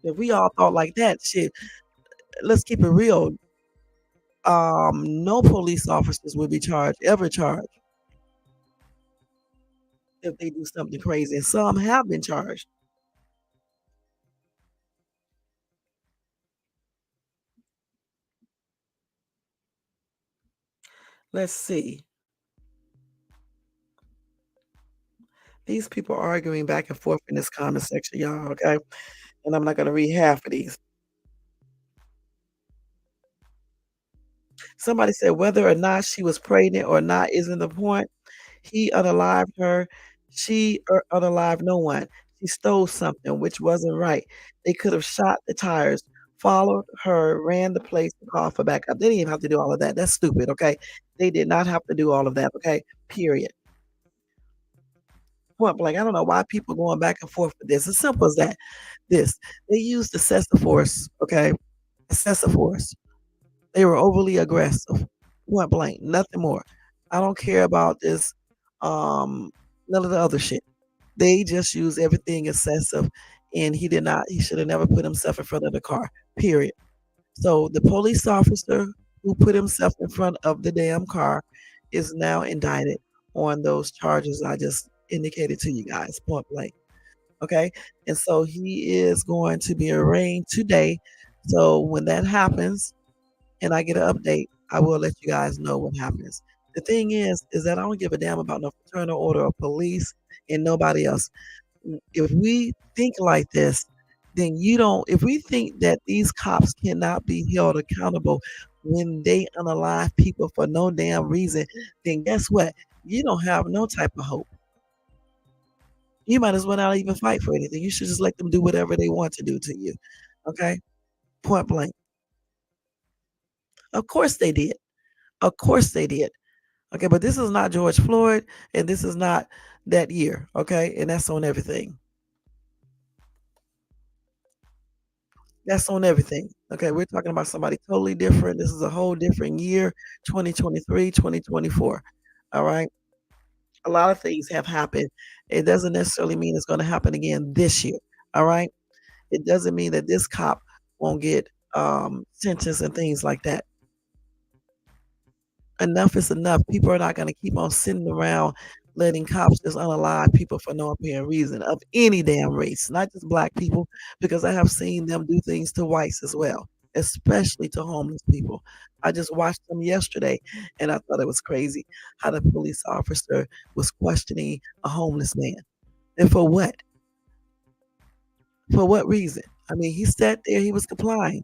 Speaker 1: If we all thought like that, shit, let's keep it real. No police officers will be ever charged if they do something crazy. And some have been charged. Let's see. These people are arguing back and forth in this comment section, y'all, okay? And I'm not gonna read half of these. Somebody said whether or not she was pregnant or not isn't the point. He unalived her. She unalived no one. She stole something, which wasn't right. They could have shot the tires, followed her, ran the place, and called for backup. They didn't even have to do all of that. That's stupid, okay? They did not have to do all of that, okay? Period. Point blank. I don't know why people going back and forth with this. As simple as that. This. They used excessive force, okay? Excessive force. They were overly aggressive. Point blank. Nothing more. I don't care about this, none of the other shit. They just used everything excessive, and he should have never put himself in front of the car, period. So the police officer who put himself in front of the damn car is now indicted on those charges I just indicated to you guys, point blank. Okay. And so he is going to be arraigned today. So when that happens and I get an update, I will let you guys know what happens. The thing is that I don't give a damn about no fraternal order of police and nobody else. If we think like this, then you don't, if we think that these cops cannot be held accountable when they unalive people for no damn reason, then guess what? You don't have no type of hope. You might as well not even fight for anything. You should just let them do whatever they want to do to you. Okay? Point blank. Of course they did. Of course they did. Okay, but this is not George Floyd, and this is not that year. Okay, and that's on everything. That's on everything. Okay, we're talking about somebody totally different. This is a whole different year, 2023, 2024. All right. A lot of things have happened. It doesn't necessarily mean it's going to happen again this year. All right. It doesn't mean that this cop won't get sentenced and things like that. Enough is enough. People are not going to keep on sitting around letting cops just unalive people for no apparent reason of any damn race, not just black people, because I have seen them do things to whites as well, especially to homeless people. I just watched them yesterday and I thought it was crazy how the police officer was questioning a homeless man. And for what? For what reason? I mean, he sat there, he was complying.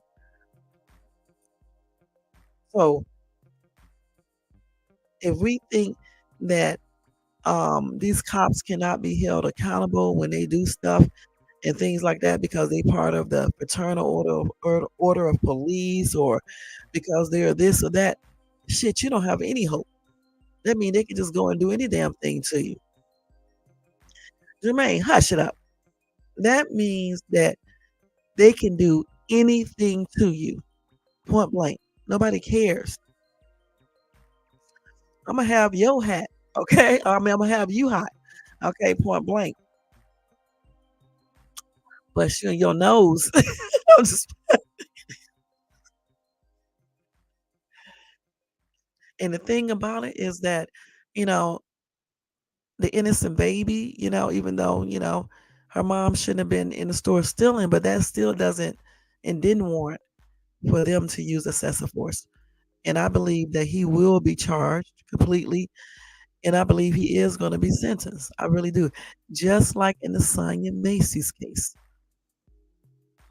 Speaker 1: So if we think that these cops cannot be held accountable when they do stuff and things like that because they part of the fraternal order of police or because they're this or that. Shit, you don't have any hope. That means they can just go and do any damn thing to you. Jermaine, hush it up. That means that they can do anything to you, point blank. Nobody cares. I'm gonna have your hat, okay? I mean, I'm gonna have you hot, okay? Point blank. But your nose. I'm just, and the thing about it is that, you know, the innocent baby, even though, her mom shouldn't have been in the store stealing, but that still doesn't and didn't warrant for them to use excessive force. And I believe that he will be charged completely. And I believe he is going to be sentenced. I really do. Just like in the Sonya Macy's case,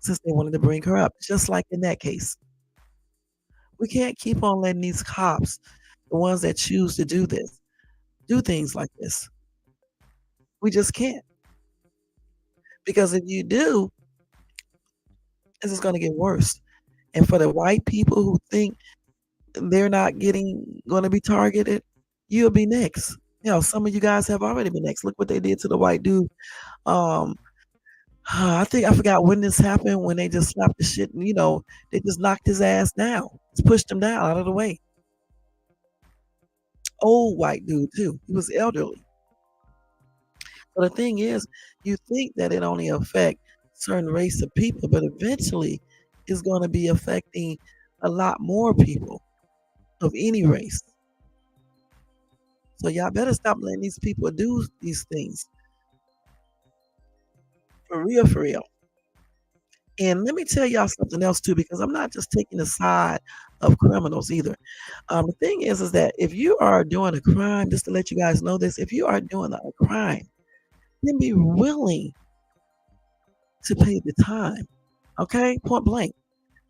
Speaker 1: since they wanted to bring her up, just like in that case. We can't keep on letting these cops, the ones that choose to do this, do things like this. We just can't. Because if you do, this is going to get worse. And for the white people who think they're not going to be targeted, you'll be next. Some of you guys have already been next. Look what they did to the white dude. Um, I think I forgot when this happened, when they just slapped the shit, and, they just knocked his ass down. Just pushed him down out of the way. Old white dude, too. He was elderly. But the thing is, you think that it only affect certain race of people, but eventually it's going to be affecting a lot more people of any race. So y'all better stop letting these people do these things. For real, for real. And let me tell y'all something else too, because I'm not just taking the side of criminals either. The thing is that if you are doing a crime, just to let you guys know this, if you are doing a crime, then be willing to pay the time. Okay? Point blank.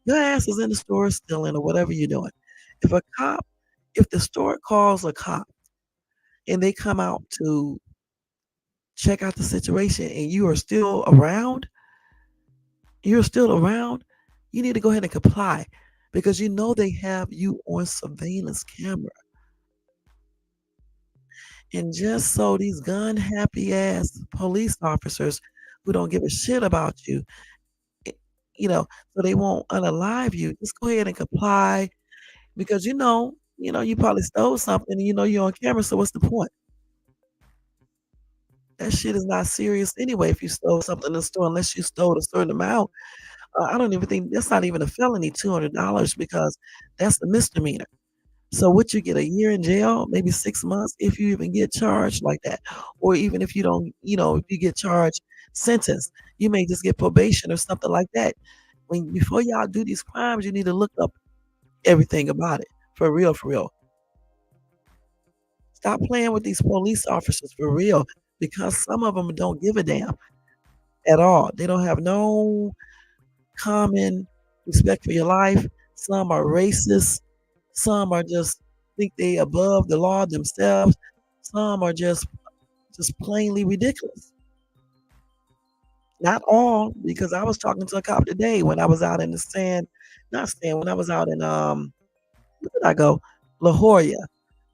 Speaker 1: Your ass is in the store stealing or whatever you're doing. If the store calls a cop and they come out to check out the situation and you are still around, you need to go ahead and comply because you know they have you on surveillance camera. And just so these gun happy ass police officers who don't give a shit about you, eh, so they won't unalive you, just go ahead and comply because you probably stole something and you're on camera, so what's the point? That shit is not serious anyway if you stole something in the store unless you stole a certain amount. I don't even think that's not even a felony, $200 because that's the misdemeanor. So what you get a year in jail, maybe 6 months if you even get charged like that. Or even if you don't, if you get charged, sentenced, you may just get probation or something like that. Before y'all do these crimes, you need to look up everything about it. For real, for real. Stop playing with these police officers for real because some of them don't give a damn at all. They don't have no common respect for your life. Some are racist. Some are just think they above the law themselves. Some are just plainly ridiculous. Not all, because I was talking to a cop today when I was out in the sand, not sand, when I was out in where did I go? La Jolla.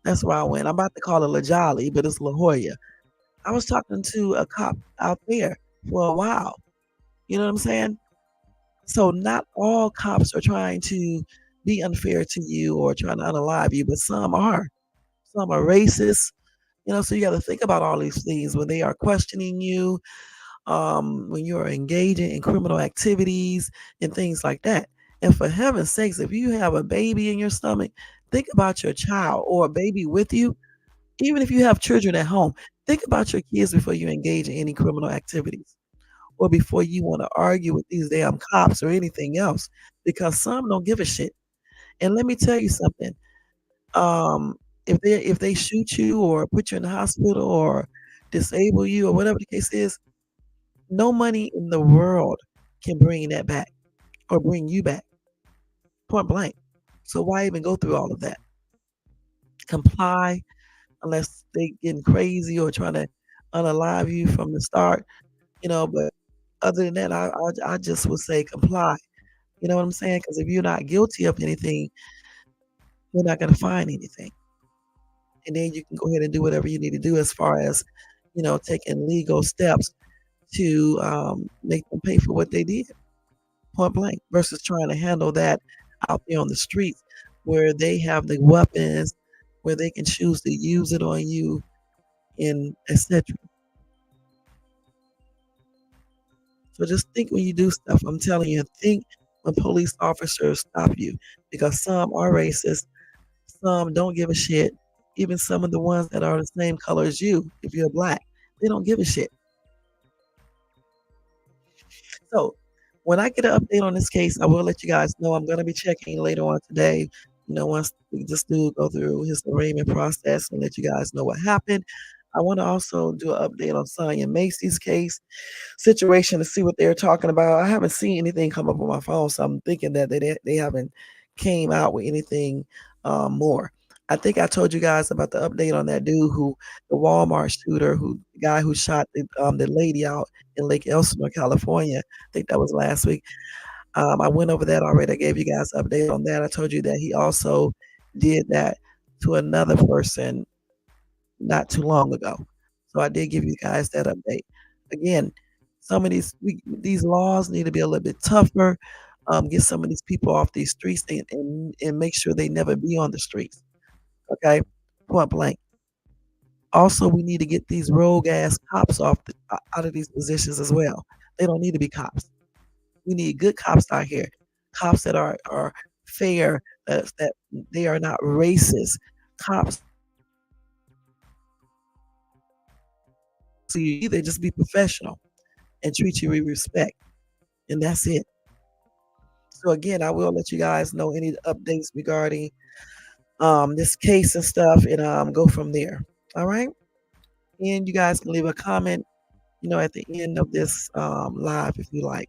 Speaker 1: That's where I went. I'm about to call it La Jolly, but it's La Jolla. I was talking to a cop out there for a while. You know what I'm saying? So not all cops are trying to be unfair to you or trying to unalive you, but some are. Some are racist. So you got to think about all these things when they are questioning you, when you are engaging in criminal activities and things like that. And for heaven's sakes, if you have a baby in your stomach, think about your child or a baby with you. Even if you have children at home, think about your kids before you engage in any criminal activities or before you want to argue with these damn cops or anything else, because some don't give a shit. And let me tell you something. Um, if they shoot you or put you in the hospital or disable you or whatever the case is, no money in the world can bring that back or bring you back, point blank. So why even go through all of that? Comply unless they getting crazy or trying to unalive you from the start. But other than that, I just would say comply. You know what I'm saying? Because if you're not guilty of anything, you're not going to find anything. And then you can go ahead and do whatever you need to do as far as, taking legal steps to make them pay for what they did, point blank, versus trying to handle that out there on the streets where they have the weapons, where they can choose to use it on you, and etc. So just think when you do stuff. I'm telling you, think when police officers stop you, because some are racist, some don't give a shit. Even some of the ones that are the same color as you, if you're black, they don't give a shit. So when I get an update on this case, I will let you guys know. I'm going to be checking later on today. Once we just do go through his arraignment process and let you guys know what happened. I want to also do an update on Sonya Macy's case situation to see what they're talking about. I haven't seen anything come up on my phone, so I'm thinking that they haven't came out with anything more. I think I told you guys about the update on that dude the Walmart shooter, the guy who shot the lady out in Lake Elsinore, California. I think that was last week. I went over that already. I gave you guys an update on that. I told you that he also did that to another person not too long ago. So I did give you guys that update. Again, some of these laws need to be a little bit tougher. Get some of these people off these streets and make sure they never be on the streets. Okay, point blank. Also, we need to get these rogue ass cops out of these positions as well. They don't need to be cops. We need good cops out here, cops that are fair, that they are not racist, cops. So you either just be professional and treat you with respect, and that's it. So again, I will let you guys know any updates regarding this case and stuff, and go from there. All right, and you guys can leave a comment, at the end of this live if you like.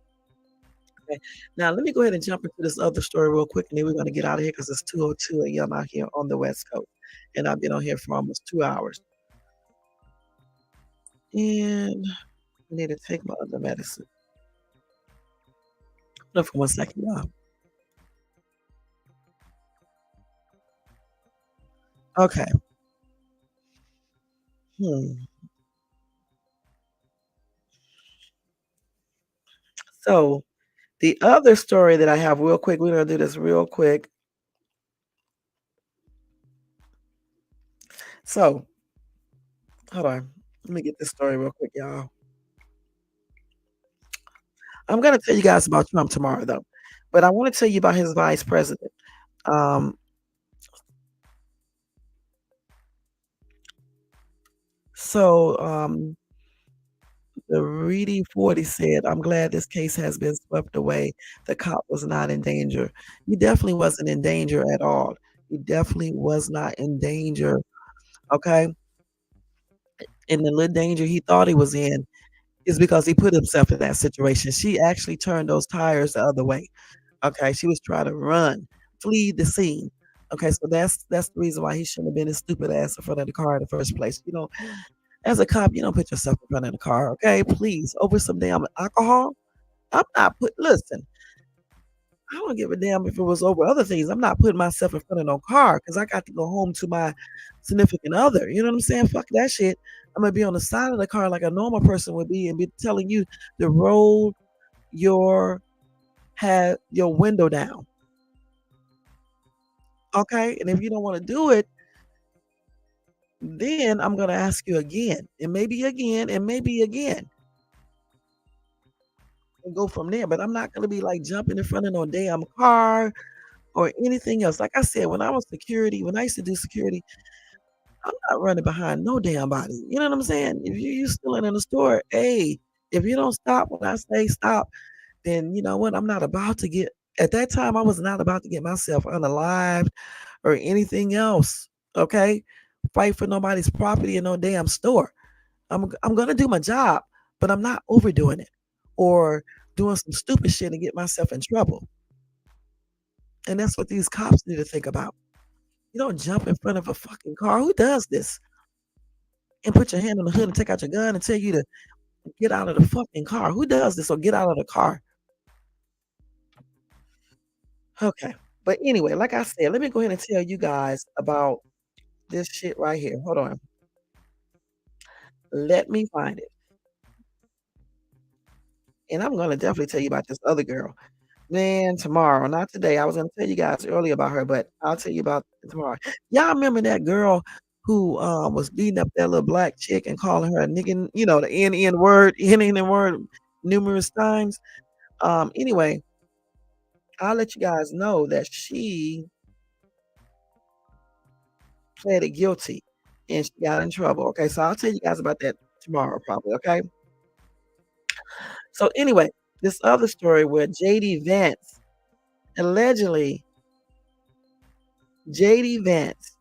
Speaker 1: Okay. Now let me go ahead and jump into this other story real quick, and then we're gonna get out of here because it's 2:02 a.m. out here on the West Coast, and I've been on here for almost 2 hours. And I need to take my other medicine. Hold on for 1 second, y'all. Okay. Hmm. So the other story that I have real quick, we're gonna do this real quick. So hold on. Let me get this story real quick, y'all. I'm gonna tell you guys about Trump tomorrow though. But I want to tell you about his vice president. Um, so the Reedy 40 said, I'm glad this case has been swept away. The cop was not in danger. He definitely wasn't in danger at all. He definitely was not in danger. Okay. And the little danger he thought he was in is because he put himself in that situation. She actually turned those tires the other way. Okay. She was trying to run, flee the scene. Okay. So that's the reason why he shouldn't have been his stupid ass in front of the car in the first place. As a cop, you don't put yourself in front of the car, okay? Please, over some damn alcohol. I'm not put. Listen, I don't give a damn if it was over other things. I'm not putting myself in front of no car because I got to go home to my significant other. You know what I'm saying? Fuck that shit. I'm gonna be on the side of the car like a normal person would be and be telling you to roll your have your window down. Okay? And if you don't want to do it, then I'm gonna ask you again, and maybe again, and maybe again, and go from there. But I'm not gonna be like jumping in front of no damn car or anything else. Like I said, when I was security, when I used to do security, I'm not running behind no damn body. You know what I'm saying? If you stealing in the store, hey, if you don't stop when I say stop, then you know what? I'm not about to get. At that time, I was not about to get myself unalived or anything else. Okay, fight for nobody's property in no damn store. I'm gonna do my job, but I'm not overdoing it or doing some stupid shit and get myself in trouble. And that's what these cops need to think about. You don't jump in front of a fucking car. Who does this? And put your hand on the hood and take out your gun and tell you to get out of the fucking car. Who does this or get out of the car? Okay. But anyway, like I said, let me go ahead and tell you guys about this shit right here. Hold on. Let me find it. And I'm gonna definitely tell you about this other girl. Man, tomorrow, not today. I was gonna tell you guys earlier about her, but I'll tell you about it tomorrow. Y'all remember that girl who was beating up that little black chick and calling her a nigga, you know, the N word, N word numerous times. Anyway, I'll let you guys know that she pleaded guilty and she got in trouble. Okay, so I'll tell you guys about that tomorrow, probably. Okay. So anyway, this other story where JD Vance allegedly JD Vance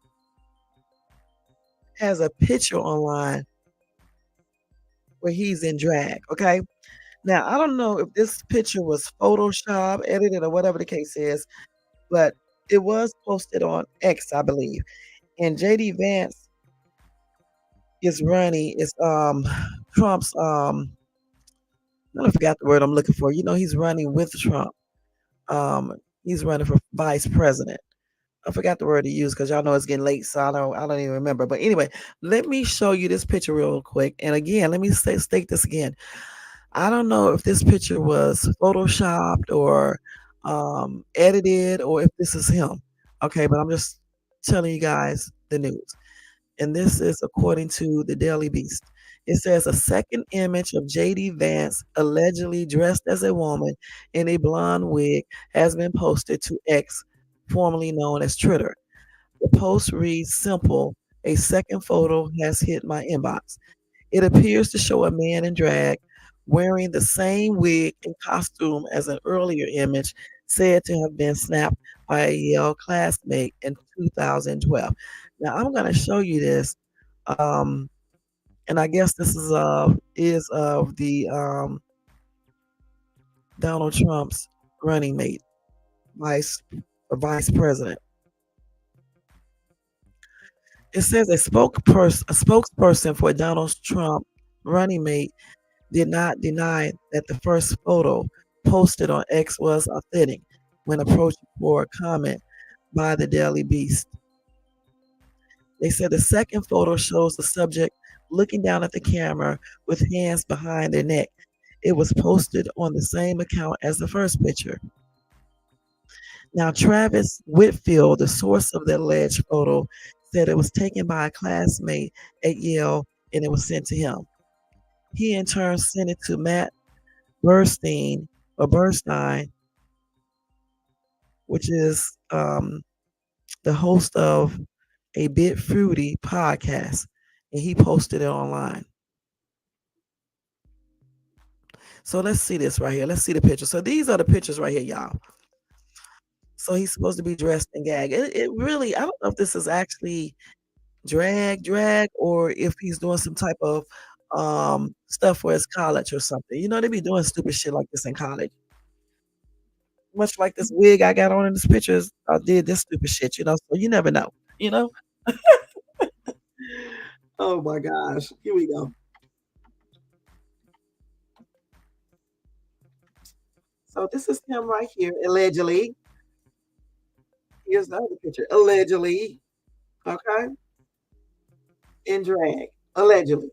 Speaker 1: has a picture online where he's in drag. Okay. Now I don't know if this picture was Photoshop, edited, or whatever the case is, but it was posted on X, I believe. And JD Vance is running is Trump's I forgot the word I'm looking for. You know, he's running with Trump. Um he's running for vice president. I forgot the word to use because y'all know it's getting late, so I don't even remember. But anyway, let me show you this picture real quick. And again, let me state this again. I don't know if this picture was photoshopped or edited or if this is him. Okay, but I'm just telling you guys the news. And this is according to the Daily Beast. It says a second image of JD Vance, allegedly dressed as a woman in a blonde wig, has been posted to X, formerly known as Twitter. The post reads simple: a second photo has hit my inbox. It appears to show a man in drag wearing the same wig and costume as an earlier image said to have been snapped by a Yale classmate in 2012. Now I'm going to show you this, um, and I guess this is of the Donald Trump's running mate, vice vice president. It says a spokesperson for Donald Trump running mate did not deny that the first photo posted on X was authentic when approached for a comment by the Daily Beast. They said the second photo shows the subject looking down at the camera with hands behind their neck. It was posted on the same account as the first picture. Now, Travis Whitfield, the source of the alleged photo, said it was taken by a classmate at Yale and it was sent to him. He in turn sent it to Matt Bernstein, which is the host of a Bit Fruity podcast, and he posted it online. So let's see this right here. Let's see the picture. So these are the pictures right here, y'all. So he's supposed to be dressed in gag. It really, I don't know if this is actually drag, or if he's doing some type of stuff for his college or something. You know, they be doing stupid shit like this in college. Much like this wig I got on in this pictures, I did this stupid shit, you know. So you never know, you know. Oh my gosh, here we go. So this is him right here, allegedly. Here's the other picture, allegedly. Okay, in drag, allegedly.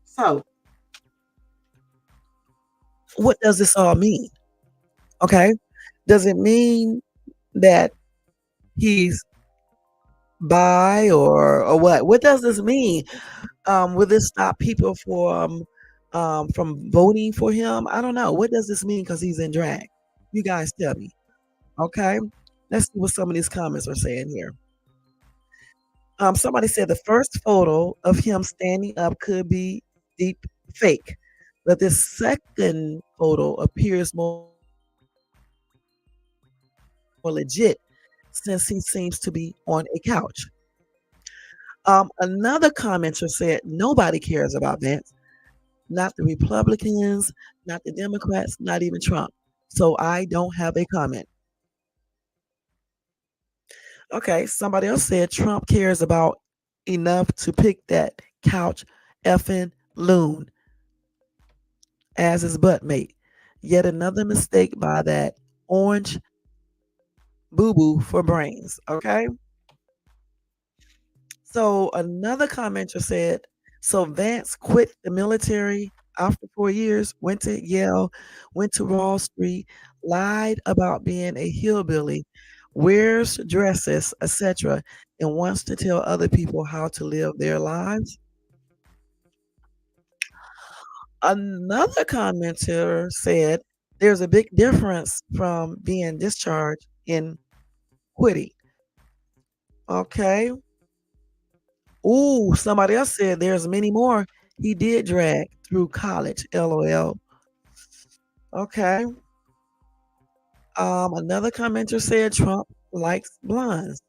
Speaker 1: So what does this all mean? Okay, does it mean that he's bi or what? What does this mean? Will this stop people from voting for him? I don't know. What does this mean? Because he's in drag. You guys tell me. Okay. Let's see what some of these comments are saying here. Somebody said the first photo of him standing up could be deep fake, but this second photo appears more legit since he seems to be on a couch. Another commenter said nobody cares about Vance, not the Republicans, not the Democrats, not even Trump. So I don't have a comment. Okay, somebody else said Trump cares about enough to pick that couch effing loon as his butt mate. Yet another mistake by that orange boo boo for brains. Okay. So another commenter said, so Vance quit the military after 4 years, went to Yale, went to Wall Street, lied about being a hillbilly, wears dresses, etc., and wants to tell other people how to live their lives. Another commenter said, there's a big difference from being discharged and quitting. Okay. Ooh, somebody else said there's many more. He did drag through college. LOL. Okay. Another commenter said Trump likes blondes.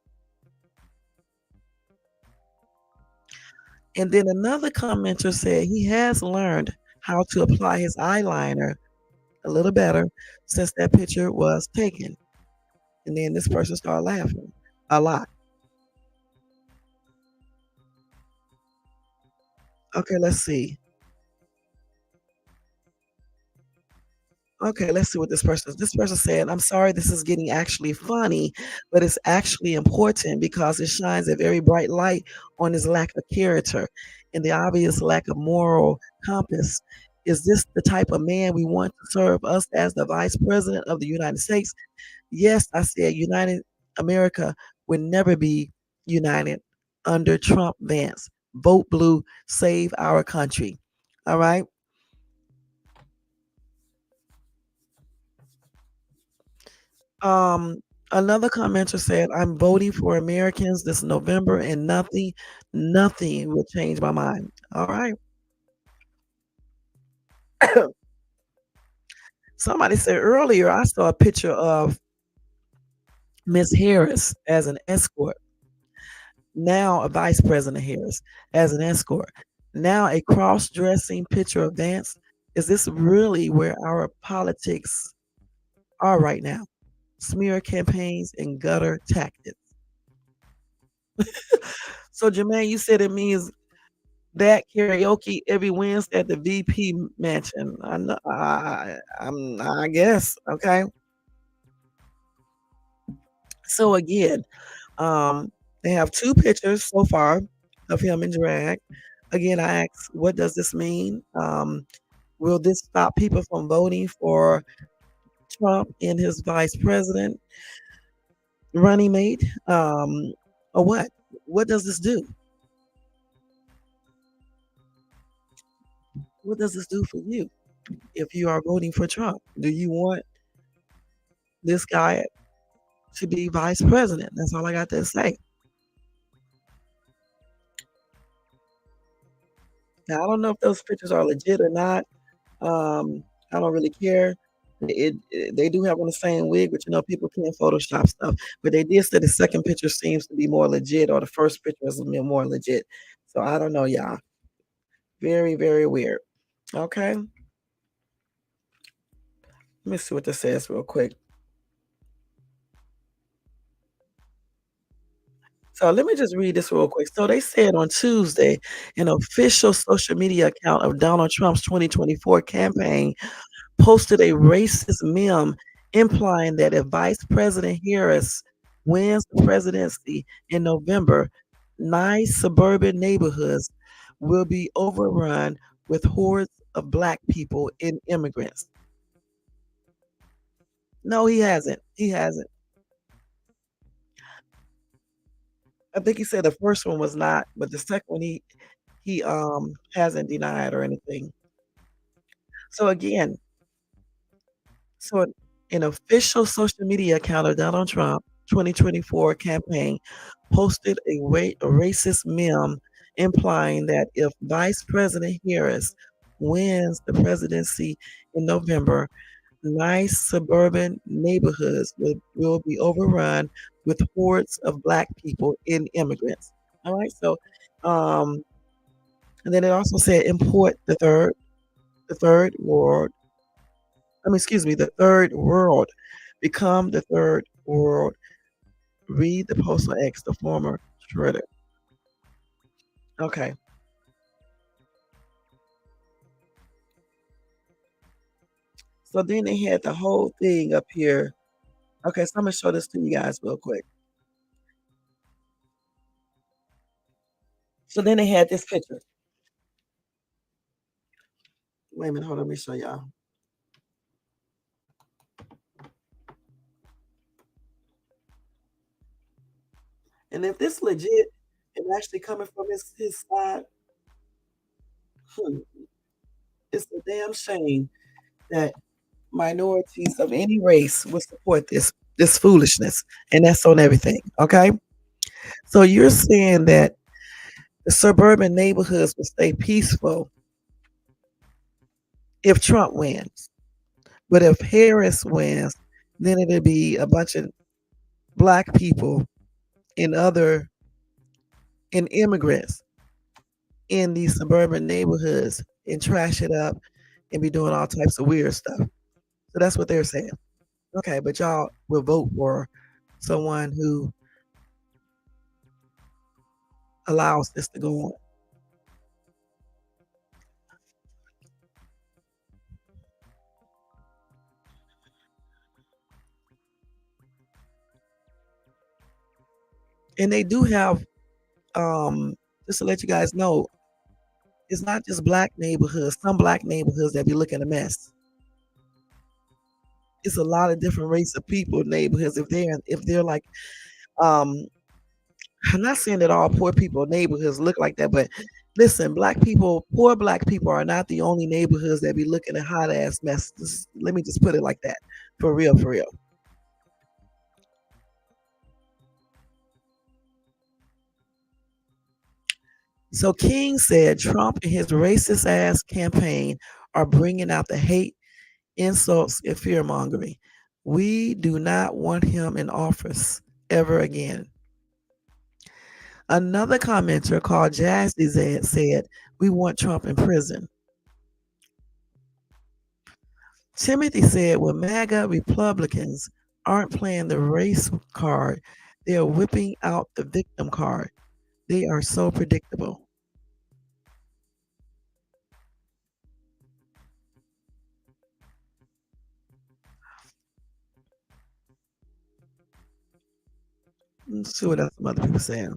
Speaker 1: And then another commenter said he has learned how to apply his eyeliner a little better since that picture was taken. And then this person started laughing a lot. Okay, let's see. Okay, let's see what this person said. I'm sorry this is getting actually funny, but it's actually important because it shines a very bright light on his lack of character and the obvious lack of moral compass. Is this the type of man we want to serve us as the vice president of the United States? Yes, I said United America would never be united under Trump Vance. Vote blue, save our country. All right. Um, Another commenter said, I'm voting for Americans this November and nothing will change my mind. All right. Somebody said earlier, I saw a picture of Miss Harris as an escort. Now a Vice President Harris as an escort. Now a cross dressing picture of Vance. Is this really where our politics are right now? Smear campaigns and gutter tactics. So, Jermaine, you said it means that karaoke every Wednesday at the VP mansion. I know, I guess. Okay. So again, they have two pictures so far of him in drag. Again, I asked, what does this mean? Will this stop people from voting for Trump and his vice president running mate? Or what? What does this do? What does this do for you if you are voting for Trump? Do you want this guy to be vice president? That's all I got to say. Now, I don't know if those pictures are legit or not. I don't really care. They do have on the same wig, but people can Photoshop stuff. But they did say the second picture seems to be more legit, or the first picture is more legit. So I don't know, y'all. Very, very weird. Okay. Let me see what this says real quick. So let me just read this real quick. So they said on Tuesday, an official social media account of Donald Trump's 2024 campaign posted a racist meme implying that if Vice President Harris wins the presidency in November, nice suburban neighborhoods will be overrun with hordes of black people and immigrants. No, he hasn't. He hasn't. I think he said the first one was not, but the second one he hasn't denied or anything. So again, so an official social media account of Donald Trump 2024 campaign posted a racist meme implying that if Vice President Harris wins the presidency in November, nice suburban neighborhoods will be overrun with hordes of black people and immigrants. All right, so um, and then it also said import the third world. I mean, excuse me, the third world, become the third world. Read the postal X, the former shredder. Okay, so then they had the whole thing up here. Okay, so I'm gonna show this to you guys real quick. So then they had this picture. Wait a minute, hold on, let me show y'all. And if this legit and actually coming from his side, hmm, it's a damn shame that minorities of any race would support this foolishness, and that's on everything. Okay, so you're saying that the suburban neighborhoods will stay peaceful if Trump wins, but if Harris wins, then it'll be a bunch of black people and other and immigrants in these suburban neighborhoods and trash it up and be doing all types of weird stuff. So that's what they're saying. Okay, but y'all will vote for someone who allows this to go on. And they do have, just to let you guys know, it's not just black neighborhoods, some black neighborhoods that be looking a mess. It's a lot of different race of people neighborhoods. If they're like, um, I'm not saying that all poor people neighborhoods look like that, but listen, poor black people are not the only neighborhoods that be looking at hot ass mess. Let me just put it like that, for real, for real. So King said Trump and his racist ass campaign are bringing out the hate, insults, and fear mongering. We do not want him in office ever again. Another commenter called Jazzy said, we want Trump in prison. Timothy said, well, MAGA Republicans aren't playing the race card. They are whipping out the victim card. They are so predictable. Let's see what else some other people saying.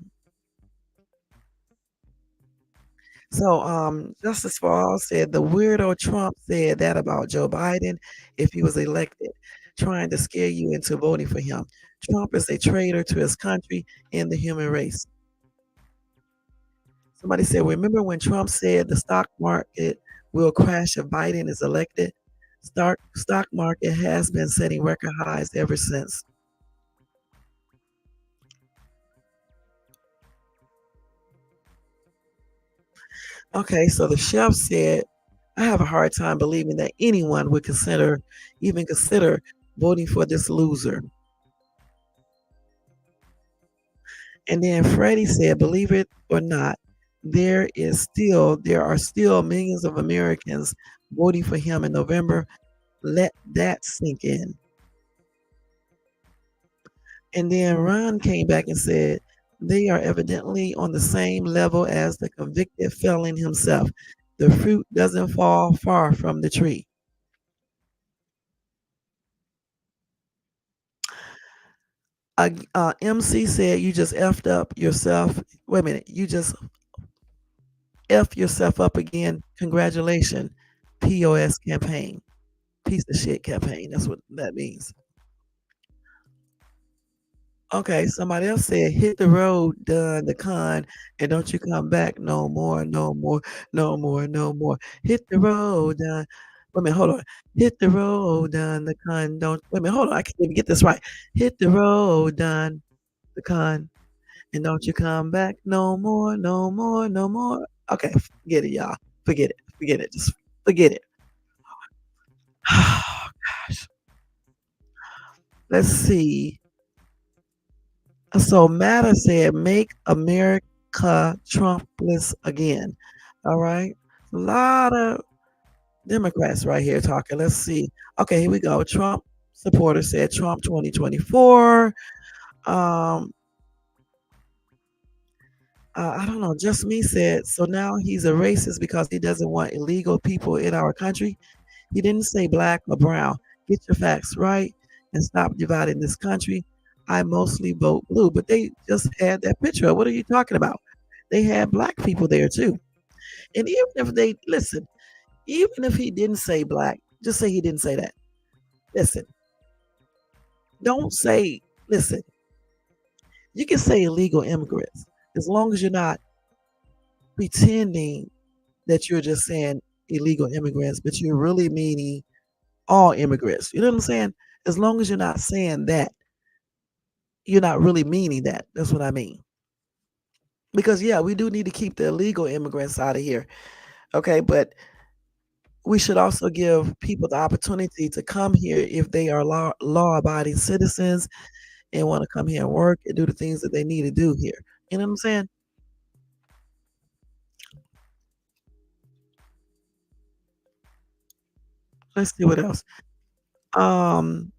Speaker 1: So Justice for All said the weirdo Trump said that about Joe Biden if he was elected, trying to scare you into voting for him. Trump is a traitor to his country and the human race. Somebody said, remember when Trump said the stock market will crash if Biden is elected? Stock market has been setting record highs ever since. Okay, so the chef said, I have a hard time believing that anyone would even consider voting for this loser. And then Freddie said, believe it or not, there are still millions of Americans voting for him in November. Let that sink in. And then Ron came back and said, They are evidently on the same level as the convicted felon himself. The fruit doesn't fall far from the tree. MC said you just effed up yourself. Wait a minute, you just F yourself up again. Congratulations. POS campaign. Piece of shit campaign. That's what that means. Okay, somebody else said, hit the road, done the con, and don't you come back no more, no more, no more, no more. Hit the road, done. Wait a minute, hold on. Hit the road, done the con, don't. Wait a minute, hold on. I can't even get this right. Hit the road, done the con, and don't you come back no more, no more, no more. Okay, forget it, y'all. Forget it. Forget it. Just forget it. Oh, gosh. Let's see. So Matter said, make America Trumpless again. All right. A lot of Democrats right here talking. Let's see. Okay, here we go. Trump supporter said Trump 2024. Um, I don't know. Just Me said, so now he's a racist because he doesn't want illegal people in our country. He didn't say black or brown. Get your facts right and stop dividing this country. I mostly vote blue, but they just had that picture. What are you talking about? They had black people there too. And even if they listen, even if he didn't say black, just say he didn't say that. Listen, don't say, listen, you can say illegal immigrants as long as you're not pretending that you're just saying illegal immigrants, but you're really meaning all immigrants. You know what I'm saying? As long as you're not saying that, you're not really meaning that. That's what I mean. Because yeah, we do need to keep the illegal immigrants out of here. Okay, but we should also give people the opportunity to come here if they are law abiding citizens and want to come here and work and do the things that they need to do here. You know what I'm saying? Let's see what else. Um,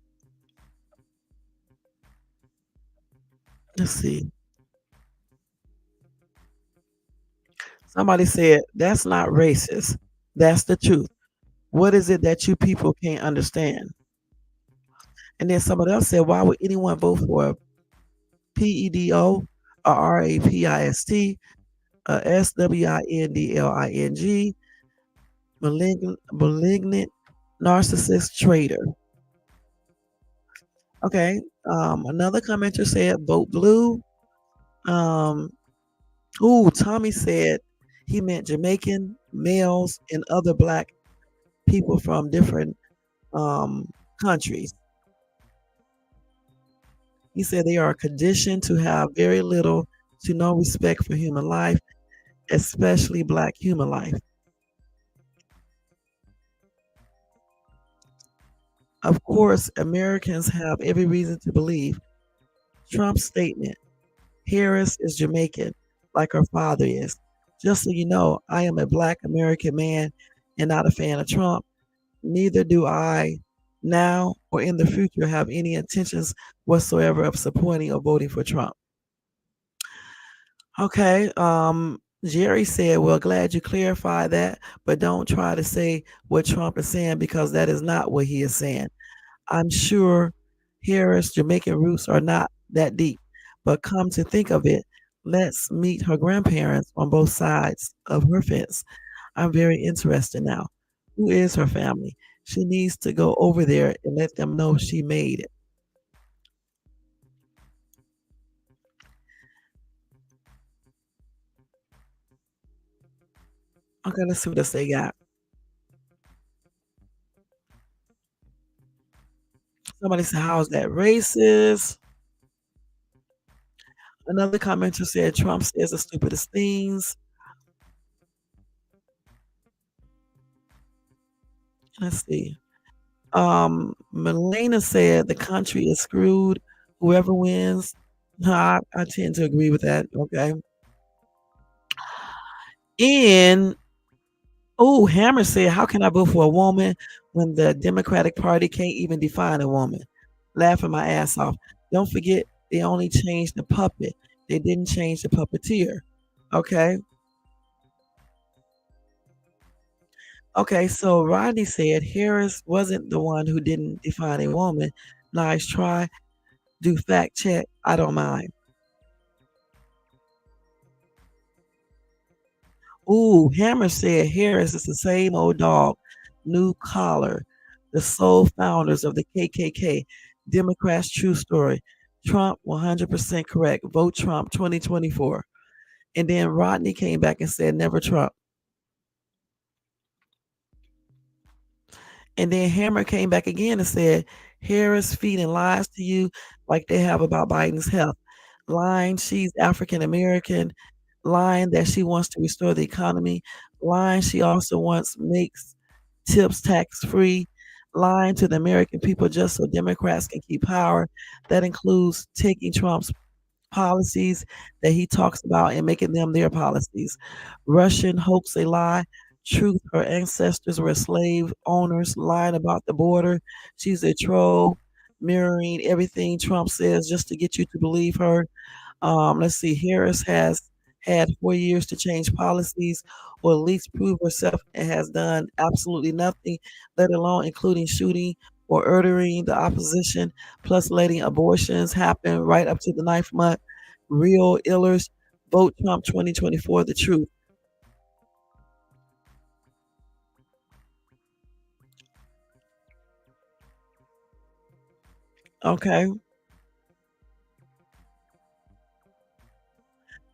Speaker 1: let's see. Somebody said that's not racist. That's the truth. What is it that you people can't understand? And then somebody else said, why would anyone vote for PEDO or RAPIST, SWINDLING, malignant narcissist traitor? Okay. Another commenter said, vote blue. Tommy said he meant Jamaican males and other black people from different countries. He said they are conditioned to have very little to no respect for human life, especially black human life. Of course, Americans have every reason to believe Trump's statement. Harris is Jamaican, like her father is. Just so you know, I am a black American man and not a fan of Trump. Neither do I now or in the future have any intentions whatsoever of supporting or voting for Trump. Okay. Jerry said, well, glad you clarified that, but don't try to say what Trump is saying because that is not what he is saying. I'm sure Harris' Jamaican roots are not that deep, but come to think of it, let's meet her grandparents on both sides of her fence. I'm very interested now. Who is her family? She needs to go over there and let them know she made it. Okay, let's see what else they got. Somebody said, how's that racist? Another commenter said, Trump says the stupidest things. Let's see. Melena said the country is screwed. Whoever wins. I tend to agree with that. Okay. And Hammer said, how can I vote for a woman when the Democratic Party can't even define a woman? Laughing my ass off. Don't forget they only changed the puppet. They didn't change the puppeteer. Okay. Okay, so Rodney said Harris wasn't the one who didn't define a woman. Nice try. Do fact check. I don't mind. Ooh, Hammer said Harris is the same old dog. New collar. The sole founders of the KKK. Democrats' true story. Trump 100% correct. Vote Trump 2024. And then Rodney came back and said never Trump. And then Hammer came back again and said, Harris feeding lies to you like they have about Biden's health. Lying she's African American, lying that she wants to restore the economy, lying she also wants makes tips tax free, lying to the American people just so Democrats can keep power. That includes taking Trump's policies that he talks about and making them their policies. Russian hoax a lie. Truth, her ancestors were slave owners, lying about the border. She's a troll, mirroring everything Trump says just to get you to believe her. Let's see, Harris has had 4 years to change policies or at least prove herself and has done absolutely nothing, let alone including shooting or ordering the opposition, plus letting abortions happen right up to the ninth month. Real illers. Vote Trump 2024, the truth. Okay.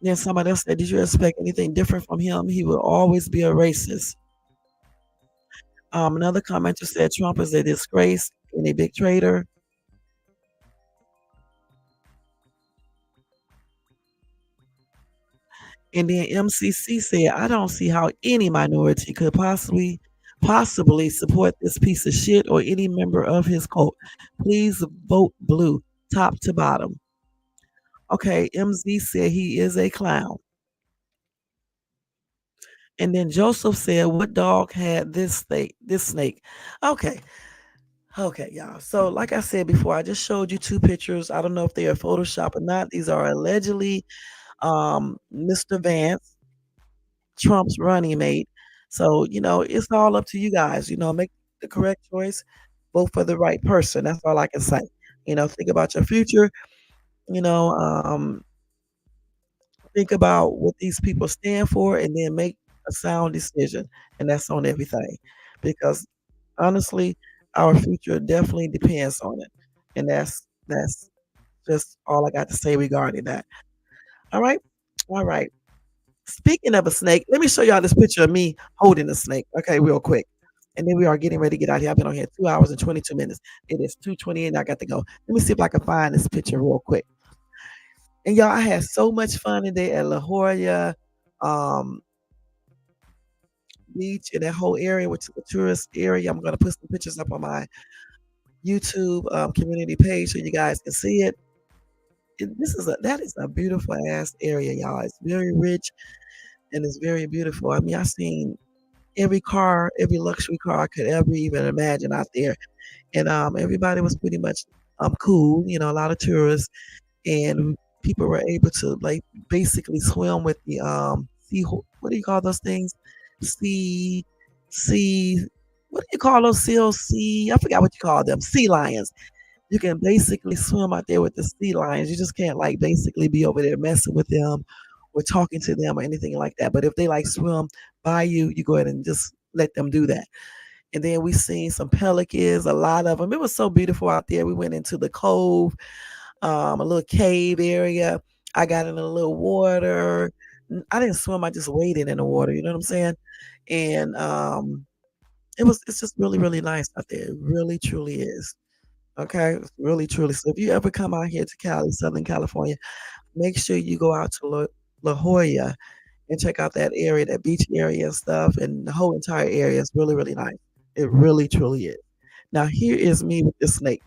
Speaker 1: Then somebody else said, did you expect anything different from him? He will always be a racist. Another commenter said Trump is a disgrace and a big traitor. And then MCC said, I don't see how any minority could possibly support this piece of shit or any member of his cult. Please vote blue, top to bottom. Okay, MZ said he is a clown. And then Joseph said, what dog had this snake? Okay. Okay, y'all. So, like I said before, I just showed you two pictures. I don't know if they are Photoshop or not. These are allegedly Mr. Vance, Trump's running mate. So, it's all up to you guys. Make the correct choice, vote for the right person. That's all I can say. Think about your future. You know, um, think about what these people stand for, and then make a sound decision. And that's on everything, because honestly, our future definitely depends on it. And that's just all I got to say regarding that. All right. All right. Speaking of a snake, let me show y'all this picture of me holding a snake. Okay, real quick. And then we are getting ready to get out here. I've been on here 2 hours and 22 minutes. It is 2:28 and I got to go. Let me see if I can find this picture real quick. And y'all, I had so much fun today at La Jolla um, Beach and that whole area, which is a tourist area. I'm going to put some pictures up on my YouTube community page so you guys can see it. That is a beautiful ass area, y'all. It's very rich and it's very beautiful. I mean, I seen every car, every luxury car I could ever even imagine out there, and everybody was pretty much cool. A lot of tourists, and people were able to like basically swim with the what do you call those things? Sea, sea. What do you call those seals? Sea. I forgot what you call them. Sea lions. You can basically swim out there with the sea lions. You just can't like basically be over there messing with them or talking to them or anything like that. But if they like swim by you, you go ahead and just let them do that. And then we seen some pelicans, a lot of them. It was so beautiful out there. We went into the cove, a little cave area. I got in a little water. I didn't swim. I just waded in the water. You know what I'm saying? And it's just really, really nice out there. It really, truly is. Okay, really, truly. So if you ever come out here to Cali, Southern California, make sure you go out to La Jolla and check out that area, that beach area and stuff, and the whole entire area is really, really nice. It really, truly is. Now here is me with this snake.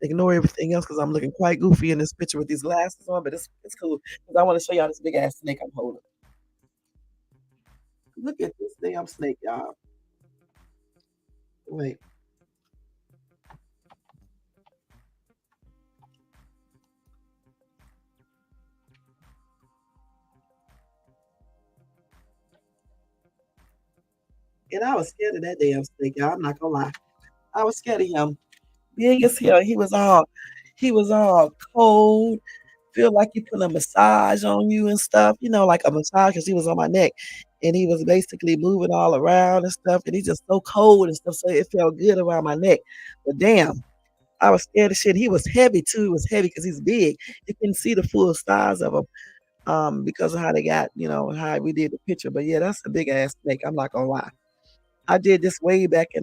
Speaker 1: Ignore everything else because I'm looking quite goofy in this picture with these glasses on, but it's cool because I want to show y'all this big ass snake I'm holding. Look at this damn snake, y'all. Wait. And I was scared of that damn snake, y'all. I'm not gonna lie. I was scared of him. Big as hell. He was all cold. Feel like you put a massage on you and stuff, like a massage because he was on my neck. And he was basically moving all around and stuff. And he's just so cold and stuff. So it felt good around my neck. But damn, I was scared of shit. He was heavy too. He was heavy because he's big. You can see the full size of him because of how they got, how we did the picture. But yeah, that's a big ass snake. I'm not gonna lie. I did this way back in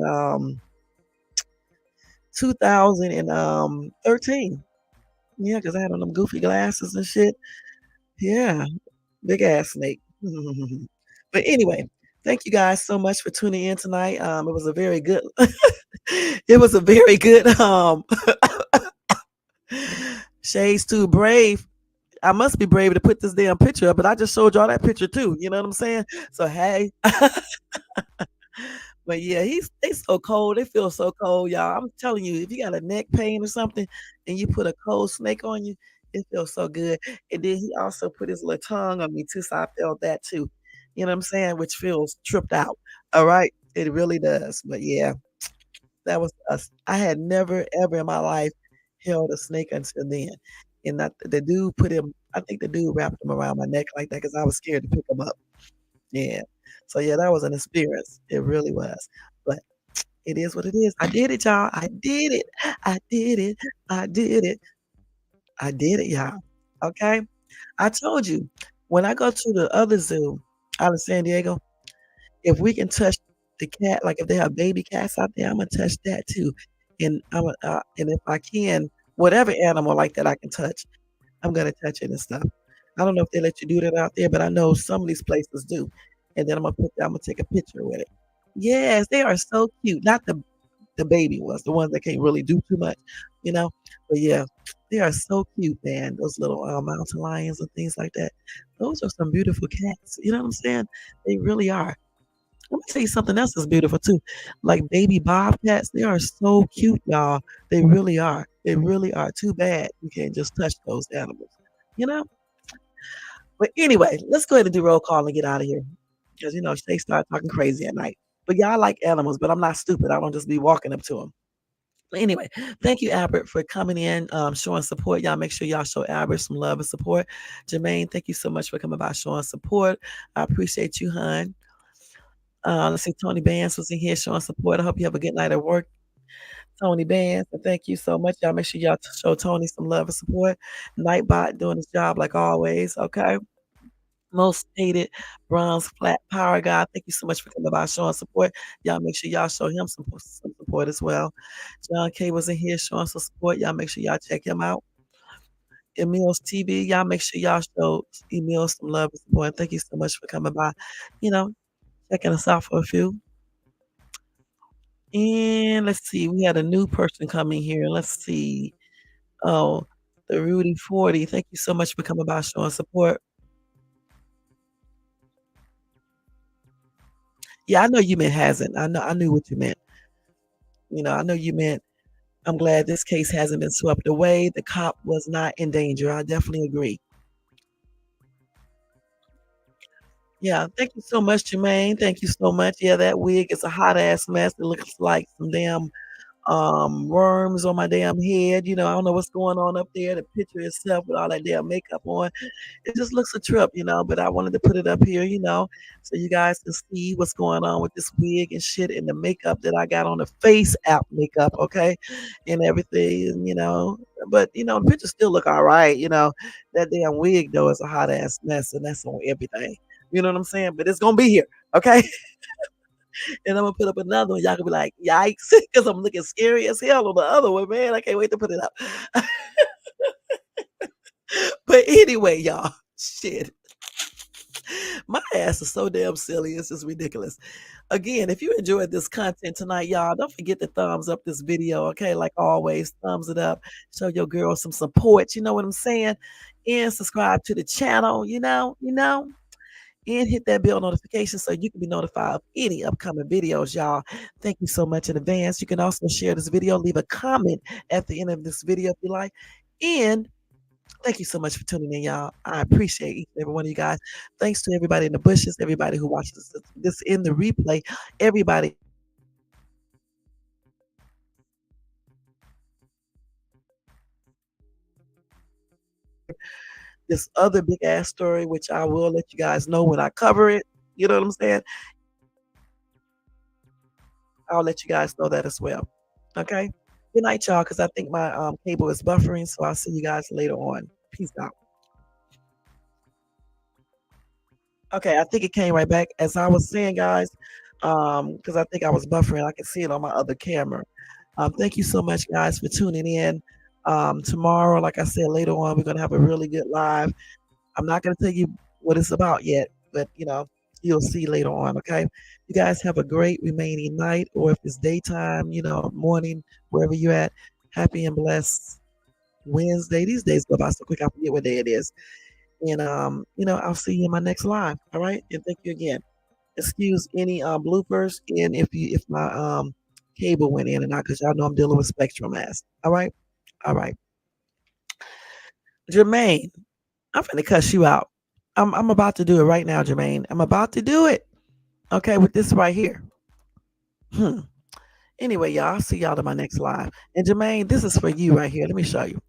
Speaker 1: 2013. Yeah, because I had on them goofy glasses and shit. Yeah, big ass snake. But anyway, thank you guys so much for tuning in tonight. It was a very good it was a very good Shades Too Brave. I must be brave to put this damn picture up, but I just showed y'all that picture too. You know what I'm saying? So hey. But yeah, they so cold. They feel so cold, y'all. I'm telling you, if you got a neck pain or something and you put a cold snake on you, it feels so good. And then he also put his little tongue on me too, so I felt that too. You know what I'm saying? Which feels tripped out. All right. It really does. But yeah, that was us. I had never ever in my life held a snake until then. And the dude I think the dude wrapped him around my neck like that because I was scared to pick him up. Yeah. So yeah, that was an experience. It really was. But it is what it is. I did it, y'all. I did it. I did it. I did it. I did it, y'all. Okay. I told you when I go to the other zoo out in San Diego, if we can touch the cat, like if they have baby cats out there, I'm gonna touch that too. And if I can, whatever animal like that I can touch, I'm gonna touch it and stuff. I don't know if they let you do that out there, but I know some of these places do. And then I'm gonna take a picture with it. Yes, they are so cute. Not the baby ones, the ones that can't really do too much, you know. But yeah, they are so cute, man. Those little mountain lions and things like that. Those are some beautiful cats. You know what I'm saying? They really are. Let me tell you something else that's beautiful too. Like baby bobcats, they are so cute, y'all. They really are. They really are. Too bad you can't just touch those animals. You know? But anyway, let's go ahead and do roll call and get out of here. Because they start talking crazy at night. But yeah, I like animals, but I'm not stupid. I don't just be walking up to them. But anyway, thank you, Albert, for coming in, showing support. Y'all make sure y'all show Albert some love and support. Jermaine, thank you so much for coming by showing support. I appreciate you, hon. Let's see, Tony Vance was in here showing support. I hope you have a good night at work. Tony Vance, and thank you so much. Y'all make sure y'all show Tony some love and support. Nightbot doing his job like always. Okay. Most hated bronze flat power guy. Thank you so much for coming by showing support. Y'all make sure y'all show him some support as well. John K was in here showing some support. Y'all make sure y'all check him out. Emil's TV, y'all make sure y'all show Emil some love and support. Thank you so much for coming by. You know, checking us out for a few. And let's see, we had a new person coming here. Let's see. Oh, the Rudy 40. Thank you so much for coming by showing support. Yeah, I know you meant hasn't. I knew what you meant. I know you meant I'm glad this case hasn't been swept away. The cop was not in danger. I definitely agree. Yeah, thank you so much, Jermaine. Thank you so much. Yeah, that wig is a hot ass mess. It looks like some damn worms on my damn head. I don't know what's going on up there. The picture itself with all that damn makeup on. It just looks a trip, but I wanted to put it up here, so you guys can see what's going on with this wig and shit and the makeup that I got on the face app makeup, okay, and everything, but the pictures still look all right, that damn wig though is a hot ass mess and that's on everything. You know what I'm saying? But it's gonna be here, okay? And I'm gonna put up another one. Y'all gonna be like, yikes, because I'm looking scary as hell on the other one, man. I can't wait to put it up. But anyway, y'all, shit. My ass is so damn silly. It's just ridiculous. Again, if you enjoyed this content tonight, y'all, don't forget to thumbs up this video, okay? Like always, thumbs it up. Show your girl some support. You know what I'm saying? And subscribe to the channel, and hit that bell notification so you can be notified of any upcoming videos, y'all. Thank you so much in advance. You can also share this video, leave a comment at the end of this video if you like. And Thank you so much for tuning in, y'all. I appreciate each and every one of you guys. Thanks to everybody in the bushes, everybody who watches this in the replay, everybody. This other big ass story, which I will let you guys know when I cover it. You know what I'm saying? I'll let you guys know that as well. Okay. Good night, y'all, because I think my cable is buffering. So I'll see you guys later on. Peace out. Okay, I think it came right back. As I was saying, guys, because I think I was buffering. I can see it on my other camera. Thank you so much, guys, for tuning in. Tomorrow, like I said, later on, we're gonna have a really good live. I'm not gonna tell you what it's about yet, but you'll see later on. Okay, you guys have a great remaining night, or if it's daytime, morning, wherever you're at. Happy and blessed Wednesday. These days go by so quick, I forget what day it is. And I'll see you in my next live. All right. And thank you again. Excuse any bloopers and if my cable went in and out, because y'all know I'm dealing with Spectrum Mass. All right. All right. Jermaine, I'm finna cuss you out. I'm about to do it right now, Jermaine. I'm about to do it. Okay, with this right here. Anyway, y'all, I'll see y'all in my next live. And Jermaine, this is for you right here. Let me show you.